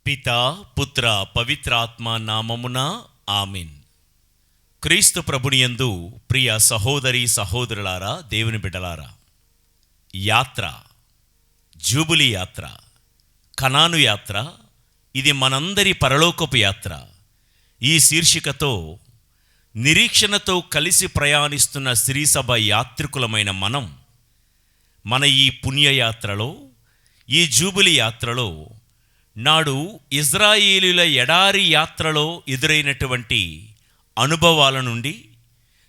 పితా పుత్ర పవిత్రాత్మ నామమున ఆమెన్. క్రీస్తు ప్రభునియందు ప్రియ సహోదరి సహోదరులారా, దేవుని బిడ్డలారా, యాత్ర, జూబిలీ యాత్ర, కనాను యాత్ర, ఇది మనందరి పరలోకపు యాత్ర. ఈ శీర్షికతో నిరీక్షణతో కలిసి ప్రయాణిస్తున్న శ్రీసభ యాత్రికులమైన మనం మన ఈ పుణ్యయాత్రలో, ఈ జూబిలీ యాత్రలో నాడు ఇజ్రాయేలీల ఎడారి యాత్రలో ఎదురైనటువంటి అనుభవాల నుండి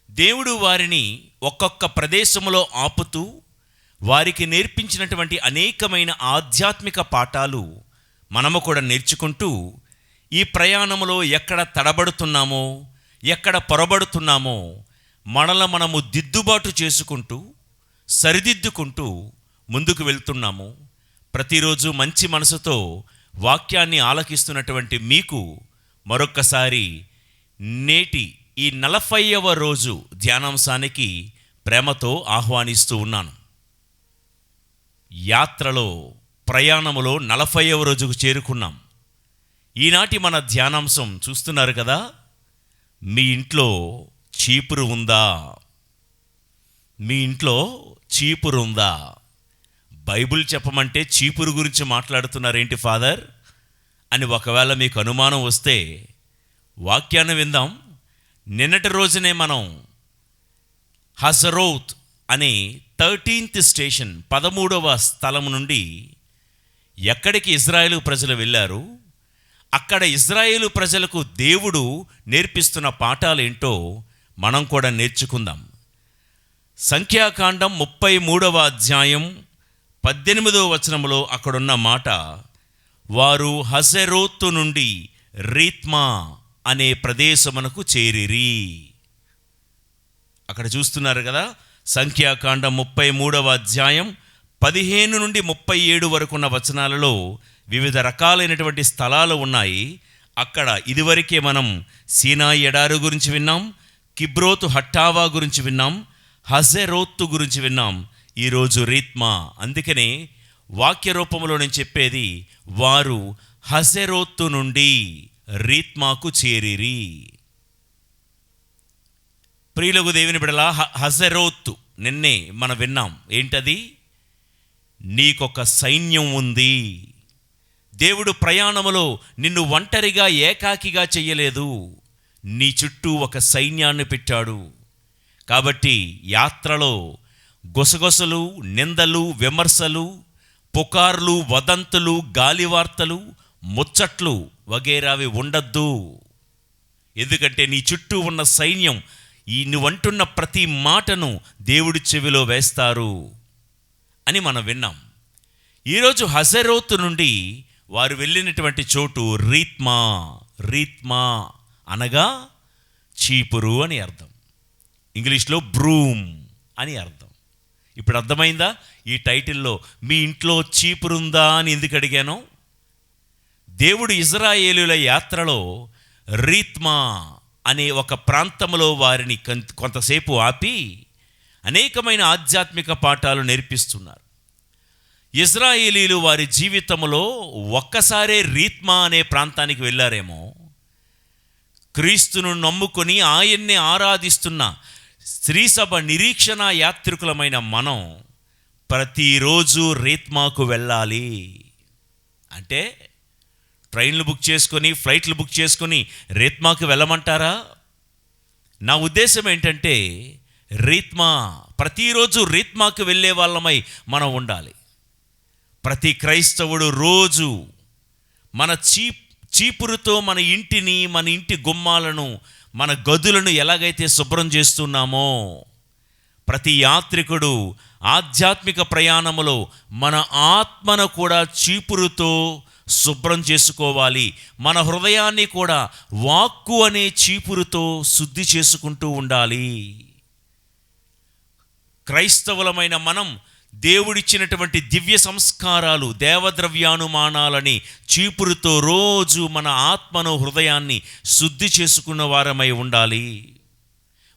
దేవుడు వారిని ఒక్కొక్క ప్రదేశంలో ఆపుతూ వారికి నేర్పించినటువంటి అనేకమైన ఆధ్యాత్మిక పాఠాలు మనము కూడా నేర్చుకుంటూ ఈ ప్రయాణంలో ఎక్కడ తడబడుతున్నామో, ఎక్కడ పొరబడుతున్నామో మనము దిద్దుబాటు చేసుకుంటూ సరిదిద్దుకుంటూ ముందుకు వెళ్తున్నాము. ప్రతిరోజు మంచి మనసుతో వాక్యాన్ని ఆలకిస్తున్నటువంటి మీకు మరొక్కసారి నేటి ఈ 40వ రోజు ధ్యానాంశానికి ప్రేమతో ఆహ్వానిస్తూ ఉన్నాను. యాత్రలో, ప్రయాణములో 40వ రోజుకు చేరుకున్నాం. ఈనాటి మన ధ్యానాంశం చూస్తున్నారు కదా, మీ ఇంట్లో చీపురు ఉందా? మీ ఇంట్లో చీపురు ఉందా? బైబిల్ చెప్పమంటే చీపురు గురించి మాట్లాడుతున్నారేంటి ఫాదర్ అని ఒకవేళ మీకు అనుమానం వస్తే వాక్యాన్ని విందాం. నిన్నటి రోజునే మనం హజరోత్ అనే 13th స్టేషన్, 13వ స్థలం నుండి ఎక్కడికి ఇజ్రాయేలు ప్రజలు వెళ్ళారు, అక్కడ ఇజ్రాయేలు ప్రజలకు దేవుడు నేర్పిస్తున్న పాఠాలేంటో మనం కూడా నేర్చుకుందాం. సంఖ్యాకాండం 33వ అధ్యాయం 18వ వచనంలో అక్కడున్న మాట, వారు హజరోతు నుండి రీత్మా అనే ప్రదేశమునకు చేరిరి. అక్కడ చూస్తున్నారు కదా, సంఖ్యాకాండం 33వ అధ్యాయం 15 నుండి 37 వరకు ఉన్న వచనాలలో వివిధ రకాలైనటువంటి స్థలాలు ఉన్నాయి. అక్కడ ఇదివరకే మనం సీనాయి ఎడారి గురించి విన్నాం, కిబ్రోతు హట్టావా గురించి విన్నాం, హజరోతు గురించి విన్నాం. ఈరోజు రీత్మా. అందుకనే వాక్య రూపంలో నేను చెప్పేది, వారు హజరోతు నుండి రీత్మాకు చేరిరి. ప్రియులకు దేవుని బిడ్డలా, హజరోతు నిన్నే మనం విన్నాం. ఏంటది? నీకొక సైన్యం ఉంది. దేవుడు ప్రయాణములో నిన్ను ఒంటరిగా ఏకాకిగా చెయ్యలేదు, నీ చుట్టూ ఒక సైన్యాన్ని పెట్టాడు. కాబట్టి యాత్రలో గుసగుసలు, నిందలు, విమర్శలు, పుకార్లు, వదంతులు, గాలివార్తలు, ముచ్చట్లు వగేరావి ఉండద్దు. ఎందుకంటే నీ చుట్టూ ఉన్న సైన్యం నువ్వంటున్న ప్రతి మాటను దేవుడి చెవిలో వేస్తారు అని మనం విన్నాం. ఈరోజు హజరోతు నుండి వారు వెళ్ళినటువంటి చోటు రీత్మా. రీత్మా అనగా చీపురు అని అర్థం. ఇంగ్లీష్లో బ్రూమ్ అని అర్థం. ఇప్పుడు అర్థమైందా ఈ టైటిల్లో మీ ఇంట్లో చీపురుందా అని ఎందుకు అడిగాను? దేవుడు ఇజ్రాయేలుల యాత్రలో రీత్మా అనే ఒక ప్రాంతంలో వారిని కొంతసేపు ఆపి అనేకమైన ఆధ్యాత్మిక పాఠాలు నేర్పిస్తున్నారు. ఇజ్రాయేలీలు వారి జీవితంలో ఒక్కసారే రీత్మా అనే ప్రాంతానికి వెళ్ళారేమో. క్రీస్తును నమ్ముకొని ఆయన్నే ఆరాధిస్తున్న శ్రీసభ నిరీక్షణ యాత్రికులమైన మనం ప్రతిరోజు రీత్మాకు వెళ్ళాలి. అంటే ట్రైన్లు బుక్ చేసుకొని, ఫ్లైట్లు బుక్ చేసుకొని రీత్మాకు వెళ్ళమంటారా? నా ఉద్దేశం ఏంటంటే, రీత్మా ప్రతిరోజు రీత్మాకు వెళ్ళే వాళ్ళమై మనం ఉండాలి. ప్రతి క్రైస్తవుడు రోజు మన చీపురుతో మన ఇంటిని, మన ఇంటి గుమ్మాలను, మన గదులను ఎలాగైతే శుభ్రం చేస్తున్నామో, ప్రతి యాత్రికుడు ఆధ్యాత్మిక ప్రయాణములో మన ఆత్మను కూడా చీపురుతో శుభ్రం చేసుకోవాలి. మన హృదయాన్ని కూడా వాక్కు అనే చీపురుతో శుద్ధి చేసుకుంటూ ఉండాలి. క్రైస్తవులమైన మనం దేవుడిచ్చినటువంటి దివ్య సంస్కారాలు, దేవద్రవ్యానుమానాలని చీపురుతో రోజు మన ఆత్మను, హృదయాన్ని శుద్ధి చేసుకున్న వారమై ఉండాలి.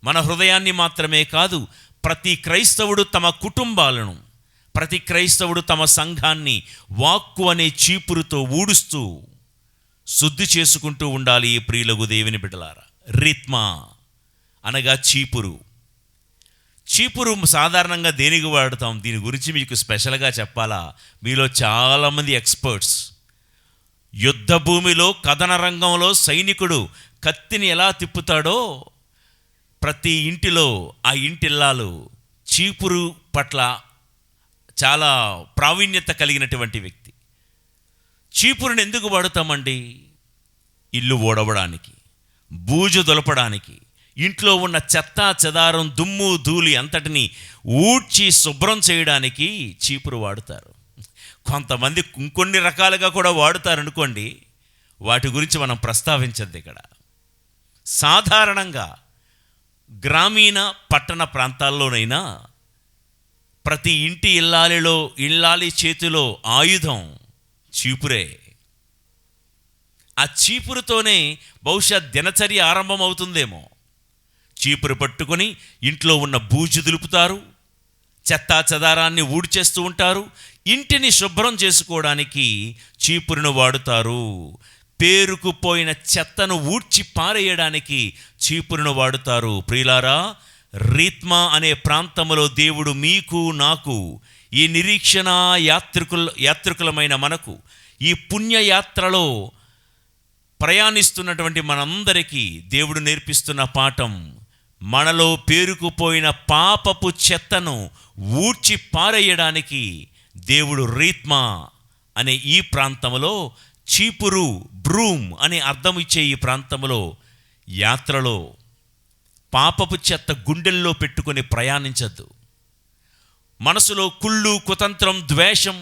మన హృదయాన్ని మాత్రమే కాదు, ప్రతి క్రైస్తవుడు తమ కుటుంబాలను, ప్రతి క్రైస్తవుడు తమ సంఘాన్ని వాక్కు అనే చీపురుతో ఊడుస్తూ శుద్ధి చేసుకుంటూ ఉండాలి. ప్రియులకు దేవుని బిడ్డలారా, రిత్మా అనగా చీపురు. చీపురు సాధారణంగా దేనికి వాడుతాం? దీని గురించి మీకు స్పెషల్గా చెప్పాలా? మీలో చాలామంది ఎక్స్పర్ట్స్. యుద్ధ భూమిలో, కథన రంగంలో సైనికుడు కత్తిని ఎలా తిప్పుతాడో ప్రతి ఇంటిలో ఆ ఇంటిల్లాలు చీపురు పట్ల చాలా ప్రావీణ్యత కలిగినటువంటి వ్యక్తి. చీపురుని ఎందుకు వాడుతామండి? ఇల్లు ఊడవడానికి, బూజు దులపడానికి, ఇంట్లో ఉన్న చెత్త చెదారం, దుమ్ము ధూళి అంతటిని ఊడ్చి శుభ్రం చేయడానికి చీపురు వాడుతారు. కొంతమంది ఇంకొన్ని రకాలుగా కూడా వాడుతారు అనుకోండి. వాటి గురించి మనం ప్రస్తావించద్దు ఇక్కడ. సాధారణంగా గ్రామీణ పట్టణ ప్రాంతాల్లోనైనా ప్రతి ఇంటి ఇల్లాలి చేతిలో ఆయుధం చీపురే. ఆ చీపురుతోనే బహుశా దినచర్య ఆరంభమవుతుందేమో. చీపురు పట్టుకొని ఇంట్లో ఉన్న బూజు దులుపుతారు, చెత్తా చెదారాన్ని ఊడ్చేస్తూ ఉంటారు. ఇంటిని శుభ్రం చేసుకోవడానికి చీపురును వాడుతారు. పేరుకుపోయిన చెత్తను ఊడ్చి పారేయడానికి చీపురును వాడుతారు. ప్రియులారా, రీత్మా అనే ప్రాంతంలో దేవుడు మీకు, నాకు, ఈ నిరీక్షణ యాత్రికులమైన మనకు, ఈ పుణ్యయాత్రలో ప్రయాణిస్తున్నటువంటి మనందరికీ దేవుడు నేర్పిస్తున్న పాఠం, మనలో పేరుకుపోయిన పాపపు చెత్తను ఊడ్చి పారేయడానికి దేవుడు రీత్మా అనే ఈ ప్రాంతంలో, చీపురు, బ్రూమ్ అనే అర్థం ఇచ్చే ఈ ప్రాంతంలో యాత్రలో పాపపు చెత్త గుండెల్లో పెట్టుకొని ప్రయాణించద్దు. మనసులో కుళ్ళు, కుతంత్రం, ద్వేషం,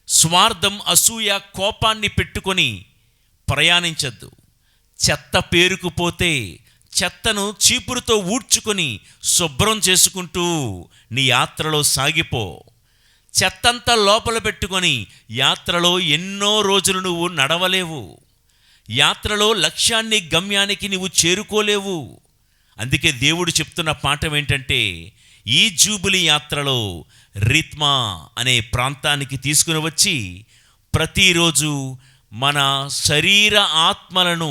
స్వార్థం, అసూయ, కోపాన్ని పెట్టుకొని ప్రయాణించద్దు. చెత్త పేరుకుపోతే చెత్తను చీపురుతో ఊడ్చుకొని శుభ్రం చేసుకుంటూ నీ యాత్రలో సాగిపో. చెత్తంతా లోపల పెట్టుకొని యాత్రలో ఎన్నో రోజులు నువ్వు నడవలేవు. యాత్రలో లక్ష్యాన్ని, గమ్యానికి నువ్వు చేరుకోలేవు. అందుకే దేవుడు చెప్తున్న పాఠం ఏంటంటే, ఈ జూబిలీ యాత్రలో రీత్మా అనే ప్రాంతానికి తీసుకుని వచ్చి ప్రతిరోజు మన శరీర ఆత్మలను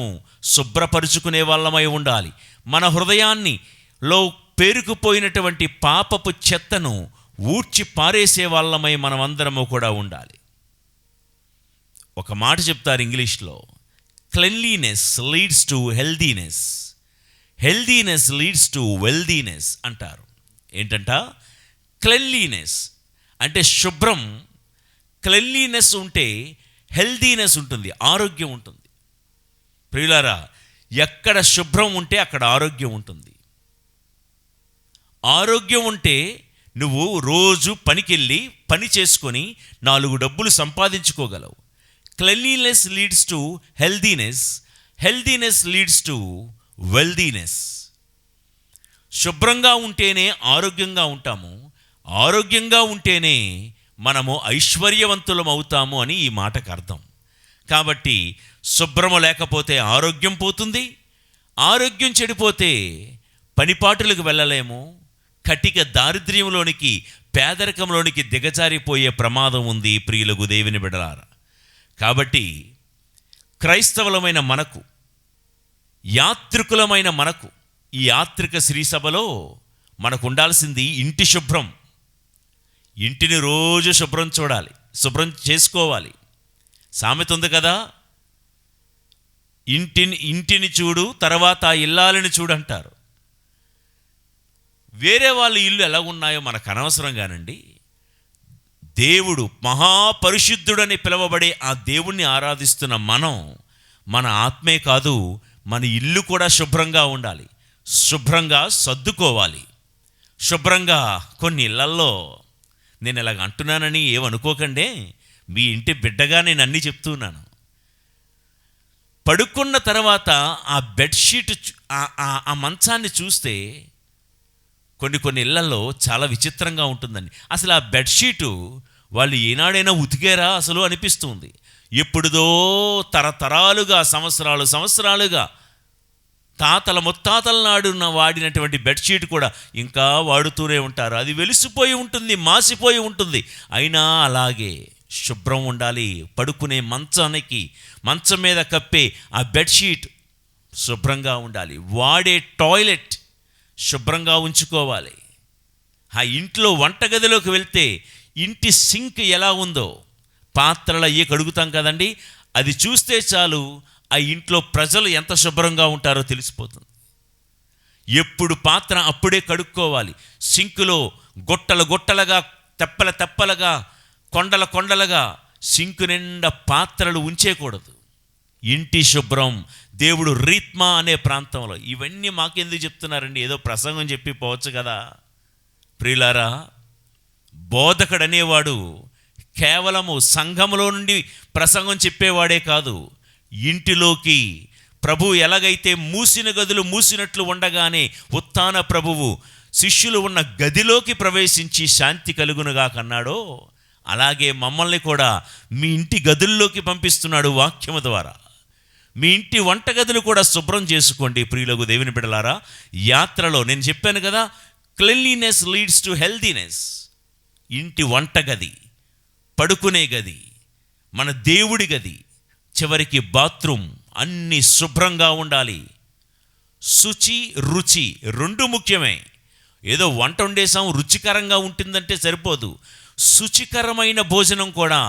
శుభ్రపరుచుకునే వాళ్ళమై ఉండాలి. మన హృదయాన్నిలో పేరుకుపోయినటువంటి పాపపు చెత్తను ఊడ్చి పారేసే వాళ్ళమై మనమందరము కూడా ఉండాలి. ఒక మాట చెప్తారు ఇంగ్లీష్లో, cleanliness leads to healthiness, healthiness leads to wealthiness అంటారు. ఏంటంట? క్లెన్లీనెస్ అంటే శుభ్రం. క్లెన్లీనెస్ ఉంటే హెల్దీనెస్ ఉంటుంది, ఆరోగ్యం ఉంటుంది. ప్రియులారా, ఎక్కడ శుభ్రం ఉంటే అక్కడ ఆరోగ్యం ఉంటుంది. ఆరోగ్యం ఉంటే నువ్వు రోజు పనికెళ్ళి పని చేసుకొని 4 డబ్బులు సంపాదించుకోగలవు. Cleanliness leads to healthiness, healthiness leads to wealthiness. శుభ్రంగా ఉంటేనే ఆరోగ్యంగా ఉంటాము, ఆరోగ్యంగా ఉంటేనే మనము ఐశ్వర్యవంతులం అవుతాము అని ఈ మాటకు అర్థం. కాబట్టి శుభ్రము లేకపోతే ఆరోగ్యం పోతుంది, ఆరోగ్యం చెడిపోతే పనిపాటులకు వెళ్ళలేము, కటిక దారిద్ర్యంలోనికి, పేదరికంలోనికి దిగజారిపోయే ప్రమాదం ఉంది. ప్రియులకు దేవుని బిడ్డలారా, కాబట్టి క్రైస్తవులమైన మనకు, యాత్రికులమైన మనకు, ఈ యాత్రిక శ్రీసభలో మనకు ఉండాల్సింది ఇంటి శుభ్రం. ఇంటిని రోజు శుభ్రం చూడాలి, శుభ్రం చేసుకోవాలి. సామెత ఉంది కదా, ఇంటిని చూడు తర్వాత ఆ ఇల్లాలని చూడంటారు. వేరే వాళ్ళ ఇల్లు ఎలా ఉన్నాయో మనకు అనవసరం కానండి. దేవుడు మహాపరిశుద్ధుడని పిలువబడే ఆ దేవుణ్ణి ఆరాధిస్తున్న మనం, మన ఆత్మే కాదు మన ఇల్లు కూడా శుభ్రంగా ఉండాలి, శుభ్రంగా సర్దుకోవాలి. శుభ్రంగా కొన్ని ఇళ్లల్లో, నేను ఇలాగ అంటున్నానని ఏమనుకోకండి, మీ ఇంటి బిడ్డగా నేను అన్నీ చెప్తున్నాను. పడుకున్న తర్వాత ఆ బెడ్షీట్, ఆ మంచాన్ని చూస్తే కొన్ని ఇళ్లలో చాలా విచిత్రంగా ఉంటుందండి. అసలు ఆ బెడ్షీటు వాళ్ళు ఏనాడైనా ఉతికారా అసలు అనిపిస్తుంది. ఎప్పుడుదో తరతరాలుగా, సంవత్సరాలుగా తాతల ముత్తాతల నాడు వాడినటువంటి బెడ్షీట్ కూడా ఇంకా వాడుతూనే ఉంటారు. అది వెలిసిపోయి ఉంటుంది, మాసిపోయి ఉంటుంది, అయినా అలాగే శుభ్రం ఉండాలి. పడుకునే మంచం మీద కప్పే ఆ బెడ్షీట్ శుభ్రంగా ఉండాలి. వాడే టాయిలెట్ శుభ్రంగా ఉంచుకోవాలి. ఆ ఇంట్లో వంటగదిలోకి వెళ్తే ఇంటి సింక్ ఎలా ఉందో, పాత్రలు అయ్యి కడుగుతాం కదండి, అది చూస్తే చాలు ఆ ఇంట్లో ప్రజలు ఎంత శుభ్రంగా ఉంటారో తెలిసిపోతుంది. ఎప్పుడు పాత్ర అప్పుడే కడుక్కోవాలి. సింకులో గొట్టలుగా, తెప్పలుగా, కొండలుగా సింకు నిండా పాత్రలు ఉంచేయకూడదు. ఇంటి శుభ్రం. దేవుడు రీత్మా అనే ప్రాంతంలో ఇవన్నీ మాకెందుకు చెప్తున్నారండి? ఏదో ప్రసంగం చెప్పి పోవచ్చు కదా. ప్రియులారా, బోధకుడు అనేవాడు కేవలము సంఘములో నుండి ప్రసంగం చెప్పేవాడే కాదు, ఇంటిలోకి ప్రభు ఎలాగైతే మూసిన గదులు మూసినట్లు ఉండగానే ఉత్థాన ప్రభువు శిష్యులు ఉన్న గదిలోకి ప్రవేశించి శాంతి కలుగునుగా కన్నాడో, అలాగే మమ్మల్ని కూడా మీ ఇంటి గదుల్లోకి పంపిస్తున్నాడు వాక్యము ద్వారా. మీ ఇంటి వంటగదులు కూడా శుభ్రం చేసుకోండి. ప్రియులకు దేవుని బిడ్డలారా, యాత్రలో నేను చెప్పాను కదా, క్లెన్లీనెస్ లీడ్స్ టు హెల్దీనెస్. ఇంటి వంటగది, పడుకునే గది, మన దేవుడి గది, చివరికి బాత్రూమ్ అన్నీ శుభ్రంగా ఉండాలి. శుచి రుచి రెండు ముఖ్యమే. ఏదో వంట వండేసాం రుచికరంగా ఉంటుందంటే సరిపోదు. శుచికరమైన భోజనం కూడా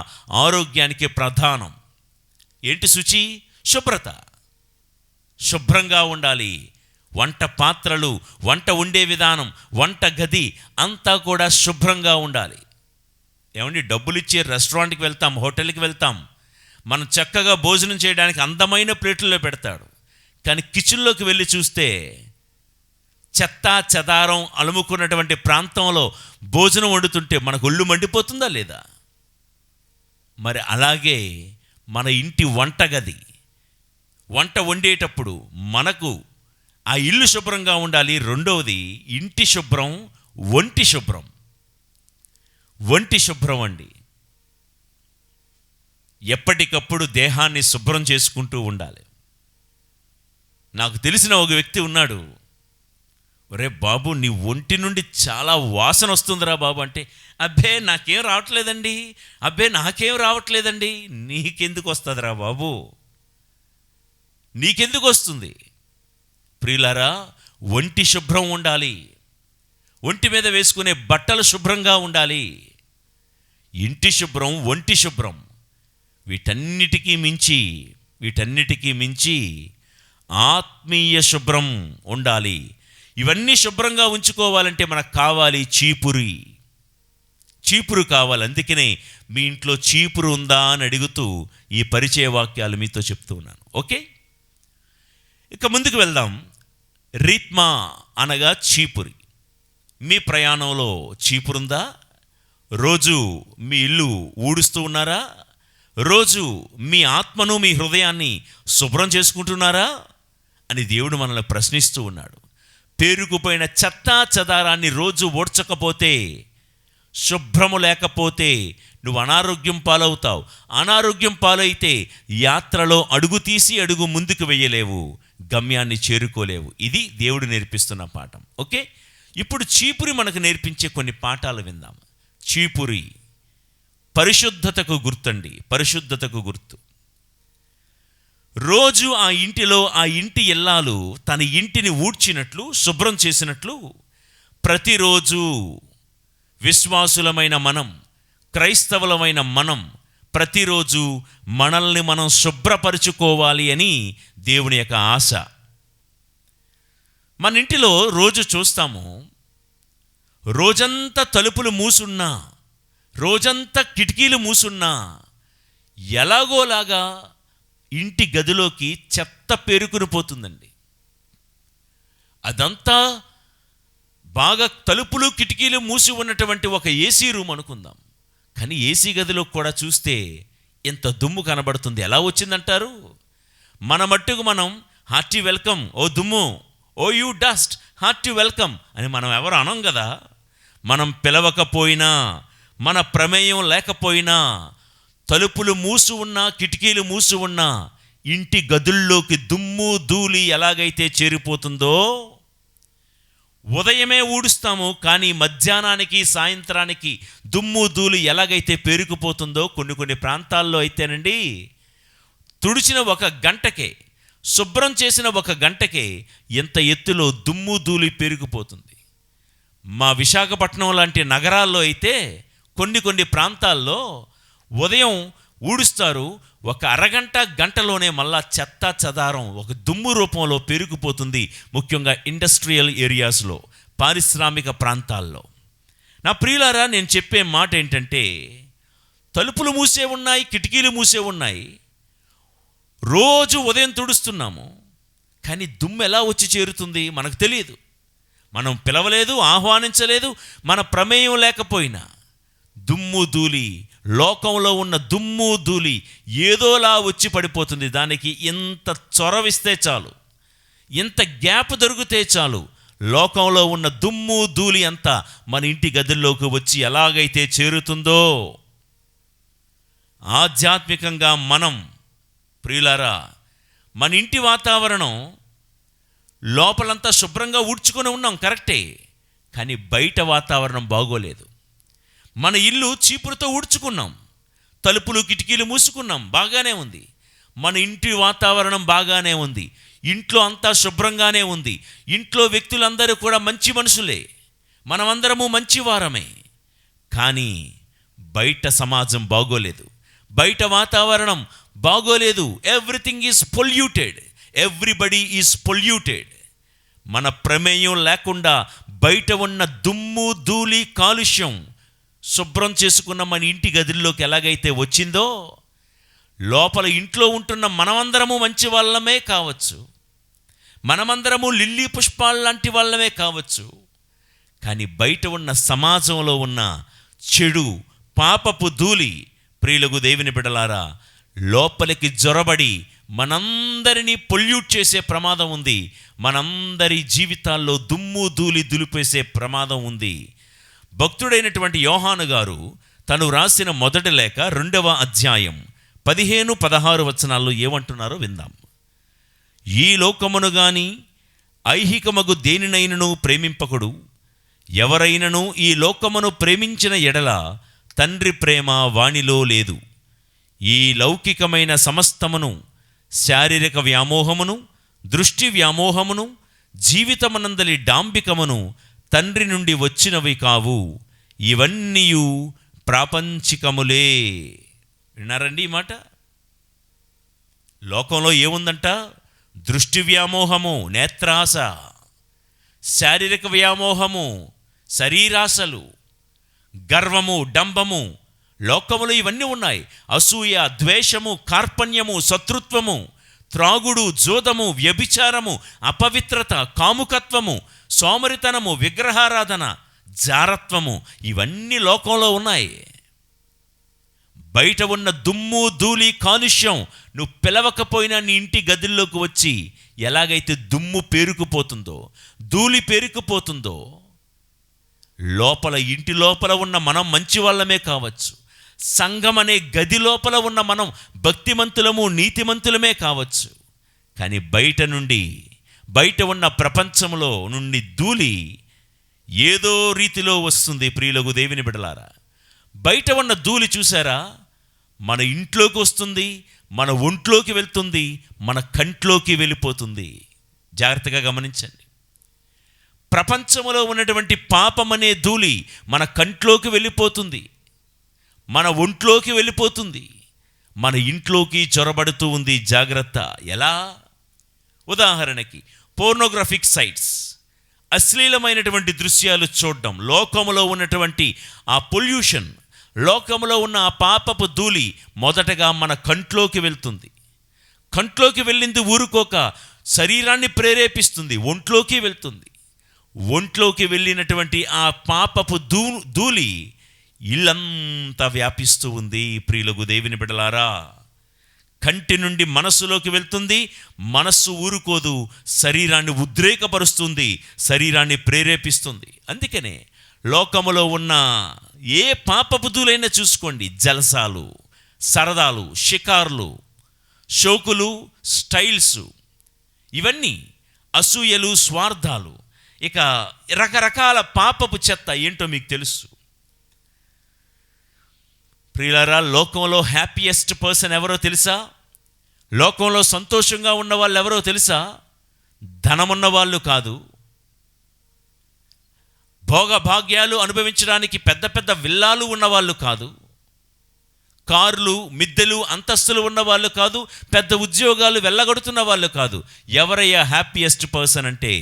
ఆరోగ్యానికి ప్రధానం. ఏంటి శుచి? శుభ్రత. శుభ్రంగా ఉండాలి. వంట పాత్రలు, వంట వండే విధానం, వంట గది అంతా కూడా శుభ్రంగా ఉండాలి. ఏమండి, డబ్బులు ఇచ్చే రెస్టారెంట్కి వెళ్తాం, హోటల్కి వెళ్తాం, మనం చక్కగా భోజనం చేయడానికి అందమైన ప్లేట్లలో పెడతాడు. కానీ కిచెన్లోకి వెళ్ళి చూస్తే చెత్త చెదారం అలుముకున్నటువంటి ప్రాంతంలో భోజనం వండుతుంటే మనకు ఒళ్ళు మండిపోతుందా లేదా? మరి అలాగే మన ఇంటి వంటగది, వంట వండేటప్పుడు మనకు ఆ ఇల్లు శుభ్రంగా ఉండాలి. రెండవది ఇంటి శుభ్రం, ఒంటి శుభ్రం. ఒంటి శుభ్రం అండి, ఎప్పటికప్పుడు దేహాన్ని శుభ్రం చేసుకుంటూ ఉండాలి. నాకు తెలిసిన ఒక వ్యక్తి ఉన్నాడు. ఒరే బాబు, నీ ఒంటి నుండి చాలా వాసన వస్తుందిరా బాబు అంటే, అబ్బే నాకేం రావట్లేదండి. నీకెందుకు వస్తుందిరా బాబు? నీకెందుకు వస్తుంది? ప్రియులారా, ఒంటి శుభ్రం ఉండాలి. ఒంటి మీద వేసుకునే బట్టలు శుభ్రంగా ఉండాలి. ఇంటి శుభ్రం, ఒంటి శుభ్రం. వీటన్నిటికీ మించి ఆత్మీయ శుభ్రం ఉండాలి. ఇవన్నీ శుభ్రంగా ఉంచుకోవాలంటే మనకు కావాలి చీపురు కావాలి. అందుకనే మీ ఇంట్లో చీపురు ఉందా అని అడుగుతూ ఈ పరిచయ వాక్యాలు మీతో చెప్తూ ఉన్నాను. ఓకే, ఇక ముందుకు వెళ్దాం. రీత్మా అనగా చీపురి. మీ ప్రయాణంలో చీపురుందా? రోజు మీ ఇల్లు ఊడుస్తూ ఉన్నారా? రోజు మీ ఆత్మను, మీ హృదయాన్ని శుభ్రం చేసుకుంటున్నారా అని దేవుడు మనల్ని ప్రశ్నిస్తూ ఉన్నాడు. పేరుకుపోయిన చెత్త చెదారాన్ని రోజు ఓడ్చకపోతే, శుభ్రము లేకపోతే నువ్వు అనారోగ్యం పాలవుతావు. అనారోగ్యం పాలైతే యాత్రలో అడుగు తీసి అడుగు ముందుకు వెయ్యలేవు, గమ్యాన్ని చేరుకోలేవు. ఇది దేవుడు నేర్పిస్తున్న పాఠం. ఓకే, ఇప్పుడు చీపురి మనకు నేర్పించే కొన్ని పాఠాలు విందాం. చీపురి పరిశుద్ధతకు గుర్తండి, పరిశుద్ధతకు గుర్తు. రోజు ఆ ఇంటిలో ఆ ఇంటి ఇల్లాలు తన ఇంటిని ఊడ్చినట్లు, శుభ్రం చేసినట్లు ప్రతిరోజు విశ్వాసులమైన మనం, క్రైస్తవులమైన మనం ప్రతిరోజు మనల్ని మనం శుభ్రపరుచుకోవాలి అని దేవుని యొక్క ఆశ. మన ఇంటిలో రోజు చూస్తాము, రోజంతా తలుపులు మూసున్నా, రోజంతా కిటికీలు మూసున్నా ఎలాగోలాగా ఇంటి గదిలోకి చెత్త పేరుకుని పోతుందండి. అదంతా బాగా తలుపులు కిటికీలు మూసి ఉన్నటువంటి ఒక ఏసీ రూమ్ అనుకుందాం. కానీ ఏసీ గదిలో కూడా చూస్తే ఎంత దుమ్ము కనబడుతుంది. ఎలా వచ్చిందంటారు? మన మట్టుకు మనం హార్టీ వెల్కమ్, ఓ దుమ్ము, ఓ యూ డస్ట్, హార్టీ వెల్కమ్ అని మనం ఎవరు అనం కదా. మనం పిలవకపోయినా, మన ప్రమేయం లేకపోయినా, తలుపులు మూసి ఉన్నా, కిటికీలు మూసి ఉన్నా, ఇంటి గదుల్లోకి దుమ్ము ధూళి ఎలాగైతే చేరిపోతుందో, ఉదయమే ఊడుస్తాము, కానీ మధ్యాహ్నానికి సాయంత్రానికి దుమ్ము ధూళి ఎలాగైతే పేరుకుపోతుందో కొన్ని ప్రాంతాల్లో అయితేనండి, తుడిచిన 1 గంటకే, శుభ్రం చేసిన 1 గంటకే ఎంత ఎత్తులో దుమ్ము ధూళి పేరుకుపోతుంది. మా విశాఖపట్నం లాంటి నగరాల్లో అయితే కొన్ని ప్రాంతాల్లో ఉదయం ఊడుస్తారు, 1 అరగంట గంటలోనే మళ్ళా చెత్త చెదారం ఒక దుమ్ము రూపంలో పెరిగిపోతుంది. ముఖ్యంగా ఇండస్ట్రియల్ ఏరియాస్లో, పారిశ్రామిక ప్రాంతాల్లో. నా ప్రియులారా, నేను చెప్పే మాట ఏంటంటే, తలుపులు మూసే ఉన్నాయి, కిటికీలు మూసే ఉన్నాయి, రోజు ఉదయం తుడుస్తున్నాము, కానీ దుమ్ము ఎలా వచ్చి చేరుతుంది మనకు తెలియదు. మనం పిలవలేదు, ఆహ్వానించలేదు, మన ప్రమేయం లేకపోయినా దుమ్ము ధూళి, లోకంలో ఉన్న దుమ్ము ధూళి ఏదోలా వచ్చి పడిపోతుంది. దానికి ఇంత చొరవిస్తే చాలు, ఇంత గ్యాప్ దొరికితే చాలు, లోకంలో ఉన్న దుమ్ము ధూళి అంతా మన ఇంటి గదుల్లోకి వచ్చి ఎలాగైతే చేరుతుందో, ఆధ్యాత్మికంగా మనం ప్రియులారా, మన ఇంటి వాతావరణం లోపలంతా శుభ్రంగా ఊడ్చుకొని ఉన్నాం, కరెక్టే, కానీ బయట వాతావరణం బాగోలేదు. మన ఇల్లు చీపురుతో ఊడ్చుకున్నాం, తలుపులు కిటికీలు మూసుకున్నాం, బాగానే ఉంది. మన ఇంటి వాతావరణం బాగానే ఉంది, ఇంట్లో అంతా శుభ్రంగానే ఉంది, ఇంట్లో వ్యక్తులందరూ కూడా మంచి మనుషులే, మనమందరము మంచివారమే. కానీ బయట సమాజం బాగోలేదు, బయట వాతావరణం బాగోలేదు. Everything is polluted, everybody is polluted. మన ప్రమేయం లేకుండా బయట ఉన్న దుమ్ము ధూళి కాలుష్యం శుభ్రం చేసుకున్న మన ఇంటి గదుల్లోకి ఎలాగైతే వచ్చిందో, లోపల ఇంట్లో ఉంటున్న మనమందరము మంచి వాళ్ళమే కావచ్చు, మనమందరము లిల్లీ పుష్పాలు లాంటి వాళ్ళమే కావచ్చు, కానీ బయట ఉన్న సమాజంలో ఉన్న చెడు పాపపు ధూళి, ప్రియులకు దేవుని బిడ్డలారా, లోపలికి జొరబడి మనందరినీ పొల్యూట్ చేసే ప్రమాదం ఉంది. మనందరి జీవితాల్లో దుమ్ము ధూళి దులిపేసే ప్రమాదం ఉంది. భక్తుడైనటువంటి యోహాను గారు తను రాసిన మొదటి లేఖ 2వ అధ్యాయం 15-16 వచనాల్లో ఏమంటున్నారో విందాం. ఈ లోకమును గాని ఐహికమగు దేనినైనను ప్రేమింపకుడు, ఎవరైనను ఈ లోకమును ప్రేమించిన ఎడల తండ్రి ప్రేమ వానిలో లేదు. ఈ లౌకికమైన సమస్తమును, శారీరక వ్యామోహమును, దృష్టి వ్యామోహమును, జీవితమనందలి డాంబికమును తండ్రి నుండి వచ్చినవి కావు, ఇవన్నీ ప్రాపంచికములే. విన్నారండి ఈ మాట? లోకంలో ఏముందంట? దృష్టి వ్యామోహము, నేత్రాస, శారీరక వ్యామోహము, శరీరాశలు, గర్వము, డంబము, లోకములో ఇవన్నీ ఉన్నాయి. అసూయ, ద్వేషము, కార్పణ్యము, శత్రుత్వము, త్రాగుడు, జోదము, వ్యభిచారము, అపవిత్రత, కాముకత్వము, సోమరితనము, విగ్రహారాధన, జారత్వము, ఇవన్నీ లోకంలో ఉన్నాయి. బయట ఉన్న దుమ్ము ధూళి కాలుష్యం నువ్వు పిలవకపోయినా నీ ఇంటి గదుల్లోకి వచ్చి ఎలాగైతే దుమ్ము పేరుకుపోతుందో, ధూళి పేరుకుపోతుందో, లోపల ఇంటి లోపల ఉన్న మనం మంచి వాళ్ళమే కావచ్చు, సంఘం అనే గది లోపల ఉన్న మనం భక్తిమంతులము, నీతిమంతులమే కావచ్చు, కానీ బయట ఉన్న ప్రపంచంలో నుండి ధూళి ఏదో రీతిలో వస్తుంది. ప్రియులకు దేవుని బిడ్డలారా, బయట ఉన్న ధూళి చూసారా, మన ఇంట్లోకి వస్తుంది, మన ఒంట్లోకి వెళ్తుంది, మన కంట్లోకి వెళ్ళిపోతుంది. జాగ్రత్తగా గమనించండి. ప్రపంచంలో ఉన్నటువంటి పాపం అనే ధూళి మన కంట్లోకి వెళ్ళిపోతుంది, మన ఒంట్లోకి వెళ్ళిపోతుంది, మన ఇంట్లోకి చొరబడుతూ ఉంది. జాగ్రత్త. ఎలా? ఉదాహరణకి పోర్నోగ్రఫిక్ సైట్స్, అశ్లీలమైనటువంటి దృశ్యాలు చూడడం, లోకంలో ఉన్నటువంటి ఆ పొల్యూషన్, లోకంలో ఉన్న ఆ పాపపు ధూళి మొదటగా మన కంట్లోకి వెళ్తుంది. కంట్లోకి వెళ్ళింది ఊరుకోక శరీరాన్ని ప్రేరేపిస్తుంది, ఒంట్లోకి వెళ్తుంది. ఒంట్లోకి వెళ్ళినటువంటి ఆ పాపపు ధూళి ఇల్లంతా వ్యాపిస్తూ ఉంది. ప్రియులకు దేవుని బిడ్డలారా, కంటి నుండి మనస్సులోకి వెళ్తుంది, మనస్సు ఊరుకోదు, శరీరాన్ని ఉద్రేకపరుస్తుంది, శరీరాన్ని ప్రేరేపిస్తుంది. అందుకనే లోకములో ఉన్న ఏ పాపపు ధూళైనా చూసుకోండి, జలసాలు, సరదాలు, షికార్లు, షోకులు, స్టైల్స్, ఇవన్నీ అసూయలు, స్వార్థాలు, ఇక రకరకాల పాపపు చెత్త ఏంటో మీకు తెలుసు. ప్రియులారా, లోకంలో హ్యాపీయెస్ట్ పర్సన్ ఎవరో తెలుసా? లోకంలో సంతోషంగా ఉన్న వాళ్ళు ఎవరో తెలుసా? ధనమున్న వాళ్ళు కాదు, భోగభాగ్యాలు అనుభవించడానికి పెద్ద పెద్ద విల్లాలు ఉన్నవాళ్ళు కాదు, కార్లు మిద్దెలు అంతస్తులు ఉన్నవాళ్ళు కాదు, పెద్ద ఉద్యోగాలు వెళ్ళగొడుతున్న వాళ్ళు కాదు. ఎవరయ్యా హ్యాపీయెస్ట్ పర్సన్ అంటే,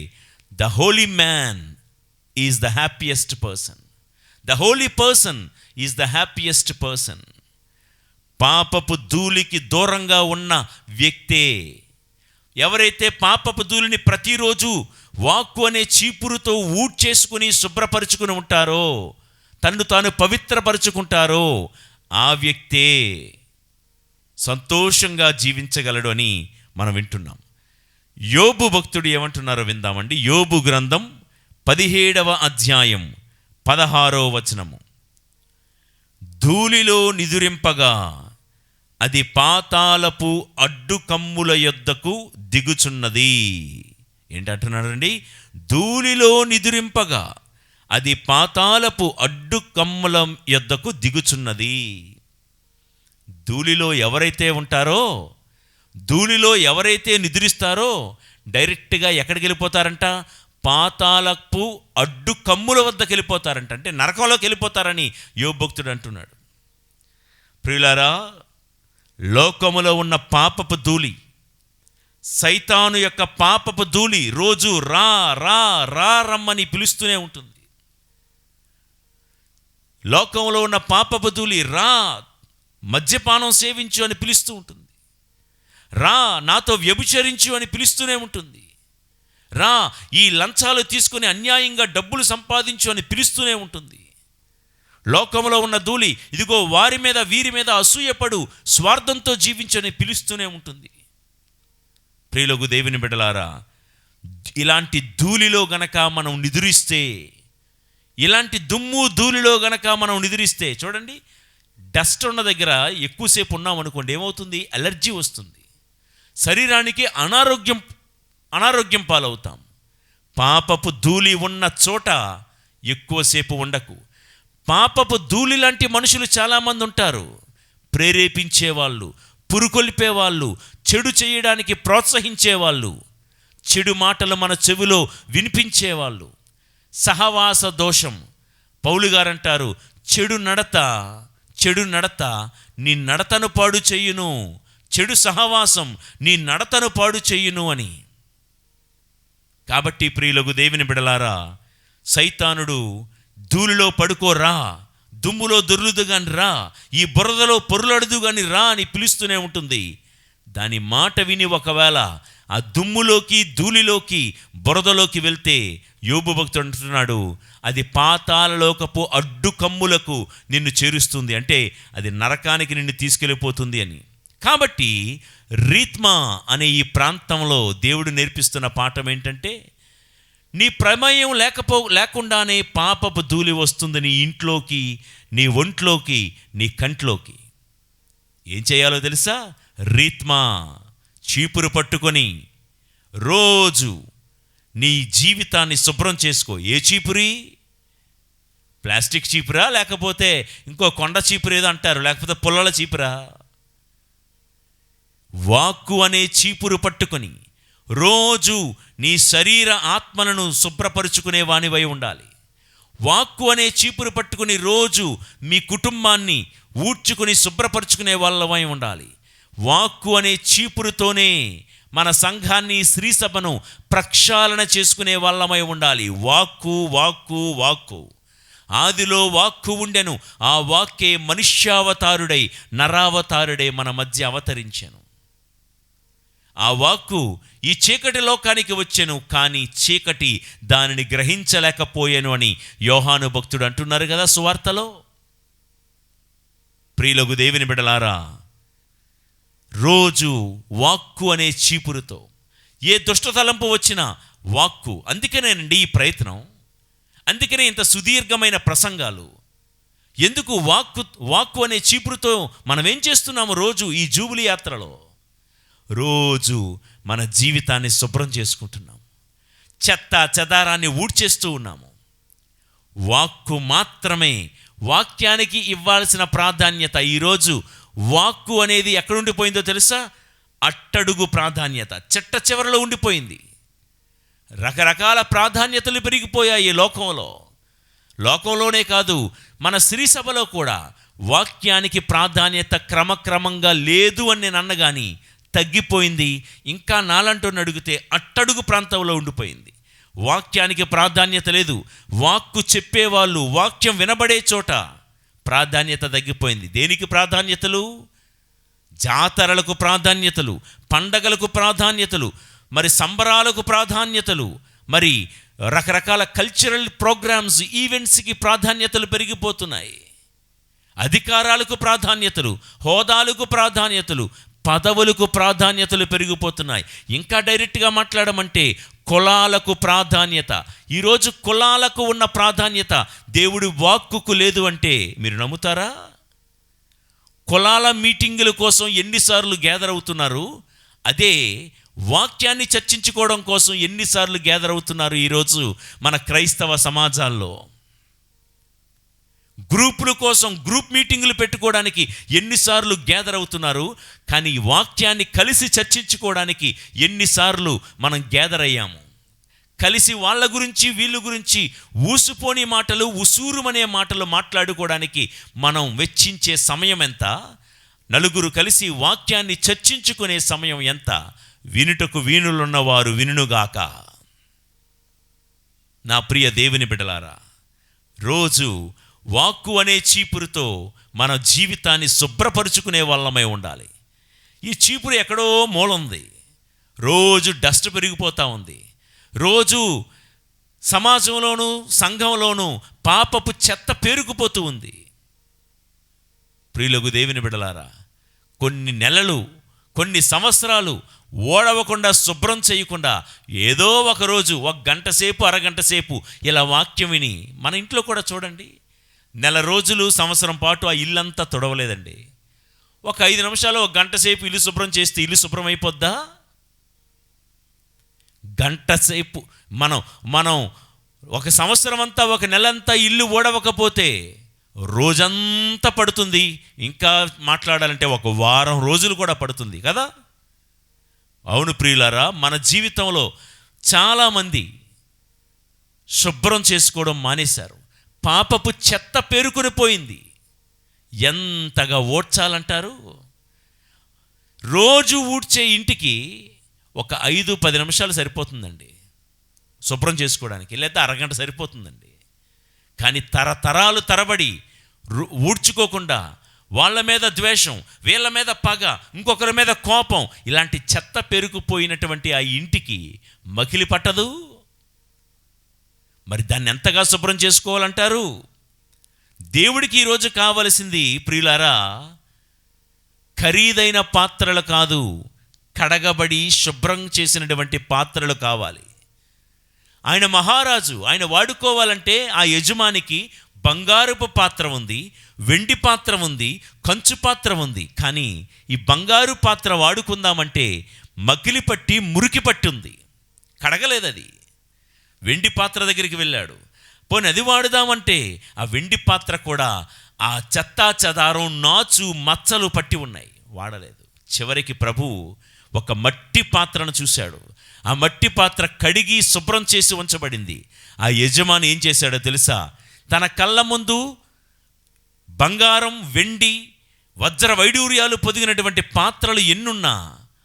the Holi man is the happiest person. The Holi person is the happiest person. పాపపు ధూళికి దూరంగా ఉన్న వ్యక్తే. ఎవరైతే పాపపు ధూళిని ప్రతిరోజు వాక్కు అనే చీపురుతో ఊడ్చేసుకుని శుభ్రపరుచుకుని ఉంటారో, తన్ను తాను పవిత్రపరుచుకుంటారో, ఆ వ్యక్తే సంతోషంగా జీవించగలడు అని మనం వింటున్నాం. యోబు భక్తుడు ఏమంటున్నారో విందామండి. యోబు గ్రంథం 17వ అధ్యాయం 16వ వచనము. ధూళిలో నిదురింపగా అది పాతాళపు అడ్డుకమ్ముల యొద్దకు దిగుచున్నది. ఏంటంటున్నాడండి? ధూళిలో నిదురింపగా అది పాతాళపు అడ్డుకమ్ముల యొద్దకు దిగుచున్నది. ధూళిలో ఎవరైతే ఉంటారో, ధూళిలో ఎవరైతే నిద్రిస్తారో డైరెక్ట్గా ఎక్కడికి వెళ్ళిపోతారంట? పాతాళపు అడ్డుకమ్ముల వద్దకు వెళ్ళిపోతారంట. అంటే నరకంలోకి వెళ్ళిపోతారని యోబు భక్తుడు అంటున్నాడు. ప్రియులారా, లోకములో ఉన్న పాపపు ధూళి, సైతాను యొక్క పాపపు ధూళి రోజు రా రా రా రమ్మని పిలుస్తూనే ఉంటుంది. లోకంలో ఉన్న పాపపు ధూళి రా, మద్యపానం సేవించు అని పిలుస్తూ ఉంటుంది. రా, నాతో వ్యభిచరించు అని పిలుస్తూనే ఉంటుంది. రా, ఈ లంచాలు తీసుకుని అన్యాయంగా డబ్బులు సంపాదించు అని పిలుస్తూనే ఉంటుంది. లోకంలో ఉన్న ధూళి ఇదిగో వారి మీద వీరి మీద అసూయపడు, స్వార్థంతో జీవించని పిలుస్తూనే ఉంటుంది. ప్రియులకు దేవుని బిడ్డలారా, ఇలాంటి ధూళిలో గనక మనం నిదురిస్తే, ఇలాంటి దుమ్ము ధూళిలో గనక మనం నిద్రిస్తే, చూడండి, డస్ట్ ఉన్న దగ్గర ఎక్కువసేపు ఉన్నాం అనుకోండి, ఏమవుతుంది? అలర్జీ వస్తుంది, శరీరానికి అనారోగ్యం పాలవుతాం. పాపపు ధూళి ఉన్న చోట ఎక్కువసేపు ఉండకు. పాపపు ధూళి లాంటి మనుషులు చాలామంది ఉంటారు. ప్రేరేపించేవాళ్ళు, పురుకొల్పేవాళ్ళు, చెడు చేయడానికి ప్రోత్సహించేవాళ్ళు, చెడు మాటలు మన చెవిలో వినిపించేవాళ్ళు. సహవాస దోషం. పౌలు గారంటారు, చెడు నడత నీ నడతను పాడు చెయ్యును, చెడు సహవాసం నీ నడతను పాడు చెయ్యును అని. కాబట్టి ప్రియులకు దేవుని బిడలారా, సైతానుడు ధూళిలో పడుకోరా, దుమ్ములో దొర్లుదు గాని రా, ఈ బురదలో పొరులడుదు గాని రా అని పిలుస్తూనే ఉంటుంది. దాని మాట విని ఒకవేళ ఆ దుమ్ములోకి ధూళిలోకి బురదలోకి వెళ్తే, యోబు భక్తుడు అంటున్నాడు, అది పాతాళలోకపు అడ్డుకమ్ములకు నిన్ను చేరుస్తుంది, అంటే అది నరకానికి నిన్ను తీసుకెళ్ళిపోతుంది అని. కాబట్టి రీత్మా అనే ఈ ప్రాంతంలో దేవుడు నేర్పిస్తున్న పాఠం ఏంటంటే, నీ ప్రమేయం లేకుండానే పాపపు ధూళి వస్తుంది నీ ఇంట్లోకి, నీ ఒంట్లోకి, నీ కంట్లోకి. ఏం చేయాలో తెలుసా? రీత్మా, చీపురు పట్టుకొని రోజు నీ జీవితాన్ని శుభ్రం చేసుకో. ఏ చీపురి? ప్లాస్టిక్ చీపురా, లేకపోతే ఇంకో కొండ చీపురు ఏదో అంటారు, లేకపోతే పుల్లల చీపురా? వాక్కు అనే చీపురు పట్టుకొని రోజు నీ శరీర ఆత్మలను శుభ్రపరుచుకునే వానివై ఉండాలి. వాక్కు అనే చీపురు పట్టుకుని రోజు మీ కుటుంబాన్ని ఊడ్చుకుని శుభ్రపరుచుకునే వాళ్ళమై ఉండాలి. వాక్కు అనే చీపురుతోనే మన సంఘాన్ని, స్త్రీ సభను ప్రక్షాళన చేసుకునే వాళ్ళమై ఉండాలి. వాక్కు వాక్కు వాక్కు. ఆదిలో వాక్కు ఉండెను, ఆ వాక్కే మనుష్యావతారుడై నరావతారుడై మన మధ్య అవతరించెను. ఆ వాక్కు ఈ చీకటి లోకానికి వచ్చెను, కానీ చీకటి దానిని గ్రహించలేకపోయాను అని యోహాను భక్తుడు అంటున్నారు కదా సువార్తలో. ప్రియులకు దేవుని బిడ్డలారా, రోజు వాక్కు అనే చీపురుతో ఏ దుష్ట తలంపు వచ్చినా వాక్కు. అందుకనేనండి ఈ ప్రయత్నం, అందుకనే ఇంత సుదీర్ఘమైన ప్రసంగాలు. ఎందుకు? వాక్కు అనే చీపురుతో మనం ఏం చేస్తున్నాము రోజు ఈ జూబిలీ యాత్రలో? రోజు మన జీవితాన్ని శుభ్రం చేసుకుంటున్నాం. చెత్త చెదారాన్ని ఊడ్చేస్తూ ఉన్నాము. వాక్కు మాత్రమే, వాక్యానికి ఇవ్వాల్సిన ప్రాధాన్యత ఈరోజు వాక్కు అనేది ఎక్కడుండిపోయిందో తెలుసా? అట్టడుగు ప్రాధాన్యత, చిట్ట చివరిలో ఉండిపోయింది. రకరకాల ప్రాధాన్యతలు పెరిగిపోయాయి లోకంలోనే కాదు, మన శ్రీ సభలో కూడా వాక్యానికి ప్రాధాన్యత క్రమక్రమంగా లేదు అని నేను అన్నగాని తగ్గిపోయింది. ఇంకా నాలంటూ అడిగితే అట్టడుగు ప్రాంతంలో ఉండిపోయింది. వాక్యానికి ప్రాధాన్యత లేదు. వాక్కు చెప్పేవాళ్ళు, వాక్యం వినబడే చోట ప్రాధాన్యత తగ్గిపోయింది. దేనికి ప్రాధాన్యతలు? జాతరలకు ప్రాధాన్యతలు, పండగలకు ప్రాధాన్యతలు, మరి సంబరాలకు ప్రాధాన్యతలు, మరి రకరకాల కల్చరల్ ప్రోగ్రామ్స్, ఈవెంట్స్కి ప్రాధాన్యతలు పెరిగిపోతున్నాయి. అధికారాలకు ప్రాధాన్యతలు, హోదాలకు ప్రాధాన్యతలు, పదవులకు ప్రాధాన్యతలు పెరిగిపోతున్నాయి. ఇంకా డైరెక్ట్గా మాట్లాడమంటే కులాలకు ప్రాధాన్యత. ఈరోజు కులాలకు ఉన్న ప్రాధాన్యత దేవుడి వాక్కుకు లేదు అంటే మీరు నమ్ముతారా? కులాల మీటింగుల కోసం ఎన్నిసార్లు గ్యాదర్ అవుతున్నారు, అదే వాక్యాన్ని చర్చించుకోవడం కోసం ఎన్నిసార్లు గ్యాదర్ అవుతున్నారు ఈరోజు మన క్రైస్తవ సమాజాల్లో. గ్రూపుల కోసం గ్రూప్ మీటింగులు పెట్టుకోవడానికి ఎన్నిసార్లు గ్యాదర్ అవుతున్నారు, కానీ వాక్యాన్ని కలిసి చర్చించుకోవడానికి ఎన్నిసార్లు మనం గ్యాదర్ అయ్యాము. కలిసి వాళ్ళ గురించి వీళ్ళ గురించి ఊసుపోని మాటలు, ఉసూరుమనే మాటలు మాట్లాడుకోవడానికి మనం వెచ్చించే సమయం ఎంత? నలుగురు కలిసి వాక్యాన్ని చర్చించుకునే సమయం ఎంత? వినుటకు వీణులున్నవారు వినుగాక. నా ప్రియ దేవుని బిడ్డలారా, రోజు వాక్కు అనే చీపురుతో మన జీవితాన్ని శుభ్రపరుచుకునే వాళ్ళమై ఉండాలి. ఈ చీపురు ఎక్కడో మూలంది, రోజు డస్ట్ పెరిగిపోతూ ఉంది. రోజు సమాజంలోనూ సంఘంలోనూ పాపపు చెత్త పేరుకుపోతూ ఉంది. ప్రియులకు దేవుని బిడ్డలారా, కొన్ని నెలలు, కొన్ని సంవత్సరాలు ఓడవకుండా, శుభ్రం చేయకుండా ఏదో ఒకరోజు ఒక గంట సేపు, అరగంట సేపు ఇలా వాక్యం విని, మన ఇంట్లో కూడా చూడండి, నెల రోజులు, సంవత్సరం పాటు ఆ ఇల్లంతా తుడవలేదండి. ఒక 5 నిమిషాలు, ఒక గంట సేపు ఇల్లు శుభ్రం చేస్తే ఇల్లు శుభ్రం అయిపోద్దా? గంట సేపు మనం ఒక సంవత్సరం అంతా, ఒక నెలంతా ఇల్లు ఓడవకపోతే రోజంతా పడుతుంది. ఇంకా మాట్లాడాలంటే ఒక వారం రోజులు కూడా పడుతుంది కదా. అవును ప్రియులారా, మన జీవితంలో చాలామంది శుభ్రం చేసుకోవడం మానేశారు. పాపపు చెత్త పేరుకొని పోయింది. ఎంతగా ఓడ్చాలంటారు? రోజు ఊడ్చే ఇంటికి ఒక 5-10 నిమిషాలు సరిపోతుందండి శుభ్రం చేసుకోవడానికి, లేదా అరగంట సరిపోతుందండి. కానీ తరతరాలు తరబడి ఊడ్చుకోకుండా వాళ్ళ మీద ద్వేషం, వీళ్ళ మీద పగ, ఇంకొకరి మీద కోపం, ఇలాంటి చెత్త పెరిగిపోయినటువంటి ఆ ఇంటికి మకిలి పట్టదు. మరి దాన్ని ఎంతగా శుభ్రం చేసుకోవాలంటారు? దేవుడికి ఈరోజు కావలసింది ప్రియులారా, ఖరీదైన పాత్రలు కాదు, కడగబడి శుభ్రం చేసినటువంటి పాత్రలు కావాలి. ఆయన మహారాజు, ఆయన వాడుకోవాలంటే ఆ యజమానికి బంగారపు పాత్ర ఉంది, వెండి పాత్ర ఉంది, కంచు పాత్ర ఉంది. కానీ ఈ బంగారు పాత్ర వాడుకుందామంటే మకిలి పట్టి, మురికి పట్టి ఉంది, కడగలేదు. అది వెండి పాత్ర దగ్గరికి వెళ్ళాడు, పోనీ అది వాడుదామంటే ఆ వెండి పాత్ర కూడా ఆ చెత్తా చెదారం, నాచు, మచ్చలు పట్టి ఉన్నాయి, వాడలేదు. చివరికి ప్రభువు ఒక మట్టి పాత్రను చూశాడు. ఆ మట్టి పాత్ర కడిగి శుభ్రం చేసి ఉంచబడింది. ఆ యజమాని ఏం చేశాడో తెలుసా? తన కళ్ళ ముందు బంగారం, వెండి, వజ్ర వైడూర్యాలు పొదిగినటువంటి పాత్రలు ఎన్నున్నా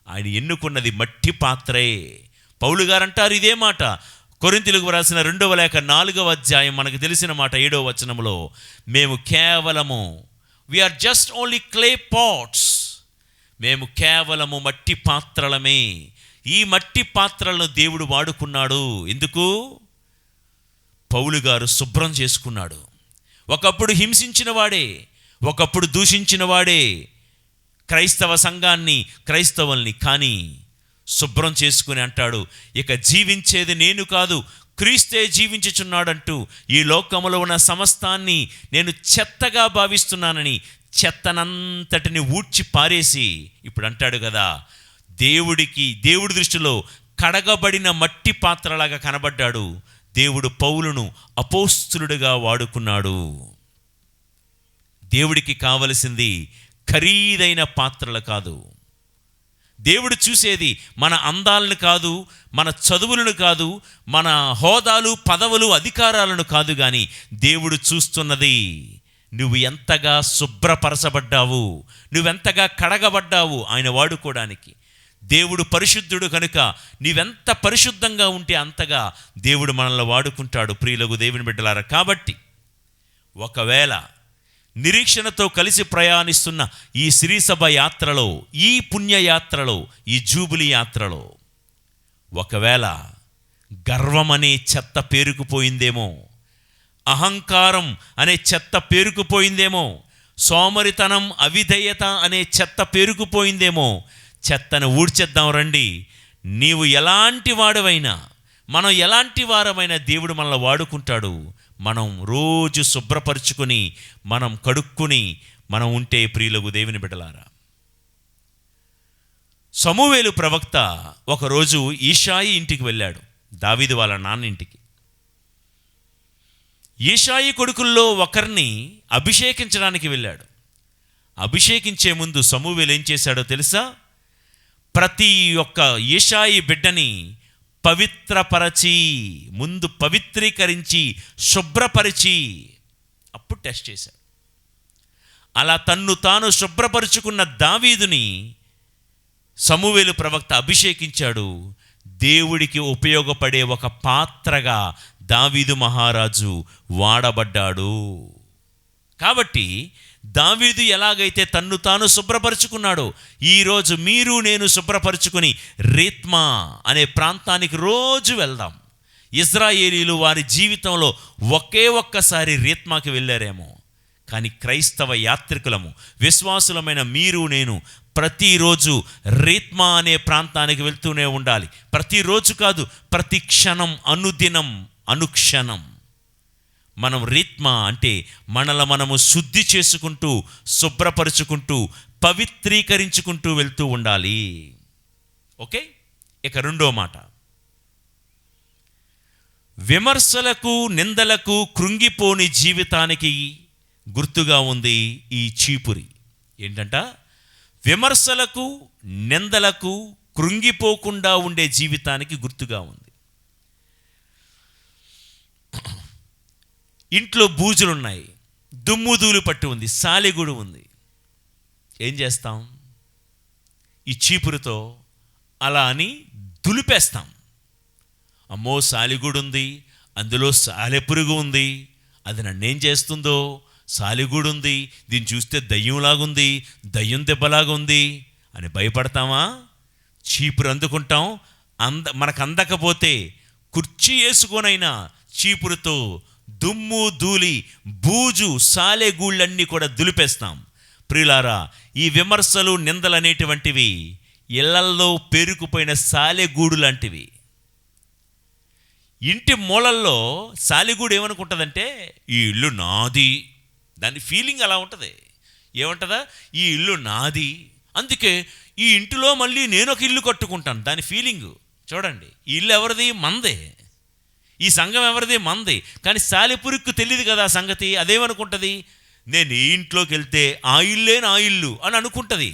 ఆయన ఎన్నుకున్నది మట్టి పాత్రే. పౌలు గారు అంటారు ఇదే మాట, కొరింథీయులకు రాసిన 2వ లేఖ 4వ అధ్యాయం, మనకు తెలిసిన మాట 7వ వచనంలో, మేము కేవలము we are just only clay pots, మేము కేవలము మట్టి పాత్రలమే. ఈ మట్టి పాత్రలను దేవుడు వాడుకున్నాడు. ఎందుకు? పౌలు గారు శుభ్రం చేసుకున్నాడు. ఒకప్పుడు హింసించిన వాడే, ఒకప్పుడు దూషించిన వాడే క్రైస్తవ సంఘాన్ని, క్రైస్తవుల్ని, కానీ శుభ్రం చేసుకుని అంటాడు, ఇక జీవించేది నేను కాదు, క్రీస్తే జీవించుచున్నాడంటూ ఈ లోకములో ఉన్న సమస్తాన్ని నేను చెత్తగా భావిస్తున్నానని చెత్తనంతటిని ఊడ్చి పారేసి ఇప్పుడు అంటాడు కదా, దేవుడి దృష్టిలో కడగబడిన మట్టి పాత్రలాగా కనబడ్డాడు. దేవుడు పౌలును అపోస్తలుడిగా వాడుకున్నాడు. దేవుడికి కావలసింది ఖరీదైన పాత్రలు కాదు. దేవుడు చూసేది మన అందాలను కాదు, మన చదువులను కాదు, మన హోదాలు, పదవులు, అధికారాలను కాదు. కానీ దేవుడు చూస్తున్నది నువ్వు ఎంతగా శుభ్రపరచబడ్డావు, నువ్వెంతగా కడగబడ్డావు ఆయన వాడుకోవడానికి. దేవుడు పరిశుద్ధుడు కనుక నీవెంత పరిశుద్ధంగా ఉంటే అంతగా దేవుడు మనల్ని వాడుకుంటాడు. ప్రియులకు దేవుని బిడ్డలారా, కాబట్టి ఒకవేళ నిరీక్షణతో కలిసి ప్రయాణిస్తున్న ఈ శ్రీసభ యాత్రలో, ఈ పుణ్యయాత్రలో, ఈ జూబిలీ యాత్రలో ఒకవేళ గర్వం అనే చెత్త పేరుకుపోయిందేమో, అహంకారం అనే చెత్త పేరుకుపోయిందేమో, సోమరితనం, అవిధేయత అనే చెత్త పేరుకుపోయిందేమో, చెత్తను ఊడ్చేద్దాం రండి. నీవు ఎలాంటి వాడవైనా, మనం ఎలాంటి వారమైనా దేవుడు మనల్ని వాడుకుంటాడు. మనం రోజు శుభ్రపరుచుకొని, మనం కడుక్కుని మనం ఉంటే ప్రియులకు దేవుని బిడ్డలారా. సమూవేలు ప్రవక్త ఒకరోజు ఈషాయి ఇంటికి వెళ్ళాడు, దావీదు వాళ్ళ నాన్న ఇంటికి. ఈషాయి కొడుకుల్లో ఒకరిని అభిషేకించడానికి వెళ్ళాడు. అభిషేకించే ముందు సమూవేలు ఏం చేశాడో తెలుసా? ప్రతి ఒక్క ఈషాయి బిడ్డని పవిత్రపరచి, ముందు పవిత్రీకరించి, శుభ్రపరిచి అప్పుడు టెస్ట్ చేశాడు. అలా తన్ను తాను శుభ్రపరుచుకున్న దావీదుని సమూవేలు ప్రవక్త అభిషేకించాడు. దేవుడికి ఉపయోగపడే ఒక పాత్రగా దావీదు మహారాజు వాడబడ్డాడు. కాబట్టి దావీదు ఎలాగైతే తన్ను తాను శుభ్రపరుచుకున్నాడో, ఈరోజు మీరు నేను శుభ్రపరుచుకుని రీత్మా అనే ప్రాంతానికి రోజు వెళ్దాం. ఇజ్రాయేలీలు వారి జీవితంలో ఒకే ఒక్కసారి రీత్మాకి వెళ్ళారేమో, కానీ క్రైస్తవ యాత్రికులము, విశ్వాసులమైన మీరు నేను ప్రతిరోజు రీత్మా అనే ప్రాంతానికి వెళ్తూనే ఉండాలి. ప్రతిరోజు కాదు, ప్రతి క్షణం, అనుదినం, అనుక్షణం మనం రీత్మా అంటే మనము శుద్ధి చేసుకుంటూ, శుభ్రపరుచుకుంటూ, పవిత్రీకరించుకుంటూ వెళ్తూ ఉండాలి. ఓకే, ఇక రెండో మాట, విమర్శలకు, నిందలకు కృంగిపోని జీవితానికి గుర్తుగా ఉంది ఈ చీపురి. ఏంటంట? విమర్శలకు, నిందలకు కృంగిపోకుండా ఉండే జీవితానికి గుర్తుగా ఉంది. ఇంట్లో బూజులున్నాయి, దుమ్ముధూళి పట్టి ఉంది, సాలెగూడు ఉంది. ఏం చేస్తాం? ఈ చీపురుతో అలా అని దులిపేస్తాం. అమ్మో సాలెగూడు ఉంది, అందులో సాలెపురుగు ఉంది, అది నన్నేం చేస్తుందో, సాలెగూడు ఉంది, దీన్ని చూస్తే దయ్యంలాగుంది, దయ్యం దెబ్బలాగా ఉంది అని భయపడతామా? చీపురు అందుకుంటాం. మనకు అందకపోతే కుర్చీ వేసుకోనైనా చీపురుతో దుమ్ము, ధూళి, బూజు, సాలెగూళ్ళన్నీ కూడా దులిపేస్తాం. ప్రియులారా, ఈ విమర్శలు, నిందలు అనేటువంటివి ఇళ్లల్లో పేరుకుపోయిన సాలెగూడు లాంటివి. ఇంటి మూలల్లో సాలెగూడు ఏమనుకుంటుందంటే, ఈ ఇల్లు నాది. దాని ఫీలింగ్ అలా ఉంటుంది. ఏమంటుందా? ఈ ఇల్లు నాది, అందుకే ఈ ఇంటిలో మళ్ళీ నేను ఒక ఇల్లు కట్టుకుంటాను. దాని ఫీలింగు చూడండి. ఈ ఇల్లు ఎవరిది? మందే. ఈ సంఘం ఎవరిది? మంది. కానీ సాలెపురుక్కు తెలియదు కదా ఆ సంగతి. అదేమనుకుంటుంది? నేను ఈ ఇంట్లోకి వెళ్తే ఆ ఇల్లే నా ఇల్లు అని అనుకుంటుంది.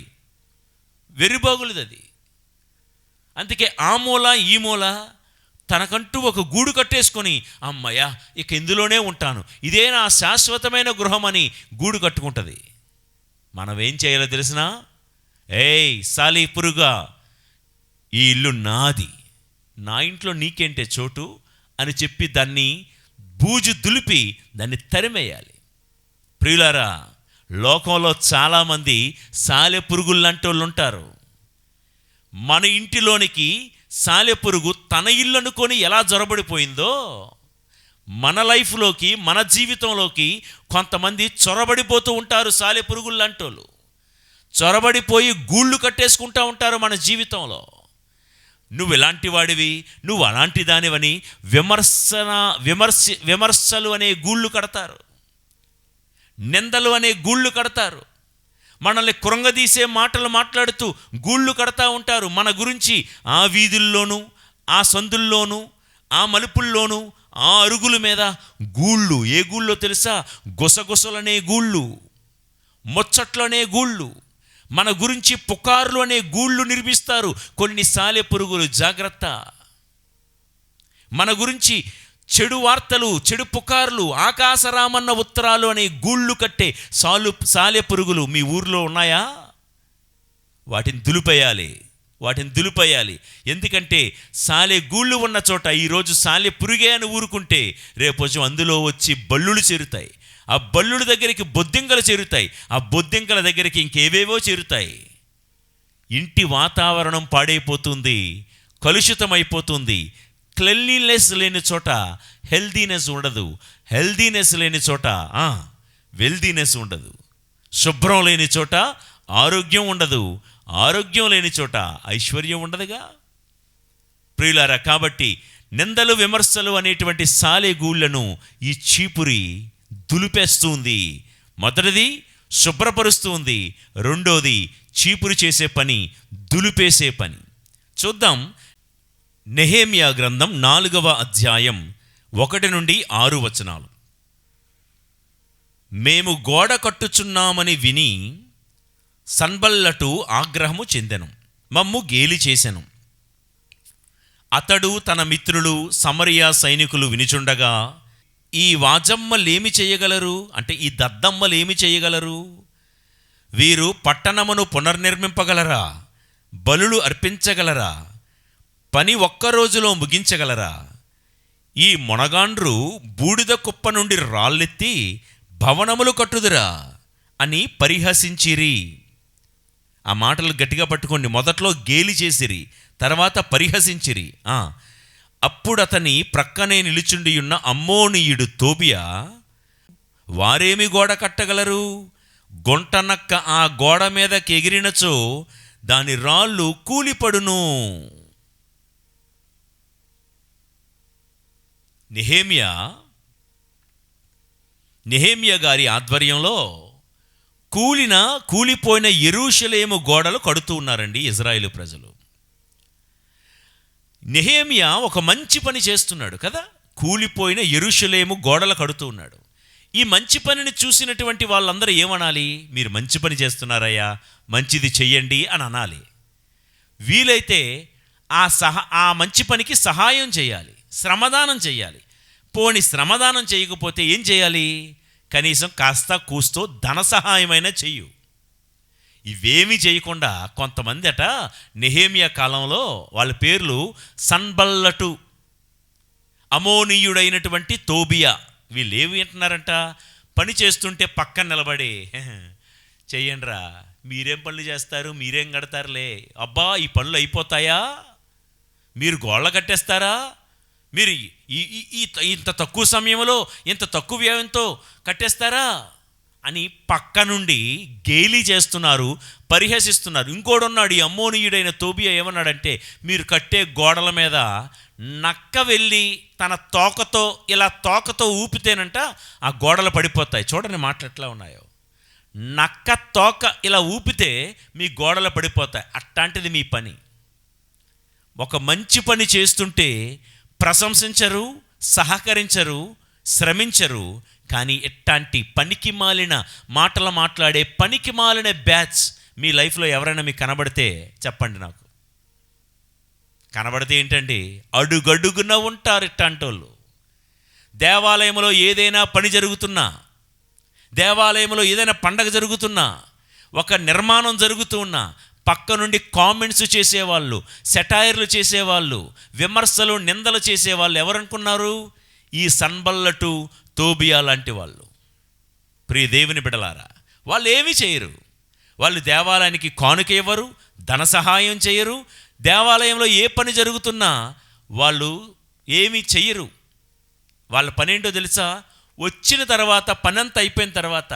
వెర్రిబాగులది అది. అందుకే ఆ మూల ఈ మూల తనకంటూ ఒక గూడు కట్టేసుకొని, అమ్మయ్య ఇక ఇందులోనే ఉంటాను, ఇదే నా శాశ్వతమైన గృహం అని గూడు కట్టుకుంటుంది. మనం ఏం చేయాలో తెలిసినా? ఏయ్ సాలెపురుగా, ఈ ఇల్లు నాది, నా ఇంట్లో నీకేంటే చోటు అని చెప్పి దాన్ని బూజు దులిపి దాన్ని తరిమేయాలి. ప్రియులారా, లోకంలో చాలామంది సాలెపురుగుల్లాంటి వాళ్ళు ఉంటారు. మన ఇంటిలోనికి సాలెపురుగు తన ఇల్లు అనుకొని ఎలా జొరబడిపోయిందో, మన లైఫ్లోకి, మన జీవితంలోకి కొంతమంది చొరబడిపోతూ ఉంటారు. సాలెపురుగుల్లాంటి వాళ్ళు చొరబడిపోయి గూళ్ళు కట్టేసుకుంటూ ఉంటారు మన జీవితంలో. నువ్వు ఎలాంటి వాడివి, నువ్వు అలాంటి దానివని విమర్శలు అనే గూళ్ళు కడతారు, నిందలు అనే గూళ్ళు కడతారు, మనల్ని కృంగదీసే మాటలు మాట్లాడుతూ గూళ్ళు కడతా ఉంటారు. మన గురించి ఆ వీధుల్లోనూ, ఆ సందుల్లోనూ ఆ మలుపుల్లోనూ ఆ అరుగుల మీద గూళ్ళు. ఏ గూళ్ళో తెలుసా? గుసగుసలనే గూళ్ళు, ముచ్చట్లనే గూళ్ళు, మన గురించి పుకార్లు అనే గూళ్ళు నిర్మిస్తారు కొన్ని సాలెపురుగులు. జాగ్రత్త. మన గురించి చెడు వార్తలు, చెడు పుకార్లు, ఆకాశరామన్న ఉత్తరాలు అనే గూళ్ళు కట్టే సాలెపురుగులు మీ ఊర్లో ఉన్నాయా? వాటిని దులిపేయాలి. ఎందుకంటే సాలె గూళ్ళు ఉన్న చోట ఈరోజు సాలె పురుగే అని ఊరుకుంటే రేపొచ్చు అందులో వచ్చి బల్లులు చేరుతాయి. ఆ బల్లుల దగ్గరికి బొద్దింకలు చేరుతాయి. ఆ బొద్దింకల దగ్గరికి ఇంకేవేవో చేరుతాయి. ఇంటి వాతావరణం పాడైపోతుంది, కలుషితమైపోతుంది. క్లెన్లీనెస్ లేని చోట హెల్దీనెస్ ఉండదు, హెల్దీనెస్ లేని చోట వెల్దీనెస్ ఉండదు, శుభ్రం లేని చోట ఆరోగ్యం ఉండదు, ఆరోగ్యం లేని చోట ఐశ్వర్యం ఉండదుగా. ప్రియులారా, కాబట్టి నిందలు విమర్శలు అనేటువంటి సాలెగూళ్లను ఈ చీపురి దులిపేస్తుంది. మొదటిది శుభ్రపరుస్తుంది, రెండోది చీపురు చేసే పని, దులిపేసే పని. చూద్దాం. నెహెమ్యా గ్రంథం 4వ అధ్యాయం 1 నుండి 6 వచనాలు. మేము గోడ కట్టుచున్నామని విని సన్బల్లటు ఆగ్రహము చెందెను, మమ్ము గేలి చేసెను. అతడు తన మిత్రులు సమరియా సైనికులు వినిచుండగా, ఈ వాజమ్మలేమి చేయగలరు, అంటే ఈ దద్దమ్మలేమి చేయగలరు? వీరు పట్టణమును పునర్నిర్మింపగలరా? బలులు అర్పించగలరా? పని ఒక్కరోజులో ముగించగలరా? ఈ మొనగాండ్రు బూడిద కుప్ప నుండి రాళ్ళెత్తి భవనములు కట్టుదురా అని పరిహసించిరి. ఆ మాటలు గట్టిగా పట్టుకోండి. మొదట్లో గేలి చేసిరి, తర్వాత పరిహసించిరి. అప్పుడు అతని ప్రక్కనే నిలుచుండియున్న అమ్మోనీయుడు తోబియా, వారేమి గోడ కట్టగలరు? గొంటనక్క ఆ గోడ మీదకి ఎగిరినచో దాని రాళ్ళు కూలిపడును. నెహెమ్యా గారి ఆధ్వర్యంలో కూలిపోయిన యెరూషలేము గోడలు కడుతూ ఉన్నారండి ఇజ్రాయేలు ప్రజలు. నెహెమ్యా ఒక మంచి పని చేస్తున్నాడు కదా. కూలిపోయిన యెరూషలేము గోడలు కడుతూ ఉన్నాడు. ఈ మంచి పనిని చూసినటువంటి వాళ్ళందరూ ఏమనాలి? మీరు మంచి పని చేస్తున్నారయ్యా, మంచిది చెయ్యండి అని అనాలి. వీలైతే ఆ మంచి పనికి సహాయం చేయాలి, శ్రమదానం చేయాలి. పోని శ్రమదానం చేయకపోతే ఏం చేయాలి? కనీసం కాస్త కూస్తో ధన సహాయమైనా చెయ్యు. ఇవేమీ చేయకుండా కొంతమంది నెహెమ్యా కాలంలో వాళ్ళ పేర్లు సన్బల్లటు, అమోనీయుడైనటువంటి తోబియా. వీళ్ళు ఏమి అంటున్నారంట? పని చేస్తుంటే పక్కన నిలబడి, చెయ్యండిరా, మీరేం పనులు చేస్తారు, మీరేం కడతారులే, అబ్బా ఈ పనులు అయిపోతాయా, మీరు గోళ్ళ కట్టేస్తారా, మీరు ఇంత తక్కువ సమయంలో ఇంత తక్కువ వ్యయంతో కట్టేస్తారా అని పక్క నుండి గేలి చేస్తున్నారు, పరిహసిస్తున్నారు. ఇంకోడున్నాడు, ఈ అమ్మోనీయుడైన తోబియా ఏమన్నాడంటే, మీరు కట్టే గోడల మీద నక్క వెళ్ళి తన తోకతో ఊపితేనంట ఆ గోడలు పడిపోతాయి. చూడండి మాటలు ఎట్లా ఉన్నాయో. నక్క తోక ఇలా ఊపితే మీ గోడలు పడిపోతాయి. అట్లాంటిది మీ పని. ఒక మంచి పని చేస్తుంటే ప్రశంసించరు, సహకరించరు, శ్రమించరు. కానీ ఎట్లాంటి పనికి మాలిన మాటలు మాట్లాడే పనికి మాలిన బ్యాచ్ మీ లైఫ్లో ఎవరైనా మీకు కనబడితే చెప్పండి నాకు. కనబడితే ఏంటండి? అడుగడుగున ఉంటారు ఇట్లాంటోళ్ళు. దేవాలయంలో ఏదైనా పని జరుగుతున్నా, దేవాలయంలో ఏదైనా పండగ జరుగుతున్నా, ఒక నిర్మాణం జరుగుతూ ఉన్నా పక్క నుండి కామెంట్స్ చేసేవాళ్ళు, సెటైర్లు చేసేవాళ్ళు, విమర్శలు నిందలు చేసేవాళ్ళు ఎవరనుకున్నారు? ఈ సన్బల్లటు, తోబియా లాంటి వాళ్ళు. ప్రియ దేవుని బిడలారా, వాళ్ళు ఏమీ చేయరు. వాళ్ళు దేవాలయానికి కానుక ఇవ్వరు, ధన సహాయం చేయరు. దేవాలయంలో ఏ పని జరుగుతున్నా వాళ్ళు ఏమీ చెయ్యరు. వాళ్ళ పనేంటో తెలుసా? వచ్చిన తర్వాత పనంతా అయిపోయిన తర్వాత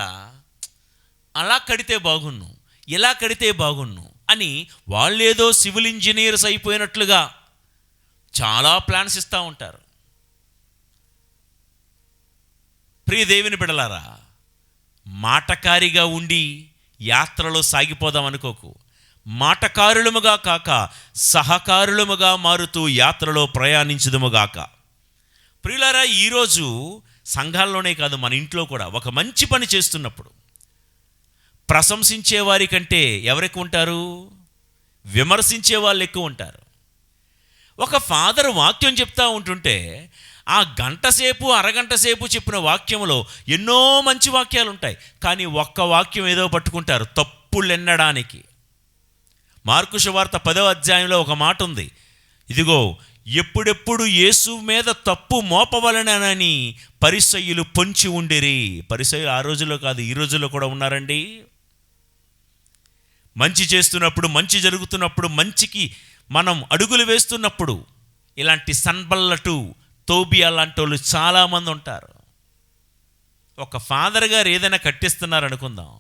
అలా కడితే బాగున్ను, ఇలా కడితే బాగున్ను అని వాళ్ళేదో సివిల్ ఇంజనీర్స్ అయిపోయినట్లుగా చాలా ప్లాన్స్ ఇస్తూ ఉంటారు. ప్రియ దేవుని బిడలారా, మాటకారిగా ఉండి యాత్రలో సాగిపోదాం అనుకోకు. మాటకారులముగా కాక సహకారులముగా మారుతూ యాత్రలో ప్రయాణించుదుముగాక. ప్రియులారా, ఈరోజు సంఘాల్లోనే కాదు, మన ఇంట్లో కూడా ఒక మంచి పని చేస్తున్నప్పుడు ప్రశంసించే వారి కంటే ఎవరెక్కువ ఉంటారు? విమర్శించే వాళ్ళు ఎక్కువ ఉంటారు. ఒక ఫాదర్ వాక్యం చెప్తా ఉంటుంటే ఆ గంట సేపు అరగంట సేపు చెప్పిన వాక్యంలో ఎన్నో మంచి వాక్యాలు ఉంటాయి, కానీ ఒక్క వాక్యం ఏదో పట్టుకుంటారు తప్పులు ఎన్నడానికి. మార్కు సువార్త 10వ అధ్యాయంలో ఒక మాట ఉంది, ఇదిగో ఎప్పుడెప్పుడు యేసు మీద తప్పు మోపవలనని పరిసయ్యులు పొంచి ఉండిరి. పరిసయ్యులు ఆ రోజుల్లో కాదు, ఈ రోజుల్లో కూడా ఉన్నారండి. మంచి చేస్తున్నప్పుడు, మంచి జరుగుతున్నప్పుడు, మంచికి మనం అడుగులు వేస్తున్నప్పుడు ఇలాంటి సన్బల్లటు తోబియా లాంటి వాళ్ళు చాలామంది ఉంటారు. ఒక ఫాదర్ గారు ఏదైనా కట్టిస్తున్నారు అనుకుందాం,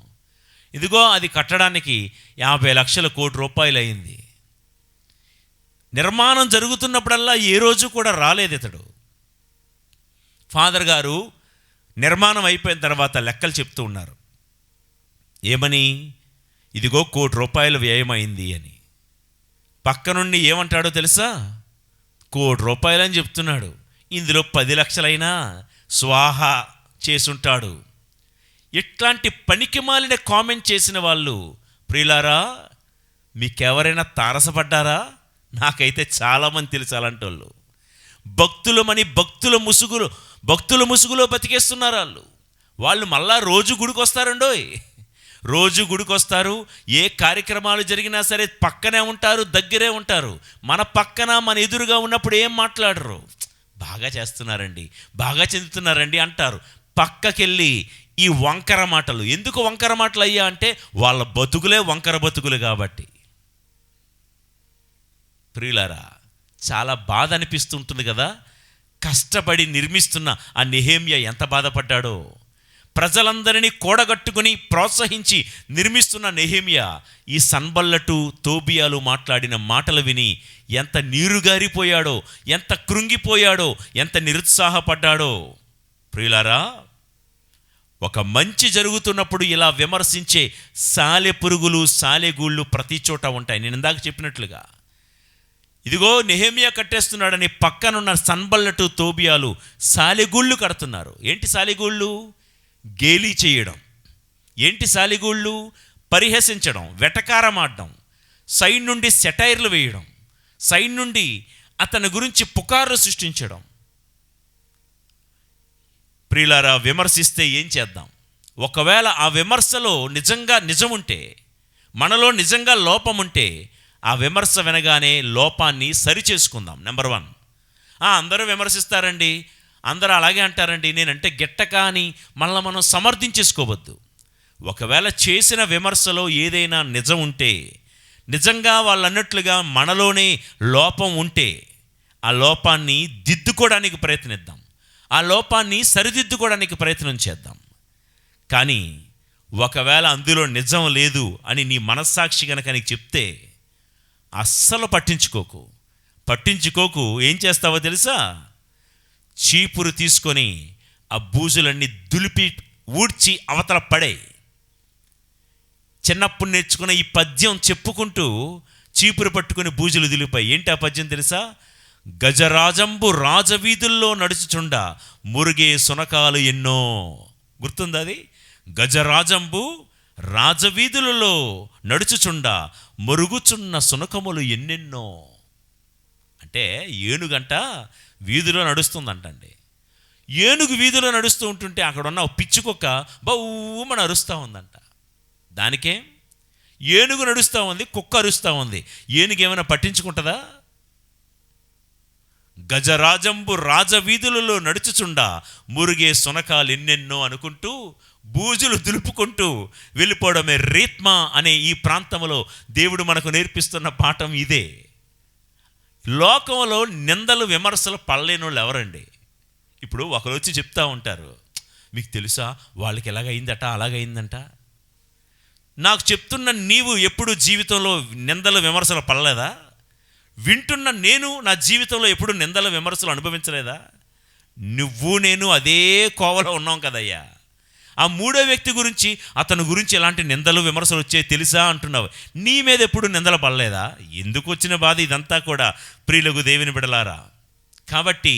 ఇదిగో అది కట్టడానికి 50 లక్షల కోటి రూపాయలు అయింది. నిర్మాణం జరుగుతున్నప్పుడల్లా ఏ రోజు కూడా రాలేదు ఇతడు. ఫాదర్ గారు నిర్మాణం అయిపోయిన తర్వాత లెక్కలు చెప్తూ ఉన్నారు. ఏమని? ఇదిగో 1 కోటి రూపాయలు వ్యయమైంది అని. పక్క నుండి ఏమంటాడో తెలుసా? 1 కోటి రూపాయలు అని చెప్తున్నాడు, ఇందులో 10 లక్షలైనా స్వాహా చేసుంటాడు. ఇట్లాంటి పనికి మాలిన కామెంట్ చేసిన వాళ్ళు, ప్రియులారా, మీకెవరైనా తారసపడ్డారా? నాకైతే చాలామంది తెలుసు అలాంటి వాళ్ళు. భక్తులమని భక్తుల ముసుగులో బతికేస్తున్నారు వాళ్ళు మళ్ళా రోజు గుడికి వస్తారండోయ్. రోజు గుడికి వస్తారు, ఏ కార్యక్రమాలు జరిగినా సరే పక్కనే ఉంటారు, దగ్గరే ఉంటారు. మన పక్కన మన ఎదురుగా ఉన్నప్పుడు ఏం మాట్లాడరు. బాగా చేస్తున్నారండి, బాగా చెందుతున్నారండి అంటారు. పక్కకెళ్ళి ఈ వంకర మాటలు. ఎందుకు వంకర మాటలు అయ్యా అంటే వాళ్ళ బతుకులే వంకర బతుకులు కాబట్టి. ప్రియులారా, చాలా బాధ అనిపిస్తుంటుంది కదా. కష్టపడి నిర్మిస్తున్న ఆ నెహెమ్యా ఎంత బాధపడ్డాడో. ప్రజలందరినీ కూడగట్టుకుని ప్రోత్సహించి నిర్మిస్తున్న నెహెమ్యా ఈ సన్బల్లటు తోబియాలు మాట్లాడిన మాటలు విని ఎంత నీరుగారిపోయాడో, ఎంత కృంగిపోయాడో, ఎంత నిరుత్సాహపడ్డాడో. ప్రియులారా, ఒక మంచి జరుగుతున్నప్పుడు ఇలా విమర్శించే సాలె పురుగులు, సాలెగూళ్ళు ప్రతి చోట ఉంటాయి. నేను ఇందాక చెప్పినట్లుగా ఇదిగో నెహెమ్యా కట్టేస్తున్నాడని పక్కనున్న సన్బల్లటు తోబియాలు సాలెగూళ్ళు కడుతున్నారు. ఏంటి సాలెగూళ్ళు? గేలీ చేయడం. ఏంటి సాలెగూళ్ళు? పరిహసించడం, వెటకారమాడడం, సైడ్ నుండి సెటైర్లు వేయడం, సైడ్ నుండి అతని గురించి పుకార్లు సృష్టించడం. ప్రియులారా, విమర్శిస్తే ఏం చేద్దాం? ఒకవేళ ఆ విమర్శలో నిజంగా నిజం ఉంటే, మనలో నిజంగా లోపం ఉంటే, ఆ విమర్శ వినగానే లోపాన్ని సరిచేసుకుందాం. నెంబర్ 1, అందరూ విమర్శిస్తారండి, అందరూ అలాగే అంటారండి, నేనంటే గిట్టక అని మళ్ళీ మనం సమర్థించేసుకోవద్దు. ఒకవేళ చేసిన విమర్శలో ఏదైనా నిజం ఉంటే, నిజంగా వాళ్ళు అన్నట్లుగా మనలోనే లోపం ఉంటే, ఆ లోపాన్ని దిద్దుకోవడానికి ప్రయత్నిద్దాం, ఆ లోపాన్ని సరిదిద్దుకోవడానికి ప్రయత్నం చేద్దాం. కానీ ఒకవేళ అందులో నిజం లేదు అని నీ మనస్సాక్షి కనుక నీకు చెప్తే అస్సలు పట్టించుకోకు. ఏం చేస్తావో తెలుసా? చీపురు తీసుకొని ఆ బూజులన్నీ దులిపి ఊడ్చి అవతల పడే. చిన్నప్పుడు నేర్చుకున్న ఈ పద్యం చెప్పుకుంటూ చీపురు పట్టుకుని బూజులు దులిపాయి. ఏంటి ఆ పద్యం తెలుసా? గజరాజంబు రాజవీధుల్లో నడుచుచుండ మురుగే సునకాలు ఎన్నో. గుర్తుందా అది? గజరాజంబు రాజవీధులలో నడుచుచుండ మరుగుచున్న సునకములు ఎన్నెన్నో. అంటే ఏనుగంట వీధిలో నడుస్తుందంటండి. ఏనుగు వీధిలో నడుస్తూ ఉంటుంటే అక్కడ ఉన్న పిచ్చుకొక్క బౌమని అరుస్తూ ఉందంట. దానికేం? ఏనుగు నడుస్తూ ఉంది, కుక్క అరుస్తూ ఉంది. ఏనుగు ఏమైనా పట్టించుకుంటుందా? గజరాజంబు రాజవీధులలో నడుచుచుండా మురుగే సునకాలు ఎన్నెన్నో అనుకుంటూ బూజులు దులుపుకుంటూ వెళ్ళిపోవడమే రీత్మా అనే ఈ ప్రాంతంలో దేవుడు మనకు నేర్పిస్తున్న పాఠం ఇదే. లోకంలో నిందలు విమర్శలు పడలేని వాళ్ళు ఎవరండి? ఇప్పుడు ఒకరు వచ్చి చెప్తా ఉంటారు, మీకు తెలుసా వాళ్ళకి ఎలాగైందట, అలాగైందంట. నాకు చెప్తున్న నీవు ఎప్పుడు జీవితంలో నిందలు విమర్శలు పడలేదా? వింటున్న నేను నా జీవితంలో ఎప్పుడు నిందలు విమర్శలు అనుభవించలేదా? నువ్వు నేను అదే కోవలో ఉన్నాం కదయ్యా. ఆ మూడో వ్యక్తి గురించి, అతని గురించి ఎలాంటి నిందలు విమర్శలు వచ్చాయి తెలుసా అంటున్నావు. నీ మీద ఎప్పుడు నిందలు పడలేదా? ఎందుకు వచ్చిన బాధ ఇదంతా కూడా ప్రియులకు దేవుని బిడలారా? కాబట్టి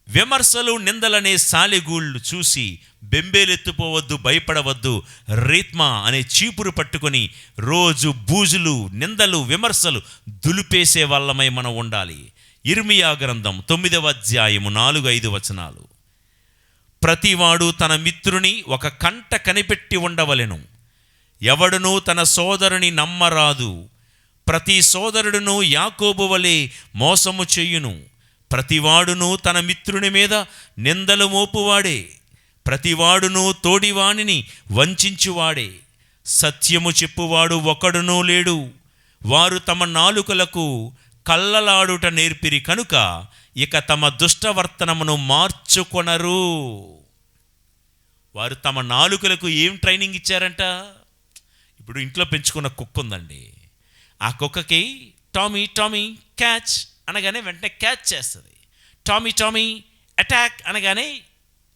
విమర్శలు నిందలనే సాలెగూళ్ళు చూసి బెంబేలెత్తిపోవద్దు, భయపడవద్దు. రీత్మా అనే చీపురు పట్టుకొని రోజు బూజులు, నిందలు, విమర్శలు దులిపేసే వాళ్ళమై మనం ఉండాలి. ఇర్మియా గ్రంథం 9వ అధ్యాయము 4-5 వచనాలు. ప్రతివాడు తన మిత్రుని ఒక కంట కనిపెట్టి ఉండవలెను, ఎవడునూ తన సోదరుని నమ్మరాదు. ప్రతి సోదరుడును యాకోబు వలె మోసము చెయ్యును. ప్రతివాడును తన మిత్రుని మీద నిందలు మోపువాడే, ప్రతివాడును తోడివాణిని వంచించువాడే. సత్యము చెప్పువాడు ఒకడునూ లేడు. వారు తమ నాలుకలకు కళ్ళలాడుట నేర్పిరి కనుక ఇక తమ దుష్టవర్తనమును మార్చుకొనరు. వారు తమ నాలుకలకు ఏం ట్రైనింగ్ ఇచ్చారంట? ఇప్పుడు ఇంట్లో పెంచుకున్న కుక్క ఉందండి. ఆ కుక్కకి టామీ టామీ క్యాచ్ అనగానే వెంటనే క్యాచ్ చేస్తుంది. టామీ టామీ అటాక్ అనగానే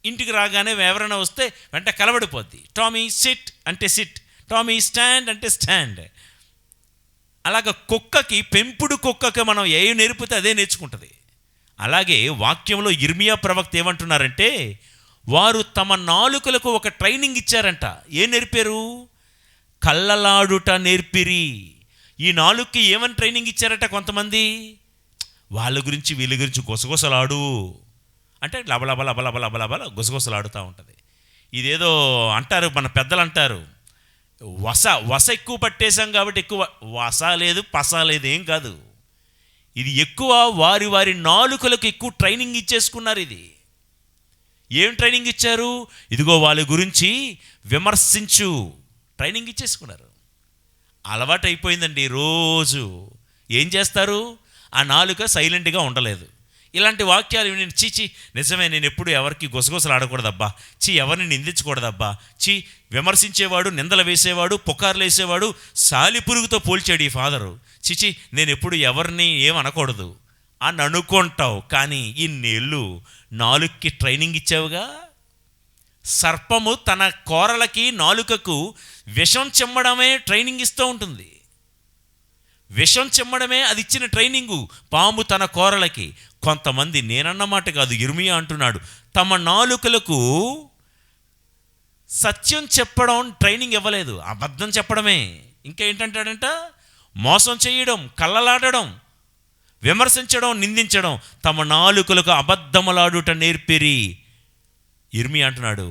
ఇంటికి రాగానే ఎవరైనా వస్తే వెంటనే కలబడిపోద్ది. టామీ సిట్ అంటే సిట్, టామీ స్టాండ్ అంటే స్టాండ్. అలాగ కుక్కకి, పెంపుడు కుక్కకి మనం ఏ నేర్పితే అదే నేర్చుకుంటుంది. అలాగే వాక్యంలో ఇర్మియా ప్రవక్త ఏమంటున్నారంటే, వారు తమ నాలుకలకు ఒక ట్రైనింగ్ ఇచ్చారంట. ఏం నేర్పారు? కళ్ళలాడుట నేర్పిరి. ఈ నాలుగుకి ఏమని ట్రైనింగ్ ఇచ్చారట కొంతమంది? వాళ్ళ గురించి వీళ్ళ గురించి గుసగుసలాడు అంటే లబలబ లబలబ లబలబల గుసగుసలాడుతూ ఉంటుంది. ఇదేదో అంటారు, మన పెద్దలు అంటారు, వస ఎక్కువ పట్టేశాం కాబట్టి ఎక్కువ వస లేదు, పస లేదు, ఏం కాదు. ఇది ఎక్కువ వారి వారి నాలుకలకు ఎక్కువ ట్రైనింగ్ ఇచ్చేసుకున్నారు. ఇది ఏం ట్రైనింగ్ ఇచ్చారు? ఇదిగో వాళ్ళ గురించి విమర్శించు ట్రైనింగ్ ఇచ్చేసుకున్నారు. అలవాటు అయిపోయిందండి. రోజు ఏం చేస్తారు? ఆ నాలుక సైలెంట్గా ఉండలేదు. ఇలాంటి వాక్యాలు నేను చీచి నిజమే, నేను ఎప్పుడు ఎవరికి గుసగుసలు ఆడకూడదబ్బా, ఎవరిని నిందించకూడదబ్బా, విమర్శించేవాడు, నిందలు వేసేవాడు, పుకార్లు వేసేవాడు సాలిపురుగుతో పోల్చాడు ఈ ఫాదరు. చిచి నేను ఎప్పుడు ఎవరిని ఏమనకూడదు అని అనుకుంటావు. కానీ ఇన్నేళ్ళు నాలుగుకి ట్రైనింగ్ ఇచ్చావుగా. సర్పము తన కోరలకి, నాలుకకు విషం చెమ్మడమే ట్రైనింగ్ ఇస్తూ ఉంటుంది. విషం చెమ్మడమే అది ఇచ్చిన ట్రైనింగు. పాము తన కోరలకి. కొంతమంది, నేనన్నమాట కాదు, ఇర్మియా అంటున్నాడు, తమ నాలుకలకు సత్యం చెప్పడం ట్రైనింగ్ ఇవ్వలేదు, అబద్ధం చెప్పడమే. ఇంకా ఏంటంటాడంట? మోసం చేయడం, కళ్ళలాడడం, విమర్శించడం, నిందించడం. తమ నాలుకలకు అబద్ధములాడుట నేర్పిరి. ఇర్మియా అంటున్నాడు,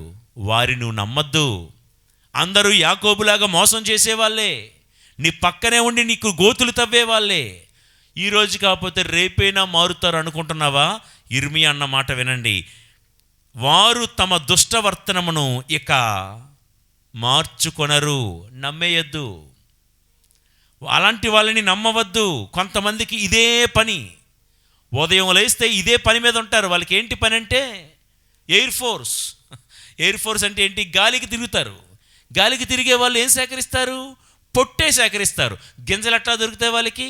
వారి నువ్వు నమ్మద్దు. అందరూ యాకోబులాగా మోసం చేసేవాళ్ళే, నీ పక్కనే ఉండి నీకు గోతులు తవ్వేవాళ్ళే. ఈరోజు కాకపోతే రేపైనా మారుతారు అనుకుంటున్నావా? ఇర్మియా అన్న మాట వినండి. వారు తమ దుష్టవర్తనమును ఇక మార్చుకొనరు. నమ్మేయద్దు, అలాంటి వాళ్ళని నమ్మవద్దు. కొంతమందికి ఇదే పని, ఉదయం లేస్తే ఇదే పని మీద ఉంటారు. వాళ్ళకి ఏంటి పని అంటే ఎయిర్ ఫోర్స్ అంటే ఏంటి? గాలికి తిరుగుతారు. గాలికి తిరిగే వాళ్ళు ఏం సేకరిస్తారు? పొట్టే సేకరిస్తారు. గింజలు ఎట్లా దొరుకుతాయి వాళ్ళకి?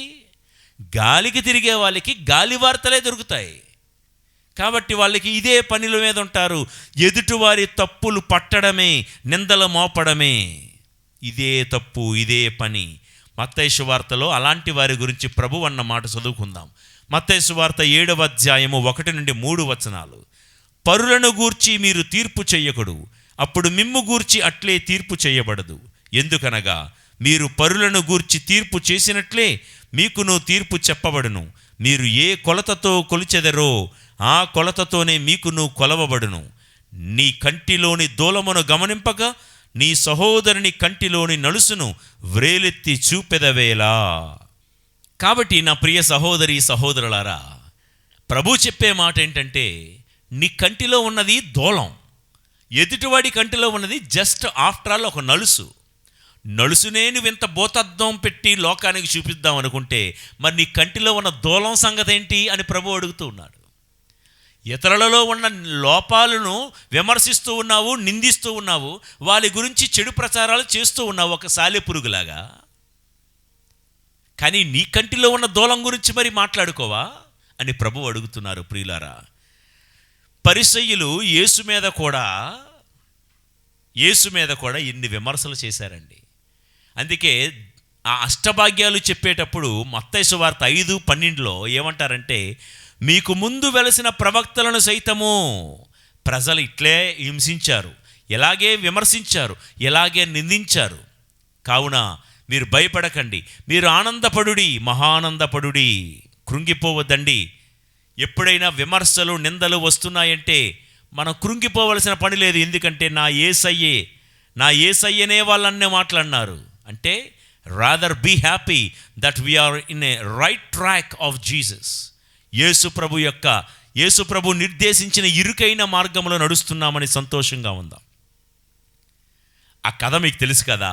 గాలికి తిరిగే వాళ్ళకి గాలి వార్తలే దొరుకుతాయి. కాబట్టి వాళ్ళకి ఇదే పనుల మీద ఉంటారు. ఎదుటివారి తప్పులు పట్టడమే, నిందలు మోపడమే, ఇదే తప్పు, ఇదే పని. మత్తయి సువార్తలో అలాంటి వారి గురించి ప్రభు అన్న మాట చదువుకుందాం. మత్తయి సువార్త 7వ అధ్యాయము 1-3 వచనాలు. పరులను గూర్చి మీరు తీర్పు చెయ్యకుడు, అప్పుడు మిమ్ము గూర్చి అట్లే తీర్పు చేయబడదు. ఎందుకనగా మీరు పరులను గూర్చి తీర్పు చేసినట్లే మీకును తీర్పు చెప్పబడును. మీరు ఏ కొలతతో కొలిచెదరో ఆ కొలతతోనే మీకును కొలవబడును. నీ కంటిలోని దూలమును గమనింపక నీ సహోదరుని కంటిలోని నలుసును వ్రేలెత్తి చూపెదవేలా. కాబట్టి నా ప్రియ సహోదరి సహోదరులారా, ప్రభు చెప్పే మాట ఏంటంటే, నీ కంటిలో ఉన్నది దూలం, ఎదుటివాడి కంటిలో ఉన్నది జస్ట్ ఆఫ్టర్ ఆల్ ఒక నలుసునే నువ్వు ఇంత భూతద్దం పెట్టి లోకానికి చూపిద్దాం అనుకుంటే మరి నీ కంటిలో ఉన్న దూలం సంగతి ఏంటి అని ప్రభు అడుగుతూ ఉన్నాడు. ఇతరులలో ఉన్న లోపాలను విమర్శిస్తూ ఉన్నావు, నిందిస్తూ ఉన్నావు, వాళ్ళ గురించి చెడు ప్రచారాలు చేస్తూ ఉన్నావు ఒక సాలెపురుగులాగా. కానీ నీ కంటిలో ఉన్న దూలం గురించి మరి మాట్లాడుకోవా అని ప్రభు అడుగుతున్నారు. ప్రియులారా, పరిసయ్యులు యేసు మీద కూడా యేసు మీద కూడా ఎన్ని విమర్శలు చేశారండి. అందుకే ఆ అష్టభాగ్యాలు చెప్పేటప్పుడు మత్తయి సువార్త 5:12 ఏమంటారంటే, మీకు ముందు వెలసిన ప్రవక్తలను సైతము ప్రజలు ఇట్లే హింసించారు, ఇలాగే విమర్శించారు, ఇలాగే నిందించారు. కావున మీరు భయపడకండి, మీరు ఆనందపడుడి, మహానందపడుడి, కృంగిపోవద్దండి. ఎప్పుడైనా విమర్శలు నిందలు వస్తున్నాయంటే మనం కృంగిపోవలసిన పని లేదు. ఎందుకంటే నా యేసయ్యనే వాళ్ళన్నే మాట్లాడినారు. అంటే rather be happy that we are in a right track of Jesus. Yesu ప్రభు నిర్దేశించిన ఇరుకైన మార్గంలో నడుస్తున్నామని సంతోషంగా ఉందాం. ఆ కథ మీకు తెలుసు కదా.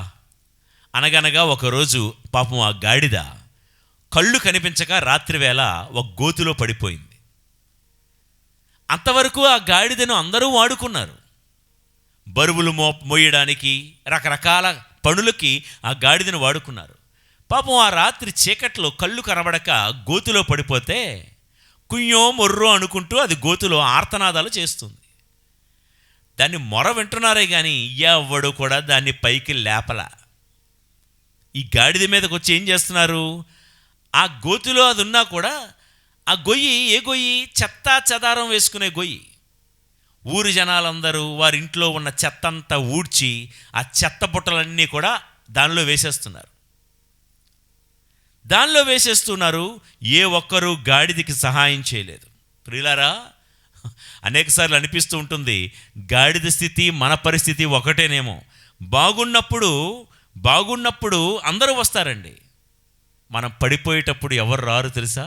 అనగనగా ఒకరోజు పాపం ఆ గాడిద కళ్ళు కనిపించక రాత్రివేళ ఒక గోతిలో పడిపోయింది. అంతవరకు ఆ గాడిదను అందరూ వాడుకున్నారు. బరువులు మోయడానికి, రకరకాల పనులకి ఆ గాడిదను వాడుకున్నారు. పాపం ఆ రాత్రి చీకట్లో కళ్ళు కనబడక గోతిలో పడిపోతే కుయ్యో మొర్రో అనుకుంటూ అది గోతిలో ఆర్తనాదాలు చేస్తుంది. దాన్ని మొర వింటున్నారే కానీ ఎవ్వడు కూడా దాన్ని పైకి లేపలా. ఈ గాడిద మీదకి వచ్చి ఏం చేస్తున్నారు, ఆ గోతిలో అది ఉన్నా కూడా ఆ గొయ్యి ఏ గొయ్యి? చెత్త చెదారం వేసుకునే గొయ్యి. ఊరి జనాలందరూ వారింట్లో ఉన్న చెత్త అంతా ఊడ్చి ఆ చెత్త బుట్టలన్నీ కూడా దానిలో వేసేస్తున్నారు. ఏ ఒక్కరూ గాడిదకి సహాయం చేయలేదు. ప్రియులారా, అనేకసార్లు అనిపిస్తూ ఉంటుంది, గాడిద స్థితి మన పరిస్థితి ఒకటేనేమో. బాగున్నప్పుడు అందరూ వస్తారండి. మనం పడిపోయేటప్పుడు ఎవరు రారు తెలుసా?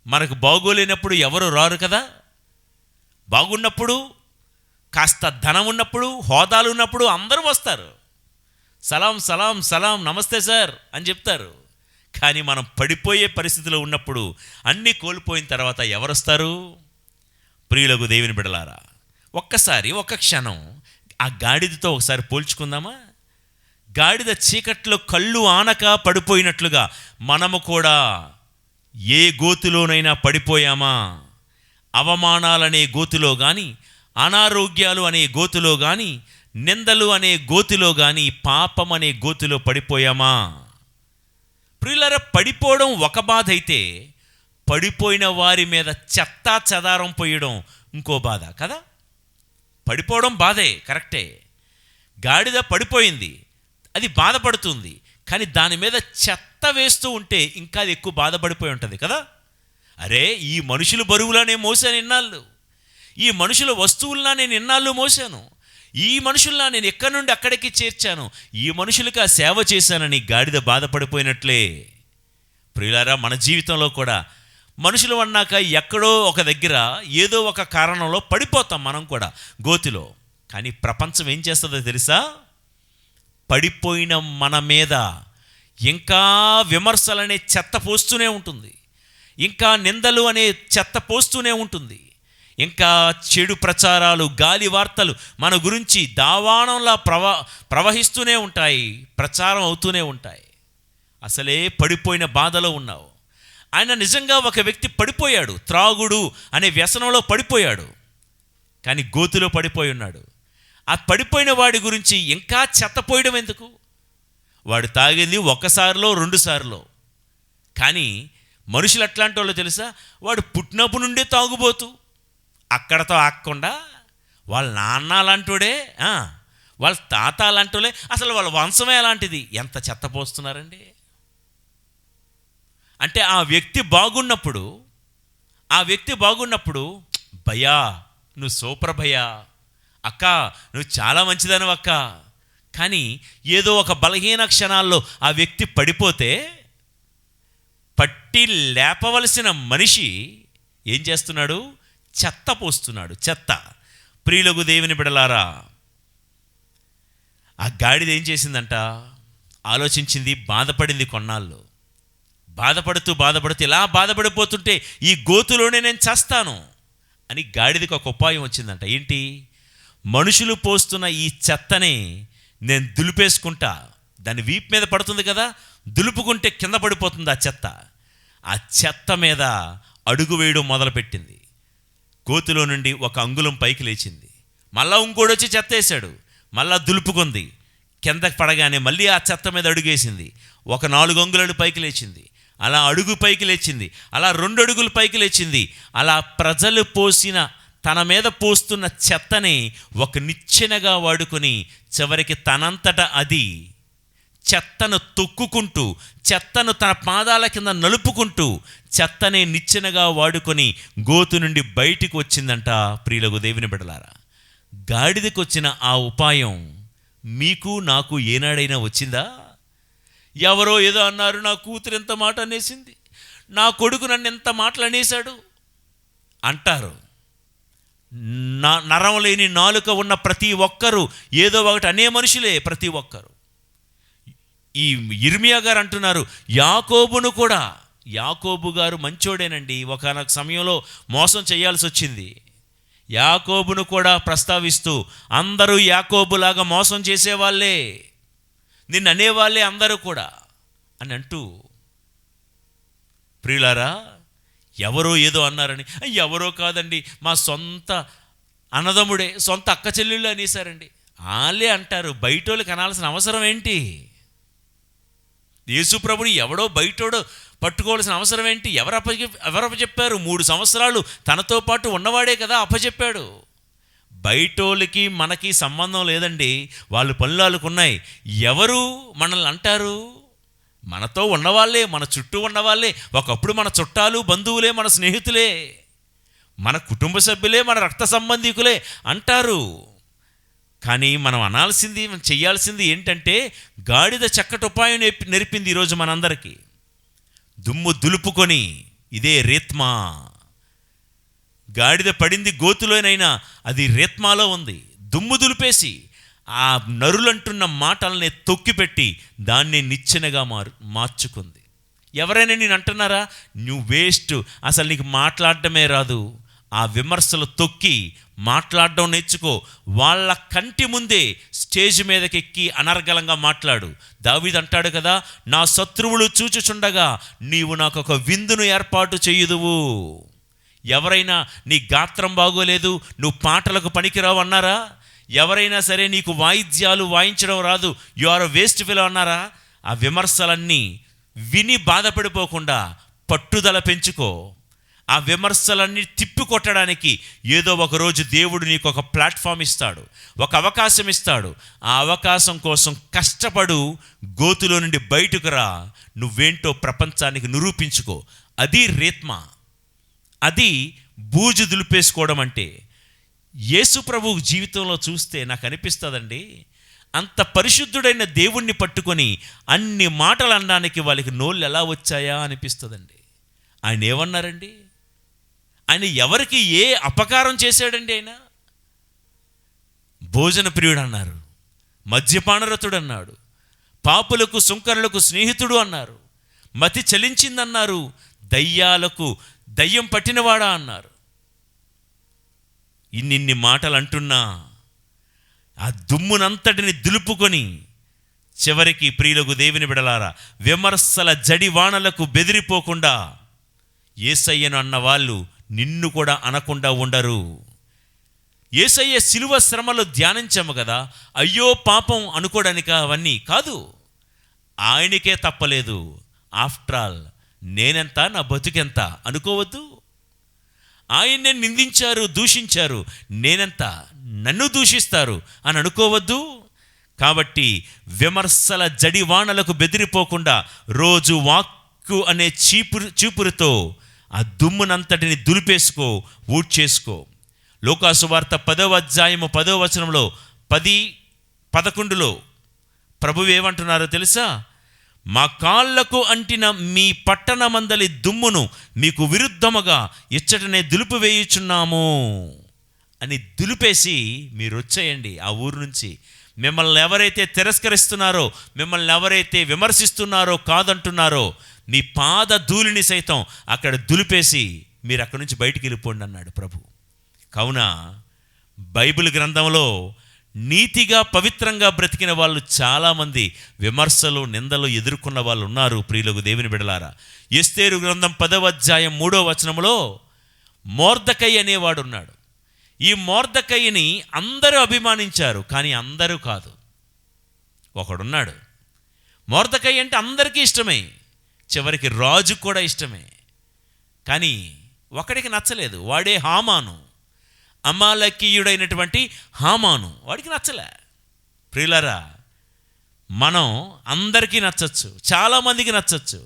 మనకు బాగోలేనప్పుడు ఎవరు రారు కదా. బాగున్నప్పుడు, కాస్త ధనం ఉన్నప్పుడు, హోదాలు ఉన్నప్పుడు అందరూ వస్తారు. సలాం సలాం సలాం, నమస్తే సార్ అని చెప్తారు. కానీ మనం పడిపోయే పరిస్థితిలో ఉన్నప్పుడు, అన్నీ కోల్పోయిన తర్వాత ఎవరు వస్తారు? ప్రియులకు దేవుని బిడ్డలారా, ఒక్క క్షణం ఆ గాడిదతో ఒకసారి పోల్చుకుందామా? గాడిద చీకట్లో కళ్ళు ఆనక పడిపోయినట్లుగా మనము కూడా ఏ గోతులోనైనా పడిపోయామా? అవమానాలనే గోతులో కానీ, అనారోగ్యాలు అనే గోతులో కానీ, నిందలు అనే గోతిలో కానీ, పాపం అనే గోతిలో పడిపోయామా? ప్రియులారా, పడిపోవడం ఒక బాధ అయితే, పడిపోయిన వారి మీద చెత్తా చెదారం పోయడం ఇంకో బాధ కదా. పడిపోవడం బాధే, కరెక్టే. గాడిద పడిపోయింది, అది బాధపడుతుంది. కానీ దాని మీద చెత్త వేస్తూ ఉంటే ఇంకా అది ఎక్కువ బాధపడిపోయి ఉంటుంది కదా. అరే, ఈ మనుషుల బరువులానే మోసాను ఇన్నాళ్ళు, ఈ మనుషుల వస్తువుల్లా నేను ఇన్నాళ్ళు మోసాను, ఈ మనుషుల్లా నేను ఎక్కడి నుండి అక్కడికి చేర్చాను, ఈ మనుషులకు ఆ సేవ చేశానని గాడిద బాధపడిపోయినట్లే. ప్రియులారా, మన జీవితంలో కూడా మనుషులు అన్నాక ఎక్కడో ఒక దగ్గర ఏదో ఒక కారణంలో పడిపోతాం మనం కూడా గోతిలో. కానీ ప్రపంచం ఏం చేస్తుందో తెలుసా? పడిపోయిన మన మీద ఇంకా విమర్శలనే చెత్త పోస్తూనే ఉంటుంది, ఇంకా నిందలు అనే చెత్త పోస్తూనే ఉంటుంది, ఇంకా చెడు ప్రచారాలు, గాలి వార్తలు మన గురించి దావానంలా ప్రవహిస్తూనే ఉంటాయి, ప్రచారం అవుతూనే ఉంటాయి. అసలే పడిపోయిన బాధలో ఉన్నావు. ఆయన నిజంగా ఒక వ్యక్తి పడిపోయాడు, త్రాగుడు అనే వ్యసనంలో పడిపోయాడు, కానీ గోతిలో పడిపోయి ఉన్నాడు. ఆ పడిపోయిన వాడి గురించి ఇంకా చెత్తపోయడం ఎందుకు? వాడు తాగింది ఒక్కసారిలో 2 సార్లు. కానీ మనుషులు ఎట్లాంటి వాళ్ళు తెలుసా? వాడు పుట్టినప్పుడు నుండే తాగుబోతూ, అక్కడతో ఆగకుండా వాళ్ళ నాన్న అలాంటోడే, వాళ్ళ తాత అలాంటోలే, అసలు వాళ్ళ వంశమే అలాంటిది. ఎంత చెత్త పోస్తున్నారండి. అంటే ఆ వ్యక్తి బాగున్నప్పుడు భయ్యా నువ్వు సూపర్ భయ్యా, అక్క నువ్వు చాలా మంచిదనవు అక్క. కానీ ఏదో ఒక బలహీన క్షణాల్లో ఆ వ్యక్తి పడిపోతే పట్టి లేపవలసిన మనిషి ఏం చేస్తున్నాడు? చెత్త పోస్తున్నాడు, చెత్త. ప్రియులకు దేవుని బిడలారా, ఆ గాడిద ఏం చేసిందంట? ఆలోచించింది, బాధపడింది కొన్నాళ్ళు. బాధపడుతూ ఇలా బాధపడిపోతుంటే ఈ గోతులోనే నేను చేస్తాను అని గాడిదకి ఒక ఉపాయం వచ్చిందంట. ఏంటి? మనుషులు పోస్తున్న ఈ చెత్తని నేను దులిపేసుకుంటా. దాని వీపు మీద పడుతుంది కదా, దులుపుకుంటే కింద పడిపోతుంది ఆ చెత్త. ఆ చెత్త మీద అడుగు వేయడం మొదలుపెట్టింది. గోతులో నుండి 1 అంగుళం పైకి లేచింది. మళ్ళా ఇంకోటి వచ్చి చెత్త వేశాడు. మళ్ళా దులుపుకుంది, కిందకి పడగానే మళ్ళీ ఆ చెత్త మీద అడుగేసింది. ఒక 4 అంగుళాలు పైకి లేచింది, అలా అడుగు పైకి లేచింది, అలా 2 అడుగులు పైకి లేచింది. అలా ప్రజలు పోసిన, తన మీద పోస్తున్న చెత్తని ఒక నిచ్చెనగా వాడుకొని చివరికి తనంతట అది చెత్తను తొక్కుకుంటూ, చెత్తను తన పాదాల కింద నలుపుకుంటూ, చెత్తనే నిచ్చెనగా వాడుకొని గోతు నుండి బయటికి వచ్చిందంట. ప్రియులకు దేవుని బిడ్డలారా, గాడిదకు వచ్చిన ఆ ఉపాయం మీకు నాకు ఏనాడైనా వచ్చిందా? ఎవరో ఏదో అన్నారు, నా కూతురు ఎంత మాట అనేసింది, నా కొడుకు నన్ను ఎంత మాటలు అనేశాడు అంటారు. నరం లేని నాలుక ఉన్న ప్రతి ఒక్కరూ ఏదో ఒకటి అనే మనుషులే, ప్రతి ఒక్కరు. ఈ ఇర్మియా గారు అంటున్నారు, యాకోబును కూడా, యాకోబు గారు మంచోడేనండి, ఒకానొక సమయంలో మోసం చేయాల్సి వచ్చింది. యాకోబును కూడా ప్రస్తావిస్తూ, అందరూ యాకోబులాగా మోసం చేసేవాళ్ళే, నిన్ను అనేవాళ్ళే అందరూ కూడా అని అంటూ, ప్రియులారా, ఎవరో ఏదో అన్నారని, ఎవరో కాదండి, మా సొంత అన్నదమ్ముడే, సొంత అక్క చెల్లెళ్ళు అనేసారండి. వాళ్ళే అంటారు, బయటోళ్ళకి అనాల్సిన అవసరం ఏంటి? యేసుప్రభుని ఎవడో బయటోడో పట్టుకోవాల్సిన అవసరం ఏంటి? ఎవరు అప్పచెప్పారు? 3 సంవత్సరాలు తనతో పాటు ఉన్నవాడే కదా అప్పచెప్పాడు. బయటోళ్ళకి మనకి సంబంధం లేదండి, వాళ్ళు పనులు వాళ్ళకున్నాయి. ఎవరు మనల్ని అంటారు? మనతో ఉన్నవాళ్ళే, మన చుట్టూ ఉన్నవాళ్ళే, ఒకప్పుడు మన చుట్టాలు, బంధువులే, మన స్నేహితులే, మన కుటుంబ సభ్యులే, మన రక్త సంబంధికులే అంటారు. కానీ మనం అనాల్సింది, మనం చెయ్యాల్సింది ఏంటంటే, గాడిద చక్కటి ఉపాయం నేర్పింది ఈరోజు మనందరికీ. దుమ్ము దులుపుకొని, ఇదే రేత్మా. గాడిద పడింది గోతులోనైనా అది రేత్మాలో ఉంది. దుమ్ము దులిపేసి ఆ నరులంటున్న మాటల్ని తొక్కిపెట్టి దాన్ని నిచ్చెనగా మార్చుకుంది. ఎవరైనా నేను అంటున్నారా, నువ్వు వేస్ట్, అసలు నీకు మాట్లాడటమే రాదు, ఆ విమర్శలు తొక్కి మాట్లాడడం నేర్చుకో. వాళ్ళ కంటి ముందే స్టేజ్ మీదకెక్కి అనర్గళంగా మాట్లాడు. దావీదు అంటాడు కదా, నా శత్రువులు చూచుచుండగా నీవు నాకు ఒక విందును ఏర్పాటు చేయుదువు. ఎవరైనా నీ గాత్రం బాగోలేదు, నువ్వు పాటలకు పనికిరావు అన్నారా? ఎవరైనా సరే నీకు వాయిద్యాలు వాయించడం రాదు, యు ఆర్ వేస్ట్ ఫెలో అన్నారా? ఆ విమర్శలన్నీ విని బాధపడిపోకుండా పట్టుదల పెంచుకో. ఆ విమర్శలన్నీ తిప్పికొట్టడానికి ఏదో ఒకరోజు దేవుడు నీకు ఒక ప్లాట్ఫామ్ ఇస్తాడు, ఒక అవకాశం ఇస్తాడు. ఆ అవకాశం కోసం కష్టపడు, గోతులో నుండి బయటకు రా, నువ్వేంటో ప్రపంచానికి నిరూపించుకో. అది రేత్మా, అది బూజు దులిపేసుకోవడం అంటే. యేసు ప్రభు జీవితంలో చూస్తే నాకు అనిపిస్తుందండి, అంత పరిశుద్ధుడైన దేవుణ్ణి పట్టుకొని అన్ని మాటలు అనడానికి వాళ్ళకి నోళ్ళు ఎలా వచ్చాయా అనిపిస్తుందండి. ఆయన ఏమన్నారండి? ఆయన ఎవరికి ఏ అపకారం చేశాడండి? ఆయన భోజన ప్రియుడు అన్నారు, మద్యపానరతుడు అన్నాడు, పాపులకు సుంకరులకు స్నేహితుడు అన్నారు, మతి చలించిందన్నారు, దయ్యం పట్టినవాడా అన్నారు. ఇన్నిన్ని మాటలు అంటున్నా ఆ దుమ్మునంతటిని దులుపుకొని చివరికి ప్రియులకు దేవుని బిడలారా, విమర్శల జడివానలకు బెదిరిపోకుండా యేసయ్యను అన్న వాళ్ళు నిన్ను కూడా అనకుండా ఉండరు. యేసయ్య శిలువ శ్రమలు ధ్యానించాము కదా, అయ్యో పాపం అనుకోవడానికి అవన్నీ కాదు. ఆయనకే తప్పలేదు, ఆఫ్టర్ ఆల్ నేనెంత, నా బతుకెంత అనుకోవద్దు. ఆయన్నే నిందించారు, దూషించారు, నేనెంత, నన్ను దూషిస్తారు అని అనుకోవద్దు. కాబట్టి విమర్శల జడివానలకు బెదిరిపోకుండా రోజు వాక్కు అనే చీపురుతో ఆ దుమ్మునంతటిని దులిపేసుకో, ఊడ్చేసుకో. లోకాసు వార్త 10వ అధ్యాయము 10వ వచనంలో 10-11 ప్రభువు ఏమంటున్నారో తెలుసా? మా కాళ్లకు అంటిన మీ పట్టణమందలి దుమ్మును మీకు విరుద్ధముగా ఇచ్చటనే దులిపివేయుచున్నాము అని దులిపేసి మీరు వచ్చేయండి ఆ ఊరు నుంచి. మిమ్మల్ని ఎవరైతే తిరస్కరిస్తున్నారో, మిమ్మల్ని ఎవరైతే విమర్శిస్తున్నారో, కాదంటున్నారో, మీ పాద ధూళిని సైతం అక్కడ దులిపేసి మీరు అక్కడి నుంచి బయటికి వెళ్ళిపోండి అన్నాడు ప్రభు. కావున బైబిల్ గ్రంథంలో నీతిగా పవిత్రంగా బ్రతికిన వాళ్ళు చాలామంది విమర్శలు, నిందలు ఎదుర్కొన్న వాళ్ళు ఉన్నారు. ప్రియులకు దేవుని బిడలారా, ఎస్తేరు గ్రంథం 10వ అధ్యాయం 3వ వచనంలో మొర్దెకై అనేవాడు ఉన్నాడు. ఈ మొర్దెకైని అందరూ అభిమానించారు, కానీ అందరూ కాదు. ఒకడున్నాడు, మొర్దెకై అంటే అందరికీ ఇష్టమే, చివరికి రాజు కూడా ఇష్టమే. కానీ ఒకడికి నచ్చలేదు, వాడే హామాను. అమాలేకీయుడైనటువంటి హామాను, వాడికి నచ్చలే. ప్రియులారా, మనం అందరికీ నచ్చచ్చు, చాలామందికి నచ్చచ్చు,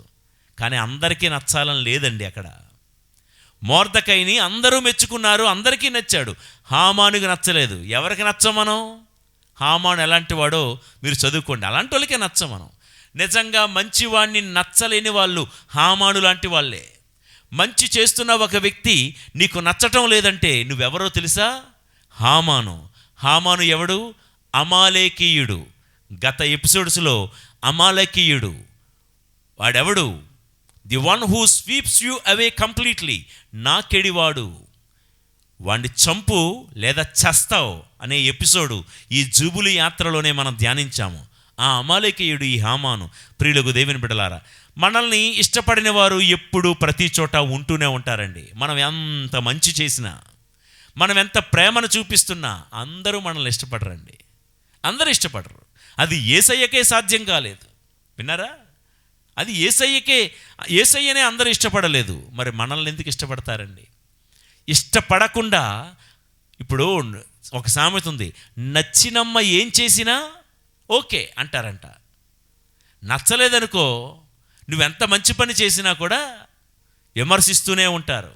కానీ అందరికీ నచ్చాలని లేదండి. అక్కడ మొర్దెకైని అందరూ మెచ్చుకున్నారు, అందరికీ నచ్చాడు, హామానుకి నచ్చలేదు. ఎవరికి నచ్చం మనం? హామాను ఎలాంటి వాడో మీరు చదువుకోండి, అలాంటి వాళ్ళకే నచ్చం మనం. నిజంగా మంచివాడిని నచ్చలేని వాళ్ళు హామాను లాంటి వాళ్ళే. మంచి చేస్తున్న ఒక వ్యక్తి నీకు నచ్చటం లేదంటే నువ్వెవరో తెలుసా? హామాను. హామాను ఎవడు? అమాలేకీయుడు. గత ఎపిసోడ్స్లో అమాలేకీయుడు వాడెవడు? The one who sweeps you away completely. నాకెడివాడు, వాడిని చంపు లేదా చస్తావు అనే ఎపిసోడు ఈ జూబులి యాత్రలోనే మనం ధ్యానించాము. ఆ అమాలేకీయుడు ఈ హామాను. ప్రియులకు దేవుని బిడ్డలారా, మనల్ని ఇష్టపడిన వారు ఎప్పుడూ ప్రతి చోట ఉంటూనే ఉంటారండి. మనం ఎంత మంచి చేసినా, మనం ఎంత ప్రేమను చూపిస్తున్నా అందరూ మనల్ని ఇష్టపడరండి. అందరూ ఇష్టపడరు. అది యేసయ్యకే సాధ్యం కాలేదు. విన్నారా? అది యేసయ్యనే అందరూ ఇష్టపడలేదు. మరి మనల్ని ఎందుకు ఇష్టపడతారండి? ఇష్టపడకుండా, ఇప్పుడు ఒక సామెత ఉంది, నచ్చినమ్మ ఏం చేసినా ఓకే అంటారంట. నచ్చలేదనుకో, నువ్వెంత మంచి పని చేసినా కూడా విమర్శిస్తూనే ఉంటారు.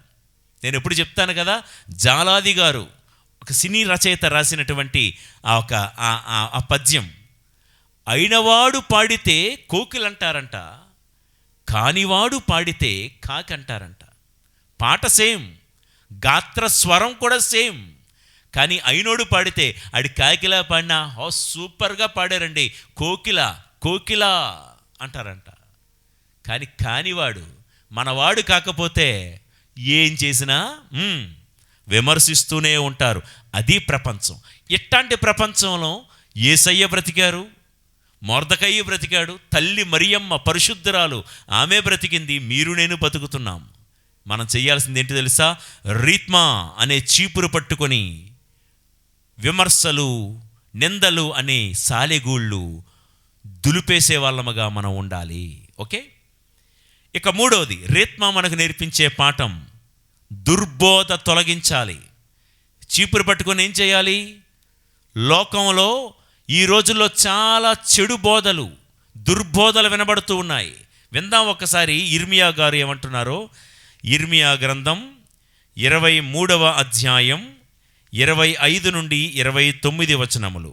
నేను ఎప్పుడు చెప్తాను కదా, జాలాది గారు ఒక సినీ రచయిత రాసినటువంటి ఆ పద్యం, అయినవాడు పాడితే కోకిలంటారంట, కానివాడు పాడితే కాకంటారంట. పాట సేమ్, గాత్ర స్వరం కూడా సేమ్, కానీ అయినోడు పాడితే ఆడి కాకిలా పాడినా సూపర్గా పాడారండి, కోకిల అంటారంట. కానీ కానివాడు, మనవాడు కాకపోతే ఏం చేసినా విమర్శిస్తూనే ఉంటారు. అది ప్రపంచం. ఇట్లాంటి ప్రపంచంలో యేసయ్య బ్రతికారు, మొర్దెకై బ్రతికాడు, తల్లి మరియమ్మ పరిశుద్ధురాలు ఆమె బ్రతికింది, మీరు నేను బతుకుతున్నాం. మనం చేయాల్సింది ఏంటి తెలుసా? రీత్మా అనే చీపురు పట్టుకొని విమర్శలు, నిందలు అనే సాలెగూళ్ళు దులిపేసే వాళ్ళముగా మనం ఉండాలి. ఓకే. ఇక మూడవది, రీత్మా మనకు నేర్పించే పాఠం, దుర్బోధ తొలగించాలి. చీపురు పట్టుకొని ఏం చేయాలి? లోకంలో ఈ రోజుల్లో చాలా చెడు బోధలు, దుర్బోధలు వినబడుతూ ఉన్నాయి. విందాం ఒకసారి ఇర్మియా గారు ఏమంటున్నారో. ఇర్మియా గ్రంథం 23వ అధ్యాయం 25 నుండి 29 వచనములు.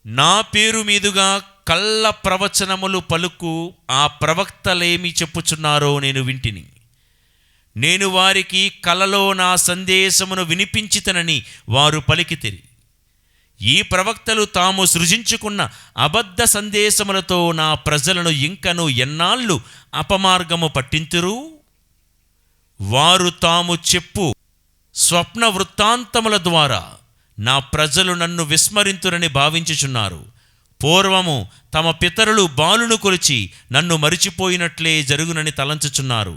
నా పేరు మీదుగా కళ్ళ ప్రవచనములు పలుకు ఆ ప్రవక్తలేమి చెప్పుచున్నారో నేను వింటిని. నేను వారికి కలలో నా సందేశమును వినిపించితనని వారు పలికితిరి. ఈ ప్రవక్తలు తాము సృజించుకున్న అబద్ధ సందేశములతో నా ప్రజలను ఇంకను ఎన్నాళ్ళు అపమార్గము పట్టింతురు? వారు తాము చెప్పు స్వప్న వృత్తాంతముల ద్వారా నా ప్రజలు నన్ను విస్మరింతురని భావించుచున్నారు. పూర్వము తమ పితరులు బాలును కొలిచి నన్ను మరిచిపోయినట్లే జరుగునని తలంచుచున్నారు.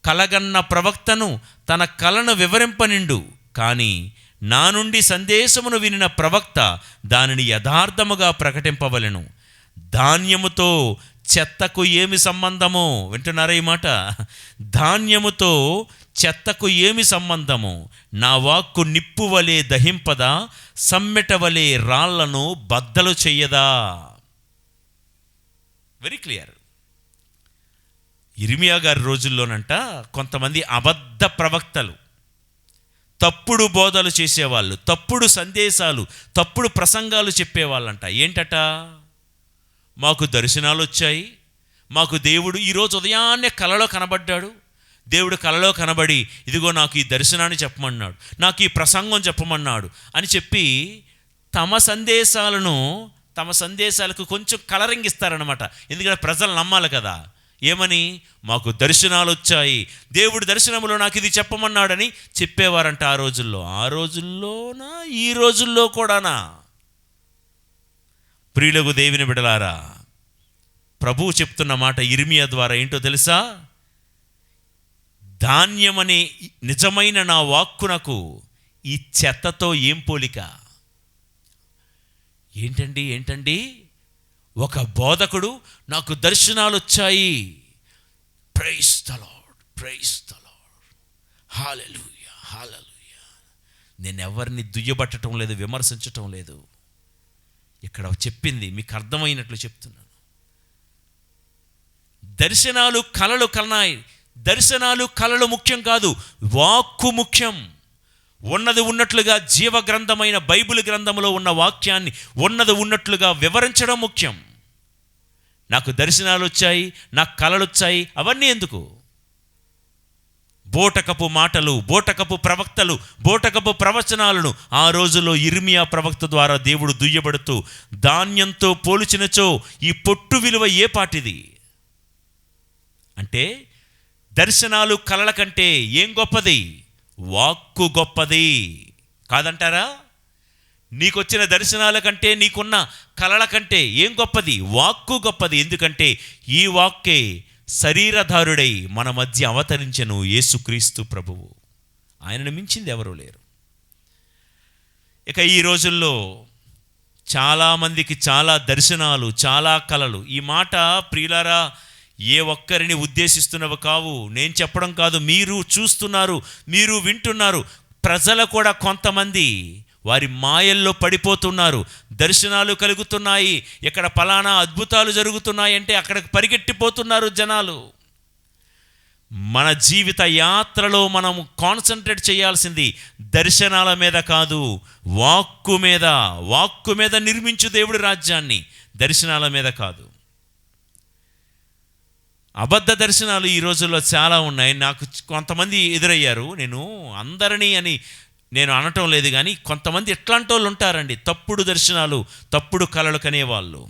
కలగన్న ప్రవక్తను తన కలను వివరింపనిండు, కానీ నా నుండి సందేశమును వినిన ప్రవక్త దానిని యథార్థముగా ప్రకటింపవలెను. ధాన్యముతో చెత్తకు ఏమి సంబంధము? వింటున్నారా ఈ మాట? ధాన్యముతో చెత్తకు ఏమి సంబంధము? నా వాక్కు నిప్పు వలె దహింపదా, సమ్మెట వలె రాళ్లను బద్దలు చెయ్యదా? Very clear. ఇర్మియా గారి రోజుల్లోనంట కొంతమంది అబద్ధ ప్రవక్తలు, తప్పుడు బోధలు చేసేవాళ్ళు, తప్పుడు సందేశాలు, తప్పుడు ప్రసంగాలు చెప్పేవాళ్ళంట. ఏంటట? మాకు దర్శనాలు వచ్చాయి, మాకు దేవుడు ఈరోజు ఉదయాన్నే కలలో కనబడ్డాడు, దేవుడు కలలో కనబడి ఇదిగో నాకు ఈ దర్శనాన్ని చెప్పమన్నాడు, నాకు ఈ ప్రసంగం చెప్పమన్నాడు అని చెప్పి తమ సందేశాలకు కొంచెం కలరింగ్ ఇస్తారనమాట. ఎందుకంటే ప్రజలు నమ్మాలి కదా. ఏమని? మాకు దర్శనాలు వచ్చాయి, దేవుడు దర్శనములో నాకు ఇది చెప్పమన్నాడని చెప్పేవారంట ఆ రోజుల్లో. ఆ రోజుల్లోనా, ఈ రోజుల్లో కూడానా? ప్రియులకు దేవుని బిడలారా, ప్రభువు చెప్తున్న మాట ఇర్మియా ద్వారా ఏంటో తెలుసా? ధాన్యమనే నిజమైన నా వాక్కునకు ఈ చెత్తతో ఏం పోలిక? ఏంటండి ఒక బోధకుడు నాకు దర్శనాలు వచ్చాయి, praise the lord, praise the Lord, hallelujah, hallelujah. నేను ఎవరిని దుయ్యబట్టడం లేదు, విమర్శించటం లేదు. ఇక్కడ చెప్పింది మీకు అర్థమైనట్లు చెప్తున్నాను. దర్శనాలు కలలు కలనాయి. దర్శనాలు కలలు ముఖ్యం కాదు, వాక్కు ముఖ్యం. ఉన్నది ఉన్నట్లుగా జీవగ్రంథమైన బైబిల్ గ్రంథంలో ఉన్న వాక్యాన్ని ఉన్నది ఉన్నట్లుగా వివరించడం ముఖ్యం. నాకు దర్శనాలు వచ్చాయి, నాకు కలలు వచ్చాయి, అవన్నీ ఎందుకు? బోటకపు మాటలు, బోటకపు ప్రవక్తలు, బోటకపు ప్రవచనాలను ఆ రోజుల్లో ఇర్మియా ప్రవక్త ద్వారా దేవుడు దుయ్యబడుతూ, ధాన్యంతో పోల్చినచో ఈ పొట్టు విలువ ఏ పాటిది అంటే, దర్శనాలు కలల కంటే ఏం గొప్పది? వాక్కు గొప్పది కాదంటారా? నీకొచ్చిన దర్శనాల కంటే, నీకున్న కలల కంటే ఏం గొప్పది? వాక్కు గొప్పది. ఎందుకంటే ఈ వాక్కే శరీరధారుడై మన మధ్య అవతరించెను యేసుక్రీస్తు ప్రభువు. ఆయనను మించింది ఎవరూ లేరు. ఇక ఈ రోజుల్లో చాలామందికి చాలా దర్శనాలు, చాలా కలలు. ఈ మాట ప్రియులారా ఏ ఒక్కరిని ఉద్దేశిస్తున్నవి కావు, నేను చెప్పడం కాదు. మీరు చూస్తున్నారు, మీరు వింటున్నారు. ప్రజలు కూడా కొంతమంది వారి మాయల్లో పడిపోతున్నారు. దర్శనాలు కలుగుతున్నాయి, ఇక్కడ ఫలానా అద్భుతాలు జరుగుతున్నాయి అంటే అక్కడికి పరిగెట్టిపోతున్నారు జనాలు. మన జీవిత యాత్రలో మనం కాన్సన్ట్రేట్ చేయాల్సింది దర్శనాల మీద కాదు, వాక్కు మీద. వాక్కు మీద నిర్మించు దేవుడి రాజ్యాన్ని, దర్శనాల మీద కాదు. అబద్ధ దర్శనాలు ఈ రోజుల్లో చాలా ఉన్నాయి. నాకు కొంతమంది ఎదురయ్యారు. నేను అందరినీ అని నేను అనటం లేదు, కానీ కొంతమంది ఎట్లాంటి వాళ్ళు ఉంటారండి, తప్పుడు దర్శనాలు, తప్పుడు కలలు కనేవాళ్ళు.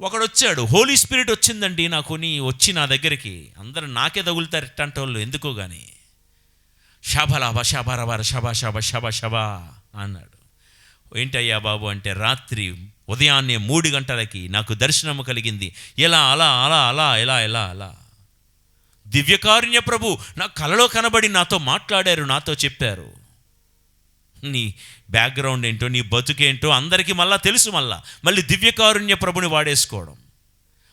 ఒకడు వచ్చాడు, హోలీ స్పిరిట్ వచ్చిందండి నాకు, వచ్చి నా దగ్గరికి. అందరూ నాకే తగులుతారు ఎట్లాంటి వాళ్ళు, ఎందుకో కానీ. షాబలాబా షాబారాబార షబా షబా షబా షబా అన్నాడు. ఏంటయ్యా బాబు అంటే, రాత్రి ఉదయాన్నే 3 గంటలకి నాకు దర్శనము కలిగింది. ఎలా అలా అలా అలా ఎలా ఎలా అలా దివ్యకారుణ్య ప్రభు నా కలలో కనబడి నాతో మాట్లాడారు, నాతో చెప్పారు. నీ బ్యాక్గ్రౌండ్ ఏంటో, నీ బతుకేంటో అందరికీ మళ్ళా తెలుసు. మళ్ళీ దివ్యకారుణ్య ప్రభుని వాడేసుకోవడం,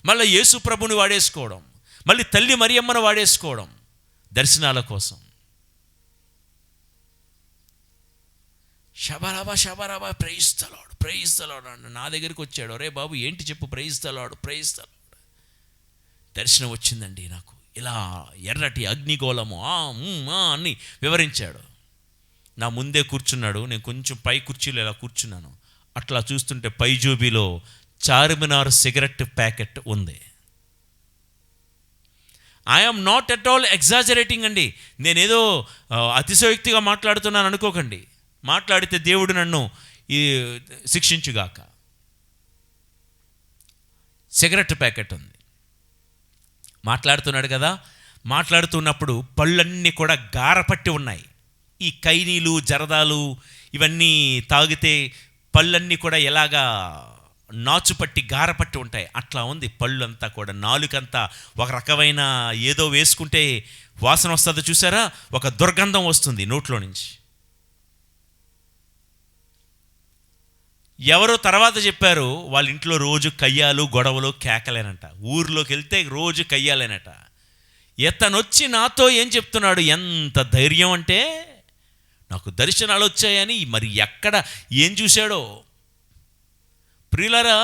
మళ్ళీ యేసు ప్రభుని వాడేసుకోవడం, మళ్ళీ తల్లి మరియమ్మను వాడేసుకోవడం దర్శనాల కోసం. షబరాబా షబరాబా praise the lord, praise the Lord అన్న నా దగ్గరికి వచ్చాడు. అరే బాబు ఏంటి చెప్పు, praise the lord, praise the Lord. దర్శనం వచ్చిందండి నాకు, ఇలా ఎర్రటి అగ్నిగోళము అని వివరించాడు. నా ముందే కూర్చున్నాడు, నేను కొంచెం పై కుర్చీలో ఇలా కూర్చున్నాను. అట్లా చూస్తుంటే పై జోబీలో చార్మినార్ సిగరెట్ ప్యాకెట్ ఉంది. I'm not at all exaggerating అండి, నేనేదో అతిశయోక్తిగా మాట్లాడుతున్నాను అనుకోకండి. మాట్లాడితే దేవుడు నన్ను శిక్షించుగాక. సిగరెట్ ప్యాకెట్ ఉంది, మాట్లాడుతున్నాడు కదా. మాట్లాడుతున్నప్పుడు పళ్ళన్నీ కూడా గారపట్టి ఉన్నాయి. ఈ కైనీలు, జరదాలు ఇవన్నీ తాగితే పళ్ళన్నీ కూడా ఎలాగా నాచుపట్టి గారపట్టి ఉంటాయి, అట్లా ఉంది పళ్ళు అంతా కూడా. నాలుకంతా ఒక రకమైన ఏదో వేసుకుంటే వాసన వస్తుందో చూసారా, ఒక దుర్గంధం వస్తుంది నోట్లో నుంచి. ఎవరో తర్వాత చెప్పారు, వాళ్ళ ఇంట్లో రోజు కయ్యాలు, గొడవలు, కేకలేనట. ఊర్లోకి వెళ్తే రోజు కయ్యాలేనట. ఇతనొచ్చి నాతో ఏం చెప్తున్నాడు, ఎంత ధైర్యం అంటే, నాకు దర్శనాలు వచ్చాయని. మరి ఎక్కడ ఏం చూశాడో. ప్రియులారా,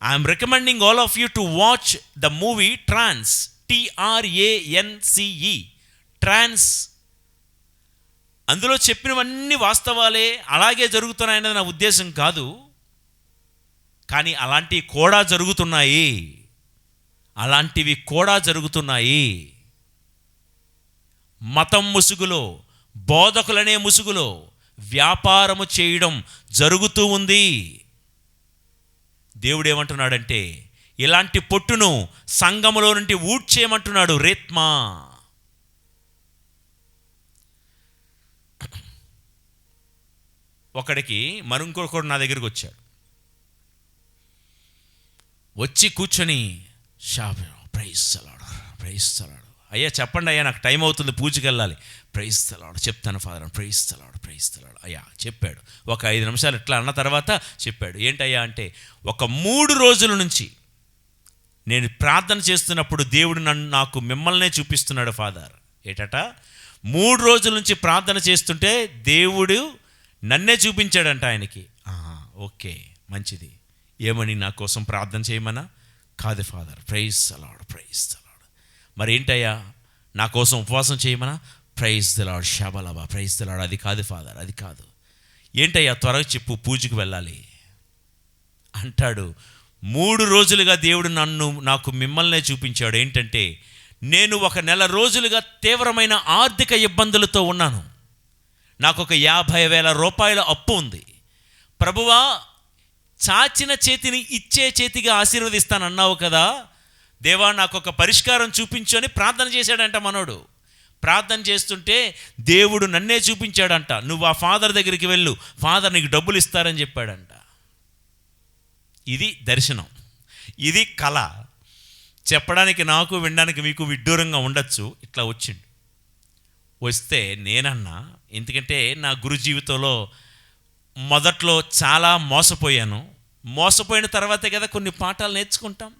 I'm recommending all of you to watch the movie Trance, TRANCE, Trance. అందులో చెప్పినవన్నీ వాస్తవాలే, అలాగే జరుగుతున్నాయనేది నా ఉద్దేశం కాదు. కానీ అలాంటివి కూడా జరుగుతున్నాయి, అలాంటివి కూడా జరుగుతున్నాయి. మతం ముసుగులో, బోధకులనే ముసుగులో వ్యాపారము చేయడం జరుగుతూ ఉంది. దేవుడు ఏమంటున్నాడంటే, ఇలాంటి పొట్టును సంఘములో నుండి ఊడ్చేయమంటున్నాడు. రేత్మా. ఒకడికి మరొకడు నా దగ్గరికి వచ్చాడు. వచ్చి కూర్చొని praise the lord, praise the lord, అయ్యా చెప్పండి అయ్యా, నాకు టైం అవుతుంది, పూజకి వెళ్ళాలి. ప్రైజ్ ది లార్డ్ చెప్తాను father, praise the lord, praise the lord. అయ్యా చెప్పాడు. ఒక 5 నిమిషాలు ఇట్లా అన్న తర్వాత చెప్పాడు, ఏంటయ్యా అంటే, ఒక 3 రోజుల నుంచి నేను ప్రార్థన చేస్తున్నప్పుడు దేవుడు నాకు మిమ్మల్నే చూపిస్తున్నాడు ఫాదర్. ఏటట 3 రోజుల నుంచి ప్రార్థన చేస్తుంటే దేవుడు నన్నే చూపించాడంట ఆయనకి. ఓకే, మంచిది. ఏమని, నా కోసం ప్రార్థన చేయమన్నా? కాదు father, praise the lord, praise the Lord. మరి ఏంటయ్యా, నా కోసం ఉపవాసం చేయమన్నా? ప్రైజ్ ది లార్డ్, షాబలాబా, ప్రైజ్ ది లార్డ్. అది కాదు ఫాదర్, అది కాదు. ఏంటయ్యా, త్వరగా చెప్పు, పూజకి వెళ్ళాలి అంటాడు. 3 రోజులుగా దేవుడు నాకు మిమ్మల్నే చూపించాడు. ఏంటంటే, నేను 1 నెల రోజులుగా తీవ్రమైన ఆర్థిక ఇబ్బందులతో ఉన్నాను. నాకు ఒక 50,000 రూపాయల అప్పు ఉంది. ప్రభువా, చాచిన చేతిని ఇచ్చే చేతిగా ఆశీర్వదిస్తానన్నావు కదా దేవా, నాకు ఒక పరిష్కారం చూపించు అని ప్రార్థన చేశాడంట మనోడు. ప్రార్థన చేస్తుంటే దేవుడు నన్నే చూపించాడంట. నువ్వు ఆ ఫాదర్ దగ్గరికి వెళ్ళు, ఫాదర్ నీకు డబ్బులు ఇస్తారని చెప్పాడంట. ఇది దర్శనం, ఇది కళ. చెప్పడానికి నాకు, వినడానికి మీకు విడ్డూరంగా ఉండొచ్చు. ఇట్లా వచ్చిండు. వస్తే నేనన్నా, ఎందుకంటే నా గురు జీవితంలో మొదట్లో చాలా మోసపోయిన తర్వాతే కదా కొన్ని పాఠాలు నేర్చుకుంటాం.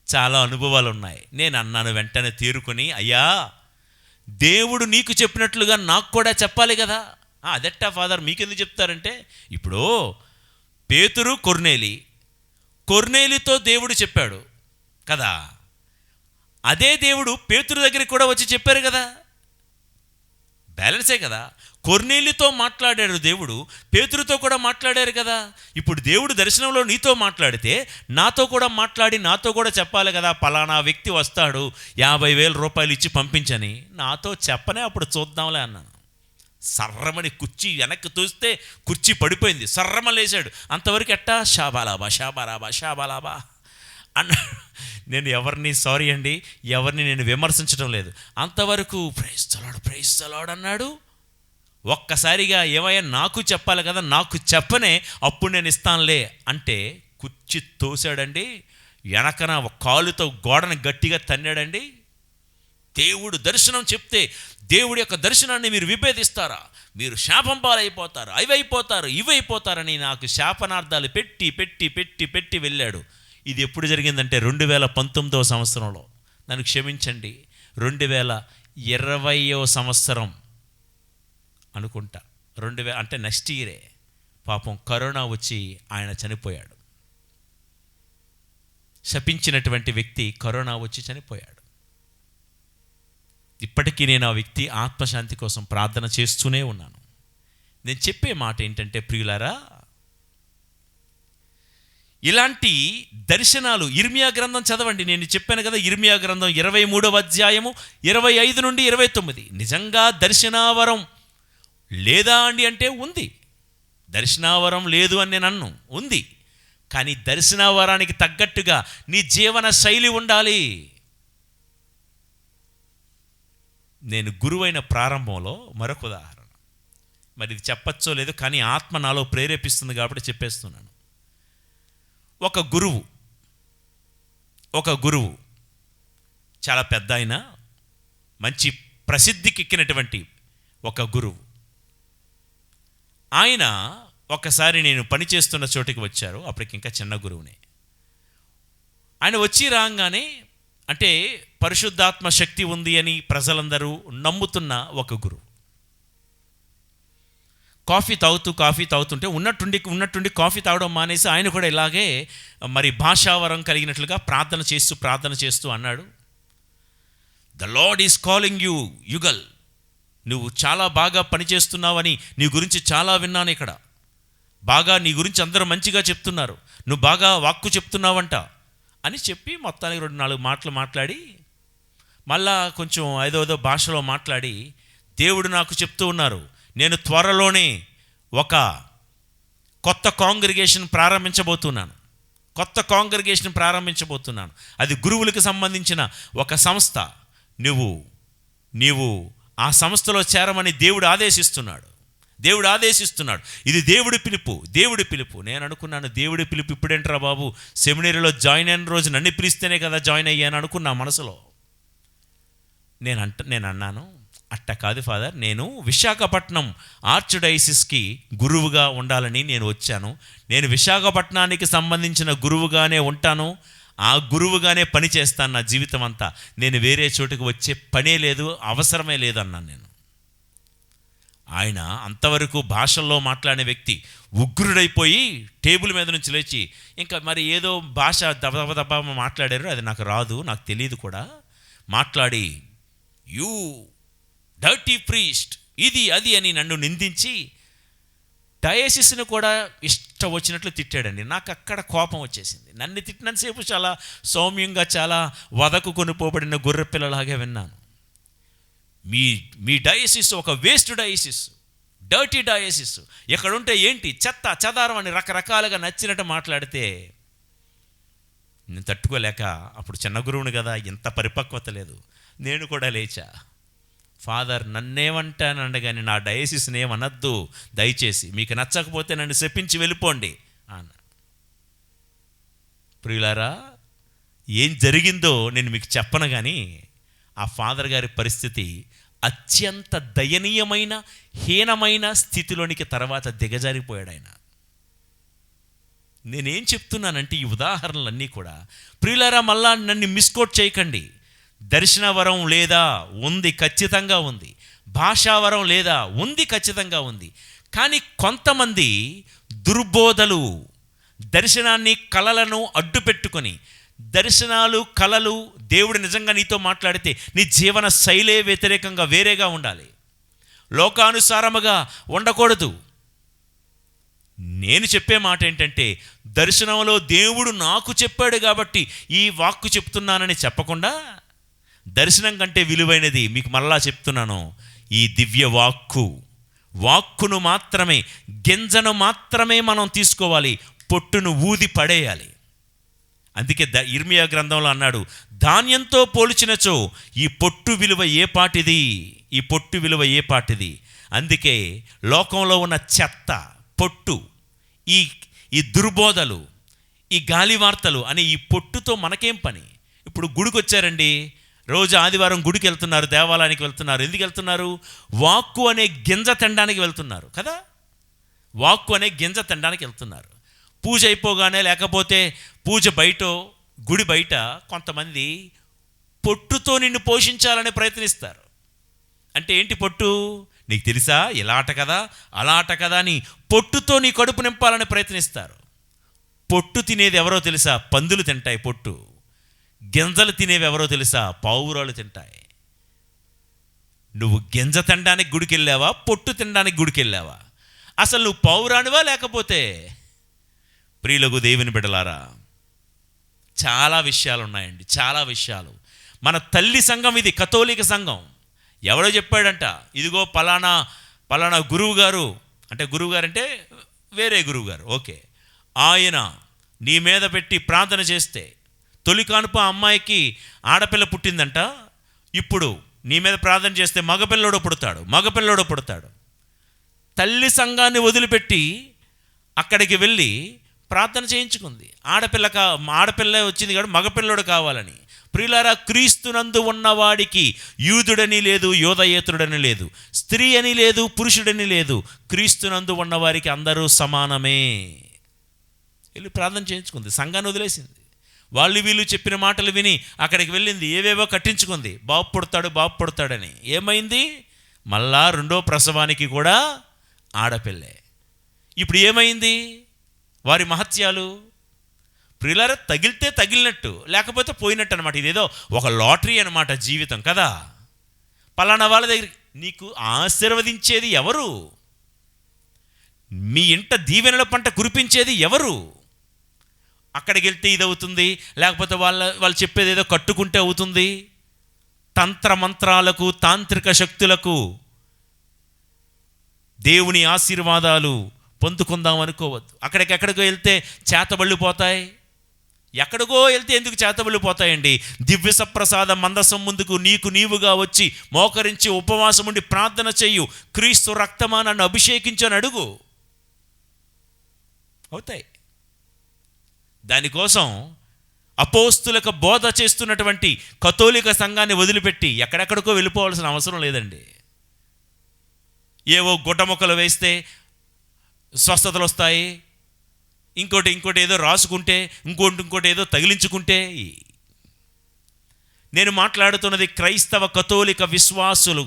చాలా అనుభవాలు ఉన్నాయి. నేను అన్నాను వెంటనే తేరుకొని, అయ్యా, దేవుడు నీకు చెప్పినట్లుగా నాకు కూడా చెప్పాలి కదా. అదెట్టా ఫాదర్, మీకెందుకు చెప్తారంటే, ఇప్పుడు పేతురు కొర్నేలితో దేవుడు చెప్పాడు కదా, అదే దేవుడు పేతురు దగ్గరికి కూడా వచ్చి చెప్పారు కదా. బ్యాలెన్సే కదా. కొర్నేలితో మాట్లాడాడు దేవుడు, పేతురుతో కూడా మాట్లాడారు కదా. ఇప్పుడు దేవుడు దర్శనంలో నీతో మాట్లాడితే నాతో కూడా మాట్లాడి నాతో కూడా చెప్పాలి కదా, పలానా వ్యక్తి వస్తాడు, 50,000 రూపాయలు ఇచ్చి పంపించని. నాతో చెప్పనే, అప్పుడు చూద్దాంలే అన్నాను. సర్రమని కుర్చీ వెనక్కి చూస్తే కుర్చీ పడిపోయింది. సర్రమలేశాడు. అంతవరకు ఎట్టా షాబాలాబా షాబాలాబా షాబాలాబా అన్నాడు. నేను ఎవరిని సారీ అండి, ఎవరిని నేను విమర్శించడం లేదు. అంతవరకు ప్రైజ్ ది లార్డ్ అన్నాడు. ఒక్కసారిగా ఏమయ్యా, నాకు చెప్పాలి కదా, నాకు చెప్పనే, అప్పుడు నేను ఇస్తానులే అంటే కుర్చీ తోసాడండి. వెనకన కాలుతో గోడను గట్టిగా తన్నాడండి. దేవుడు దర్శనం చెప్తే దేవుడి యొక్క దర్శనాన్ని మీరు విభేదిస్తారా? మీరు శాపం పాలైపోతారు, ఇవైపోతారు, ఇవైపోతారని నాకు శాపనార్థాలు పెట్టి పెట్టి పెట్టి పెట్టి వెళ్ళాడు. ఇది ఎప్పుడు జరిగిందంటే 2019వ సంవత్సరంలో. నన్ను క్షమించండి, 2020వ సంవత్సరం అనుకుంటా. 2000 అంటే నెక్స్ట్ ఇయరే. పాపం కరోనా వచ్చి ఆయన చనిపోయాడు. శపించినటువంటి వ్యక్తి కరోనా వచ్చి చనిపోయాడు. ఇప్పటికీ నేను ఆ వ్యక్తి ఆత్మశాంతి కోసం ప్రార్థన చేస్తూనే ఉన్నాను. నేను చెప్పే మాట ఏంటంటే, ప్రియులారా, ఇలాంటి దర్శనాలు ఇర్మియా గ్రంథం చదవండి. నేను చెప్పాను కదా, ఇర్మియా గ్రంథం 23వ అధ్యాయము 25 నుండి 29. నిజంగా దర్శనావరం లేదా అండి అంటే ఉంది. దర్శనావరం లేదు అని నేను అన్ను, ఉంది. కానీ దర్శనావరానికి తగ్గట్టుగా నీ జీవన శైలి ఉండాలి. నేను గురువైన ప్రారంభంలో మరొక ఉదాహరణ, మరి ఇది చెప్పచ్చో లేదో కానీ ఆత్మ నాలో ప్రేరేపిస్తుంది కాబట్టి చెప్పేస్తున్నాను. ఒక గురువు చాలా పెద్ద ఆయన, మంచి ప్రసిద్ధికి ఎక్కినటువంటి ఒక గురువు. ఆయన ఒకసారి నేను పనిచేస్తున్న చోటికి వచ్చారు. అప్పటికి ఇంకా చిన్న గురువునే. ఆయన వచ్చి రాగానే, అంటే పరిశుద్ధాత్మ శక్తి ఉంది అని ప్రజలందరూ నమ్ముతున్న ఒక గురువు. కాఫీ తాగుతుంటే ఉన్నట్టుండి కాఫీ తాగడం మానేసి ఆయన కూడా ఇలాగే మరి భాషావరం కలిగినట్లుగా ప్రార్థన చేస్తూ అన్నాడు, the lord is calling you యుగల్. నువ్వు చాలా బాగా పనిచేస్తున్నావని నీ గురించి చాలా విన్నాను ఇక్కడ. బాగా నీ గురించి అందరూ మంచిగా చెప్తున్నారు, నువ్వు బాగా వాక్కు చెప్తున్నావంట అని చెప్పి మొత్తానికి 2-4 మాటలు మాట్లాడి, మళ్ళా కొంచెం ఏదో భాషలో మాట్లాడి, దేవుడు నాకు చెప్తూ ఉన్నారు, నేను త్వరలోనే ఒక కొత్త కాంగ్రిగేషన్ ప్రారంభించబోతున్నాను. అది గురువులకు సంబంధించిన ఒక సంస్థ. నీవు ఆ సంస్థలో చేరమని దేవుడు ఆదేశిస్తున్నాడు. ఇది దేవుడి పిలుపు. నేను అనుకున్నాను, దేవుడి పిలుపు ఇప్పుడేంట్రా బాబు, సెమినరీలో జాయిన్ అయిన రోజు నన్ను పిలిస్తేనే కదా జాయిన్ అయ్యాను అనుకున్నా మనసులో. నేను అన్నాను, అట్ట కాదు ఫాదర్, నేను విశాఖపట్నం ఆర్చ్డైసిస్కి గురువుగా ఉండాలని నేను వచ్చాను. నేను విశాఖపట్నానికి సంబంధించిన గురువుగానే ఉంటాను, ఆ గురువుగానే పని చేస్తాను నా జీవితం అంతా. నేను వేరే చోటుకు వచ్చే పనే లేదు, అవసరమే లేదన్నాను నేను. ఆయన అంతవరకు భాషల్లో మాట్లాడే వ్యక్తి ఉగ్రుడైపోయి టేబుల్ మీద నుంచి లేచి ఇంకా మరి ఏదో భాష దబదబ మాట్లాడారు, అది నాకు రాదు, నాకు తెలియదు కూడా. మాట్లాడి యూ డర్టీ ప్రీస్ట్ ఇది అది అని నన్ను నిందించి డయాసిస్ని కూడా ఇష్టం వచ్చినట్లు తిట్టాడండి. నాకు అక్కడ కోపం వచ్చేసింది. నన్ను తిట్టినంతసేపు చాలా సౌమ్యంగా, చాలా వదకు కొనిపోబడిన గొర్రె పిల్లలాగే విన్నాను. మీ డయాసిస్ ఒక వేస్ట్ డయాసిస్, డర్టీ డయాసిస్, ఎక్కడుంటే ఏంటి చెత్త చెదారం అని రకరకాలుగా నచ్చినట్టు మాట్లాడితే నేను తట్టుకోలేక, అప్పుడు చిన్న గురువుని కదా, ఇంత పరిపక్వత లేదు, నేను కూడా లేచా. ఫాదర్ నన్నేమంటానండి కానీ నా డయాసిస్ని ఏమనద్దు దయచేసి, మీకు నచ్చకపోతే నన్ను శపించి వెళ్ళిపోండి అన్న. ప్రియులారా, ఏం జరిగిందో నేను మీకు చెప్పను కానీ ఆ ఫాదర్ గారి పరిస్థితి అత్యంత దయనీయమైన హీనమైన స్థితిలోనికి తర్వాత దిగజారిపోయాడు ఆయన. నేనేం చెప్తున్నానంటే ఈ ఉదాహరణలన్నీ కూడా ప్రియులారా మళ్ళా నన్ను మిస్కోట్ చేయకండి. దర్శన వరం లేదా? ఉంది, ఖచ్చితంగా ఉంది. భాషావరం లేదా? ఉంది, ఖచ్చితంగా ఉంది. కానీ కొంతమంది దుర్బోధలు దర్శనాన్ని కళలను అడ్డు పెట్టుకొని, దర్శనాలు కళలు దేవుడు నిజంగా నీతో మాట్లాడితే నీ జీవన శైలే వ్యతిరేకంగా వేరేగా ఉండాలి, లోకానుసారముగా ఉండకూడదు. నేను చెప్పే మాట ఏంటంటే దర్శనంలో దేవుడు నాకు చెప్పాడు కాబట్టి ఈ వాక్కు చెప్తున్నానని చెప్పకుండా, దర్శనం కంటే విలువైనది మీకు మరలా చెప్తున్నాను ఈ దివ్య వాక్కును మాత్రమే, గింజను మాత్రమే మనం తీసుకోవాలి, పొట్టును ఊది పడేయాలి. అందుకే ఇర్మియా గ్రంథంలో అన్నాడు, ధాన్యంతో పోల్చినచో ఈ పొట్టు విలువ ఏ పాటిది, ఈ పొట్టు విలువ ఏ పాటిది. అందుకే లోకంలో ఉన్న చెత్త పొట్టు, ఈ దుర్బోధలు, ఈ గాలి వార్తలు అనే ఈ పొట్టుతో మనకేం పని? ఇప్పుడు గుడికి వచ్చారండి, రోజు ఆదివారం గుడికి వెళ్తున్నారు, దేవాలయానికి వెళ్తున్నారు. ఎందుకు వెళ్తున్నారు? వాక్కు అనే గింజ తినడానికి వెళ్తున్నారు కదా, వాక్కు అనే గింజ తినడానికి వెళ్తున్నారు. పూజ అయిపోగానే లేకపోతే పూజ బయట, గుడి బయట కొంతమంది పొట్టుతో నిన్ను పోషించాలని ప్రయత్నిస్తారు. అంటే ఏంటి పొట్టు? నీకు తెలుసా, ఇలా ఆట కదా అలా ఆట కదా అని పొట్టుతో నీ కడుపు నింపాలని ప్రయత్నిస్తారు. పొట్టు తినేది ఎవరో తెలుసా? పందులు తింటాయి పొట్టు. గింజలు తినేవి ఎవరో తెలుసా? పావురాలు తింటాయి. నువ్వు గింజ తినడానికి గుడికి వెళ్ళావా, పొట్టు తినడానికి గుడికి వెళ్ళావా? అసలు నువ్వు పావురానివా లేకపోతే? ప్రియులకు దేవుని బిడ్డలారా, చాలా విషయాలు ఉన్నాయండి, చాలా విషయాలు. మన తల్లి సంఘం ఇది, కథోలిక సంఘం. ఎవడో చెప్పాడంట, ఇదిగో పలానా గురువు గారు, అంటే గురువుగారు అంటే వేరే గురువు గారు, ఓకే, ఆయన నీ మీద పెట్టి ప్రార్థన చేస్తే తొలి కానుప అమ్మాయికి ఆడపిల్ల పుట్టిందంట, ఇప్పుడు నీ మీద ప్రార్థన చేస్తే మగపిల్లోడు పుడతాడు. తల్లి సంఘాన్ని వదిలిపెట్టి అక్కడికి వెళ్ళి ప్రార్థన చేయించుకుంది. ఆడపిల్ల వచ్చింది కాబట్టి మగపిల్లోడు కావాలని. ప్రియులారా, క్రీస్తునందు ఉన్నవాడికి యూదుడని లేదు, యోదయేతరుడని లేదు, స్త్రీ అని లేదు, పురుషుడని లేదు. క్రీస్తునందు ఉన్నవారికి అందరూ సమానమే. వెళ్ళి ప్రార్థన చేయించుకుంది, సంఘాన్ని వదిలేసింది. వాళ్ళు వీళ్ళు చెప్పిన మాటలు విని అక్కడికి వెళ్ళింది, ఏవేవో కట్టించుకుంది, బాబు పుడతాడని. ఏమైంది? మళ్ళా రెండో ప్రసవానికి కూడా ఆడపిల్లే. ఇప్పుడు ఏమైంది? వారి మహత్యాలు ప్రియులారా, తగిలితే తగిలినట్టు, లేకపోతే పోయినట్టు అనమాట. ఇదేదో ఒక లాటరీ అనమాట జీవితం కదా. పలానా వాళ్ళ దగ్గర నీకు ఆశీర్వదించేది ఎవరు? మీ ఇంట దీవెనల పంట కురిపించేది ఎవరు? అక్కడికి వెళ్తే ఇది అవుతుంది, లేకపోతే వాళ్ళు చెప్పేది ఏదో కట్టుకుంటే అవుతుంది. తంత్ర మంత్రాలకు, తాంత్రిక శక్తులకు దేవుని ఆశీర్వాదాలు పొందుకుందాం అనుకోవద్దు. అక్కడికెక్కడికో వెళ్తే చేతబళ్ళిపోతాయి. ఎక్కడికో వెళ్తే ఎందుకు చేతబళ్ళిపోతాయండి? దివ్య సప్రసాద మందసం ముందుకు నీవుగా వచ్చి మోకరించి ఉపవాసం ఉండి ప్రార్థన చెయ్యు, క్రీస్తు రక్తమా నన్ను అభిషేకించని అడుగు, అవుతాయి. దానికోసం అపోస్తులకు బోధ చేస్తున్నటువంటి కథోలిక సంఘాన్ని వదిలిపెట్టి ఎక్కడెక్కడికో వెళ్ళిపోవాల్సిన అవసరం లేదండి. ఏవో గుడ్డముక్కలు వేస్తే స్వస్థతలు వస్తాయి, ఇంకోటి ఏదో రాసుకుంటే, ఇంకోటి ఏదో తగిలించుకుంటే. నేను మాట్లాడుతున్నది క్రైస్తవ కథోలిక విశ్వాసులు,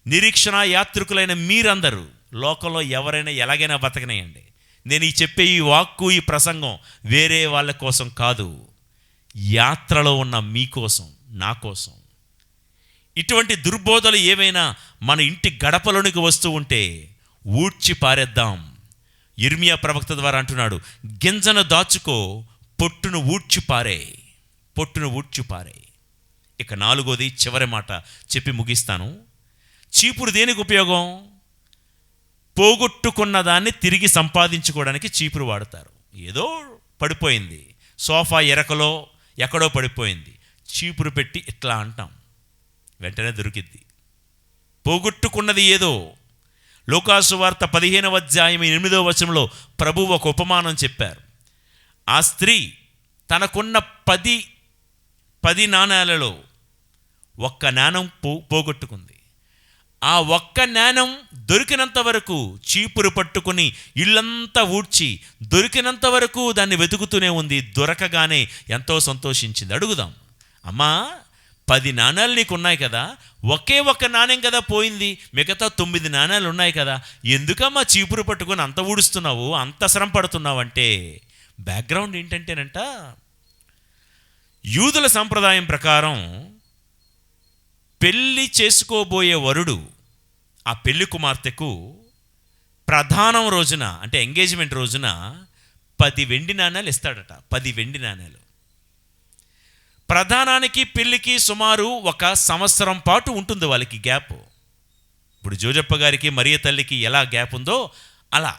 నిరీక్షణ యాత్రికులైన మీరందరూ లోకంలో ఎవరైనా ఎలాగైనా బతకనేయండి. నేను చెప్పే ఈ వాక్కు, ఈ ప్రసంగం వేరే వాళ్ళ కోసం కాదు, యాత్రలో ఉన్న మీకోసం, నా కోసం. ఇటువంటి దుర్బోధలు ఏవైనా మన ఇంటి గడపలోనికి వస్తూ ఉంటే ఊడ్చి పారేద్దాం. యిర్మీయా ప్రవక్త ద్వారా అంటున్నాడు, గింజను దాచుకో, పొట్టును ఊడ్చి పారే. ఇక 4వది చివరి మాట చెప్పి ముగిస్తాను. చీపురు దేనికి ఉపయోగం? పోగొట్టుకున్న దాన్ని తిరిగి సంపాదించుకోవడానికి చీపురు వాడతారు. ఏదో పడిపోయింది, సోఫా ఎరకలో ఎక్కడో పడిపోయింది, చీపురు పెట్టి ఇట్లా అంటాం, వెంటనే దొరికిద్ది. పోగొట్టుకున్నది ఏదో. లూకాసు వార్త 15వ అధ్యాయం 8వ వచనంలో ప్రభువు ఒక ఉపమానం చెప్పారు. ఆ స్త్రీ తనకున్న 10 నాణేలలో 1 నాణం పోగొట్టుకుంది. ఆ 1 నాణం దొరికినంత వరకు చీపురు పట్టుకుని ఇల్లంతా ఊడ్చి దొరికినంత వరకు దాన్ని వెతుకుతూనే ఉంది. దొరకగానే ఎంతో సంతోషించింది. అడుగుదాం, అమ్మా 10 నాణాలు నీకు ఉన్నాయి కదా, ఒకే 1 నాణ్యం కదా పోయింది, మిగతా 9 నాణాలు ఉన్నాయి కదా, ఎందుకమ్మా చీపురు పట్టుకొని అంత ఊడుస్తున్నావు, అంత శ్రమ పడుతున్నావు అంటే బ్యాక్గ్రౌండ్ ఏంటంటేనంట, యూదుల సంప్రదాయం ప్రకారం పెళ్ళి చేసుకోబోయే వరుడు ఆ పెళ్లి కుమార్తెకు ప్రధానం రోజున, అంటే ఎంగేజ్మెంట్ రోజున 10 వెండి నాణాలు ఇస్తాడట. 10 వెండి నాణాలు. ప్రధానానికి పెళ్ళికి సుమారు 1 సంవత్సరం పాటు ఉంటుంది వాళ్ళకి గ్యాప్. ఇప్పుడు జోజప్ప గారికి మరియ తల్లికి ఎలా గ్యాప్ ఉందో అలా.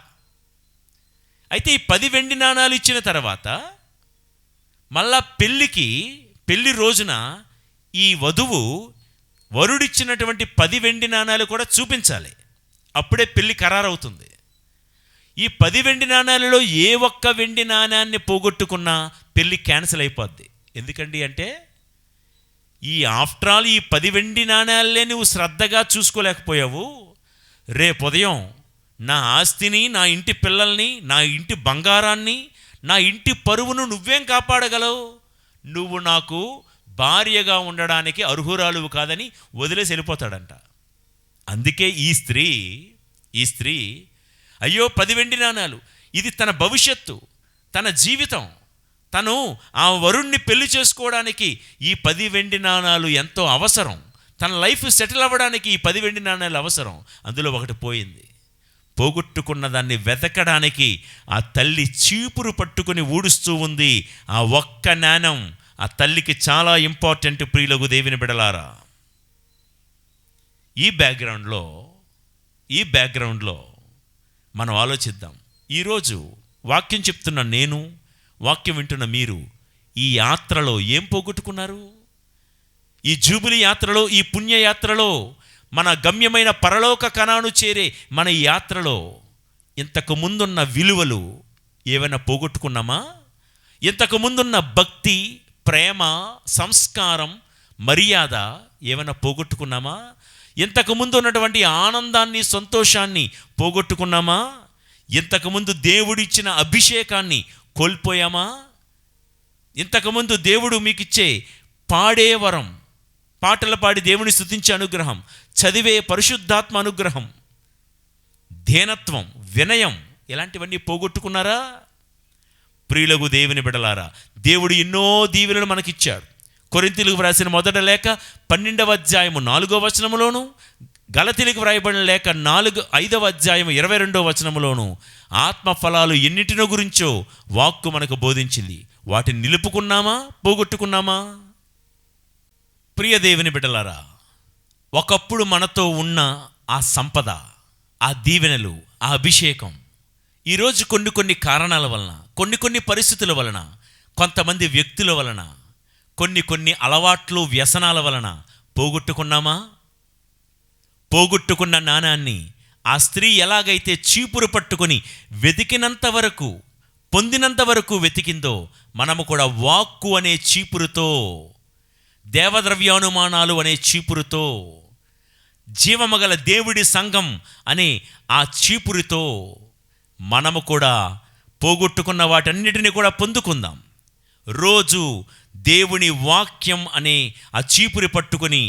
అయితే ఈ 10 వెండి నాణాలు ఇచ్చిన తర్వాత మళ్ళా పెళ్ళి రోజున ఈ వధువు వరుడిచ్చినటువంటి 10 వెండి నాణాలు కూడా చూపించాలి. అప్పుడే పెళ్ళి ఖరారవుతుంది. ఈ 10 వెండి నాణాలలో ఏ 1 వెండి నాణాన్ని పోగొట్టుకున్నా పెళ్ళి క్యాన్సిల్ అయిపోద్ది. ఎందుకండి అంటే, ఆఫ్టర్ ఆల్ ఈ 10 వెండి నాణాలే నువ్వు శ్రద్ధగా చూసుకోలేకపోయావు, రేపు ఉదయం నా ఆస్తిని, నా ఇంటి పిల్లల్ని, నా ఇంటి బంగారాన్ని, నా ఇంటి పరువును నువ్వేం కాపాడగలవు? నువ్వు నాకు భార్యగా ఉండడానికి అర్హురాలువు కాదని వదిలేసి వెళ్ళిపోతాడంట. అందుకే ఈ స్త్రీ అయ్యో 10 వెండి నాణాలు, ఇది తన భవిష్యత్తు, తన జీవితం, తను ఆ వరుణ్ణి పెళ్లి చేసుకోవడానికి ఈ 10 వెండి నాణాలు ఎంతో అవసరం, తన లైఫ్ సెటిల్ అవ్వడానికి ఈ 10 వెండి నాణాలు అవసరం. అందులో ఒకటి పోయింది. పోగొట్టుకున్న దాన్ని వెతకడానికి ఆ తల్లి చీపురు పట్టుకుని ఊడుస్తూ ఉంది. ఆ 1 నాణం ఆ తల్లికి చాలా ఇంపార్టెంట్. ప్రియులకు దేవుని బిడలారా, ఈ బ్యాక్గ్రౌండ్లో మనం ఆలోచిద్దాం. ఈరోజు వాక్యం చెప్తున్న నేను, వాక్యం వింటున్న మీరు ఈ యాత్రలో ఏం పోగొట్టుకున్నారు? ఈ జూబిలీ యాత్రలో, ఈ పుణ్యయాత్రలో, మన గమ్యమైన పరలోక కనాను చేరే మన ఈ యాత్రలో ఇంతకు ముందున్న విలువలు ఏమైనా పోగొట్టుకున్నామా? ఇంతకు ముందున్న భక్తి, ప్రేమ, సంస్కారం, మర్యాద ఏమైనా పోగొట్టుకున్నామా? ఇంతకుముందు ఉన్నటువంటి ఆనందాన్ని, సంతోషాన్ని పోగొట్టుకున్నామా? ఇంతకుముందు దేవుడిచ్చిన అభిషేకాన్ని కోల్పోయామా? ఇంతకుముందు దేవుడు మీకు ఇచ్చే పాడే వరం, పాటలు పాడి దేవుని స్తుతించే అనుగ్రహం, చదివే పరిశుద్ధాత్మ అనుగ్రహం, ధీనత్వం, వినయం, ఇలాంటివన్నీ పోగొట్టుకున్నారా? ప్రియులకు దేవుని బిడలారా, దేవుడు ఎన్నో దీవెనలు మనకిచ్చాడు. కొరింథీయులకు వ్రాసిన మొదటి లేఖ 12వ అధ్యాయము 4వ వచనములోను, గలతీయులకు వ్రాయబడిన లేఖ 5వ అధ్యాయం 22వ వచనములోను ఆత్మఫలాలు ఎన్నిటినో గురించో వాక్కు మనకు బోధించింది. వాటిని నిలుపుకున్నామా, పోగొట్టుకున్నామా? ప్రియ దేవుని బిడ్డలారా, ఒకప్పుడు మనతో ఉన్న ఆ సంపద, ఆ దీవెనలు, ఆ అభిషేకం ఈరోజు కొన్ని కారణాల వలన, కొన్ని పరిస్థితుల వలన, కొంతమంది వ్యక్తుల వలన, కొన్ని అలవాట్లు, వ్యసనాల వలన పోగొట్టుకున్నామా? పోగొట్టుకున్న నాణాన్ని ఆ స్త్రీ ఎలాగైతే చీపురు పట్టుకొని వెతికినంత వరకు పొందినంత వరకు వెతికిందో, మనము కూడా వాక్కు అనే చీపురుతో, దేవద్రవ్యానుమానాలు అనే చీపురుతో, జీవమగల దేవుడి సంఘం అనే ఆ చీపురుతో మనము కూడా పోగొట్టుకున్న వాటన్నిటిని కూడా పొందుకుందాం. రోజు దేవుని వాక్యం అనే ఆ చీపురి పట్టుకొని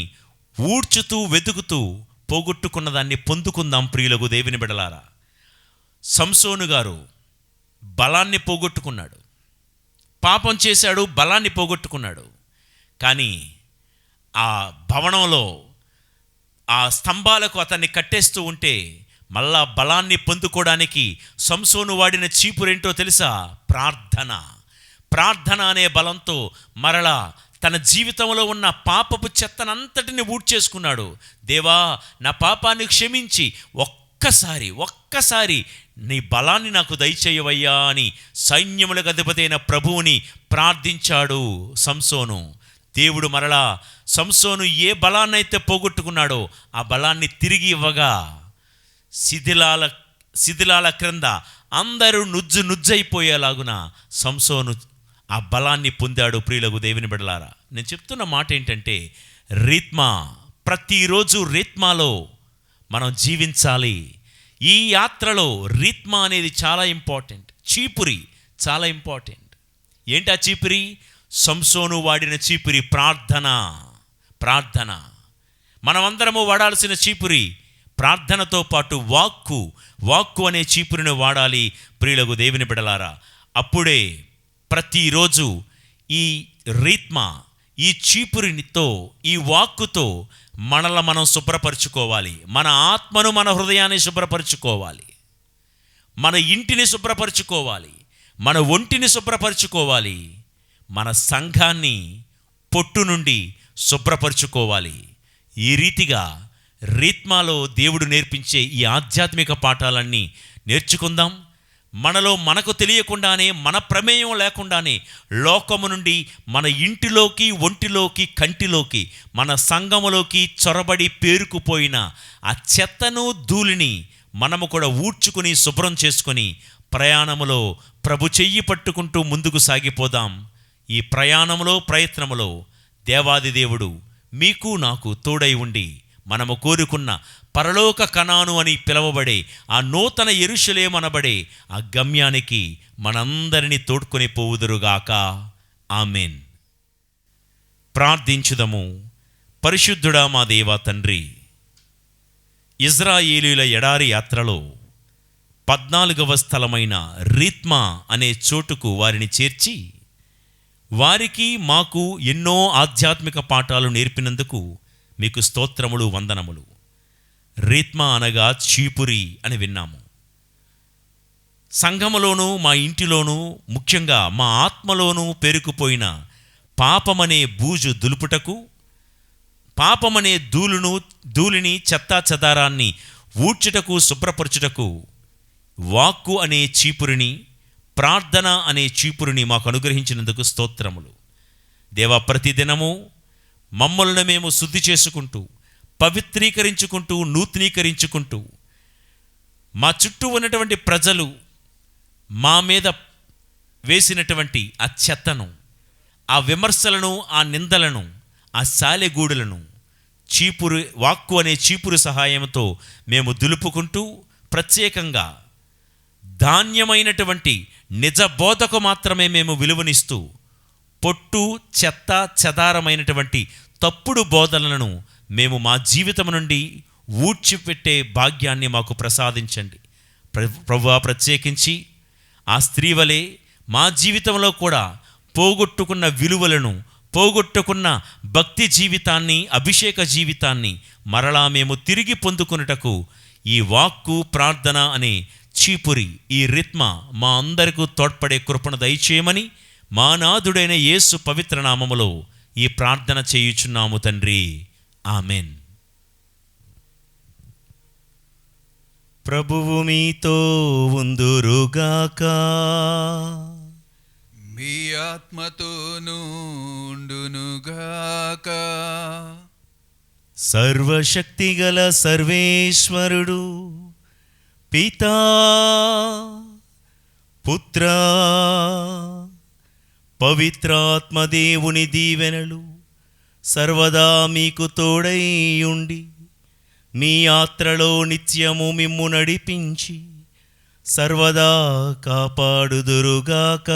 ఊడ్చుతూ వెతుకుతూ పోగొట్టుకున్న దాన్ని పొందుకుందాం. ప్రియులకు దేవుని బిడలారా, సంసోను గారు బలాన్ని పోగొట్టుకున్నాడు, పాపం చేశాడు, బలాన్ని పోగొట్టుకున్నాడు. కానీ ఆ భవనంలో ఆ స్తంభాలకు అతన్ని కట్టేస్తూ ఉంటే మళ్ళా బలాన్ని పొందుకోవడానికి సంసోను వాడిన చీపురేంటో తెలుసా? ప్రార్థన. ప్రార్థన అనే బలంతో మరలా తన జీవితంలో ఉన్న పాపపు చెత్తనంతటిని ఊడ్చేసుకున్నాడు. దేవా, నా పాపాన్ని క్షమించి ఒక్కసారి నీ బలాన్ని నాకు దయచేయవయ్యా అని సైన్యములకు అధిపతైన ప్రభువుని ప్రార్థించాడు సంసోను. దేవుడు మరలా సంసోను ఏ బలాన్నైతే పోగొట్టుకున్నాడో ఆ బలాన్ని తిరిగి ఇవ్వగా శిథిలాల క్రింద అందరూ నుజ్జైపోయేలాగున సంసోను ఆ బలాన్ని పొందాడు. ప్రియులకు దేవుని బిడ్డలారా, నేను చెప్తున్న మాట ఏంటంటే, రీత్మా, ప్రతిరోజు రీత్మాలో మనం జీవించాలి. ఈ యాత్రలో రీత్మా అనేది చాలా ఇంపార్టెంట్. చీపురి చాలా ఇంపార్టెంట్. ఏంటి ఆ చీపురి? సంసోను వాడిన చీపురి ప్రార్థన. మనమందరము వాడాల్సిన చీపురి ప్రార్థనతో పాటు వాక్కు అనే చీపురిని వాడాలి. ప్రియులకు దేవుని బిడలారా, అప్పుడే ప్రతిరోజు ఈ రీత్మా, ఈ చీపురితో, ఈ వాక్కుతో మనం శుభ్రపరచుకోవాలి. మన ఆత్మను, మన హృదయాన్ని శుభ్రపరచుకోవాలి. మన ఇంటిని శుభ్రపరచుకోవాలి. మన ఒంటిని శుభ్రపరచుకోవాలి. మన సంఘాన్ని పొట్టు నుండి శుభ్రపరచుకోవాలి. ఈ రీతిగా రీత్మాలో దేవుడు నేర్పించే ఈ ఆధ్యాత్మిక పాఠాలన్నీ నేర్చుకుందాం. మనలో మనకు తెలియకుండానే, మన ప్రమేయం లేకుండానే లోకము నుండి మన ఇంటిలోకి, ఒంటిలోకి, కంటిలోకి, మన సంఘములోకి చొరబడి పేరుకుపోయిన ఆ చెత్తను, ధూళిని మనము కూడా ఊడ్చుకుని శుభ్రం చేసుకొని ప్రయాణములో ప్రభు చెయ్యి పట్టుకుంటూ ముందుకు సాగిపోదాం. ఈ ప్రయత్నములో దేవాది దేవుడు మీకు నాకు తోడై ఉండి మనము కోరుకున్న పరలోక కనాను అని పిలవబడే ఆ నూతన యెరూషలేము అనబడే ఆ గమ్యానికి మనందరినీ తోడ్కొని పోవుదురుగాక. ఆమెన్. ప్రార్థించుదము. పరిశుద్ధుడా మా దేవా తండ్రి, ఇజ్రాయేలీయుల ఎడారి యాత్రలో 14వ స్థలమైన రీత్మా అనే చోటుకు వారిని చేర్చి వారికి మాకు ఎన్నో ఆధ్యాత్మిక పాఠాలు నేర్పినందుకు మీకు స్తోత్రములు, వందనములు. రీత్మా అనగా చీపురి అని విన్నాము. సంఘములోనూ, మా ఇంటిలోనూ, ముఖ్యంగా మా ఆత్మలోనూ పేరుకుపోయిన పాపమనే బూజు దులుపుటకు, పాపమనే ధూళిని, చెత్తా చెదారాన్ని ఊడ్చుటకు, శుభ్రపరచుటకు వాక్కు అనే చీపురిని, ప్రార్థన అనే చీపురిని మాకు అనుగ్రహించినందుకు స్తోత్రములు. దేవా, ప్రతిదినము మమ్మల్ని మేము శుద్ధి చేసుకుంటూ, పవిత్రీకరించుకుంటూ, నూతనీకరించుకుంటూ, మా చుట్టూ ఉన్నటువంటి ప్రజలు మా మీద వేసినటువంటి ఆ చెత్తను, ఆ విమర్శలను, ఆ నిందలను, ఆ సాలెగూడులను వాక్కు అనే చీపురు సహాయంతో మేము దులుపుకుంటూ, ప్రత్యేకంగా ధాన్యమైనటువంటి నిజ బోధకు మాత్రమే మేము విలువనిస్తూ, పొట్టు, చెత్త, చెదారమైనటువంటి తప్పుడు బోధనలను మేము మా జీవితం నుండి ఊడ్చిపెట్టే భాగ్యాన్ని మాకు ప్రసాదించండి. ప్రభువా, ప్రత్యేకించి ఆ స్త్రీ వలె మా జీవితంలో కూడా పోగొట్టుకున్న విలువలను, పోగొట్టుకున్న భక్తి జీవితాన్ని, అభిషేక జీవితాన్ని మరలా మేము తిరిగి పొందుకున్నటకు ఈ వాక్కు, ప్రార్థన అనే చీపురి, ఈ రీత్మా మా అందరికీ తోడ్పడే కృపను దయచేయమని మా నాథుడైన యేసు పవిత్ర నామములో ఈ ప్రార్థన చేయుచున్నాము తండ్రి. ఆమెన్. ప్రభువు మీతో ఉందురుగాక, మీ ఆత్మతోనూ ఉండునుగాక. సర్వశక్తిగల సర్వేశ్వరుడు, పితా, పుత్రా, పవిత్రాత్మదేవుని దీవెనలు సర్వదా మీకు తోడై ఉండి మీ యాత్రలో నిత్యము మిమ్ము నడిపించి సర్వదా కాపాడుదురుగాక.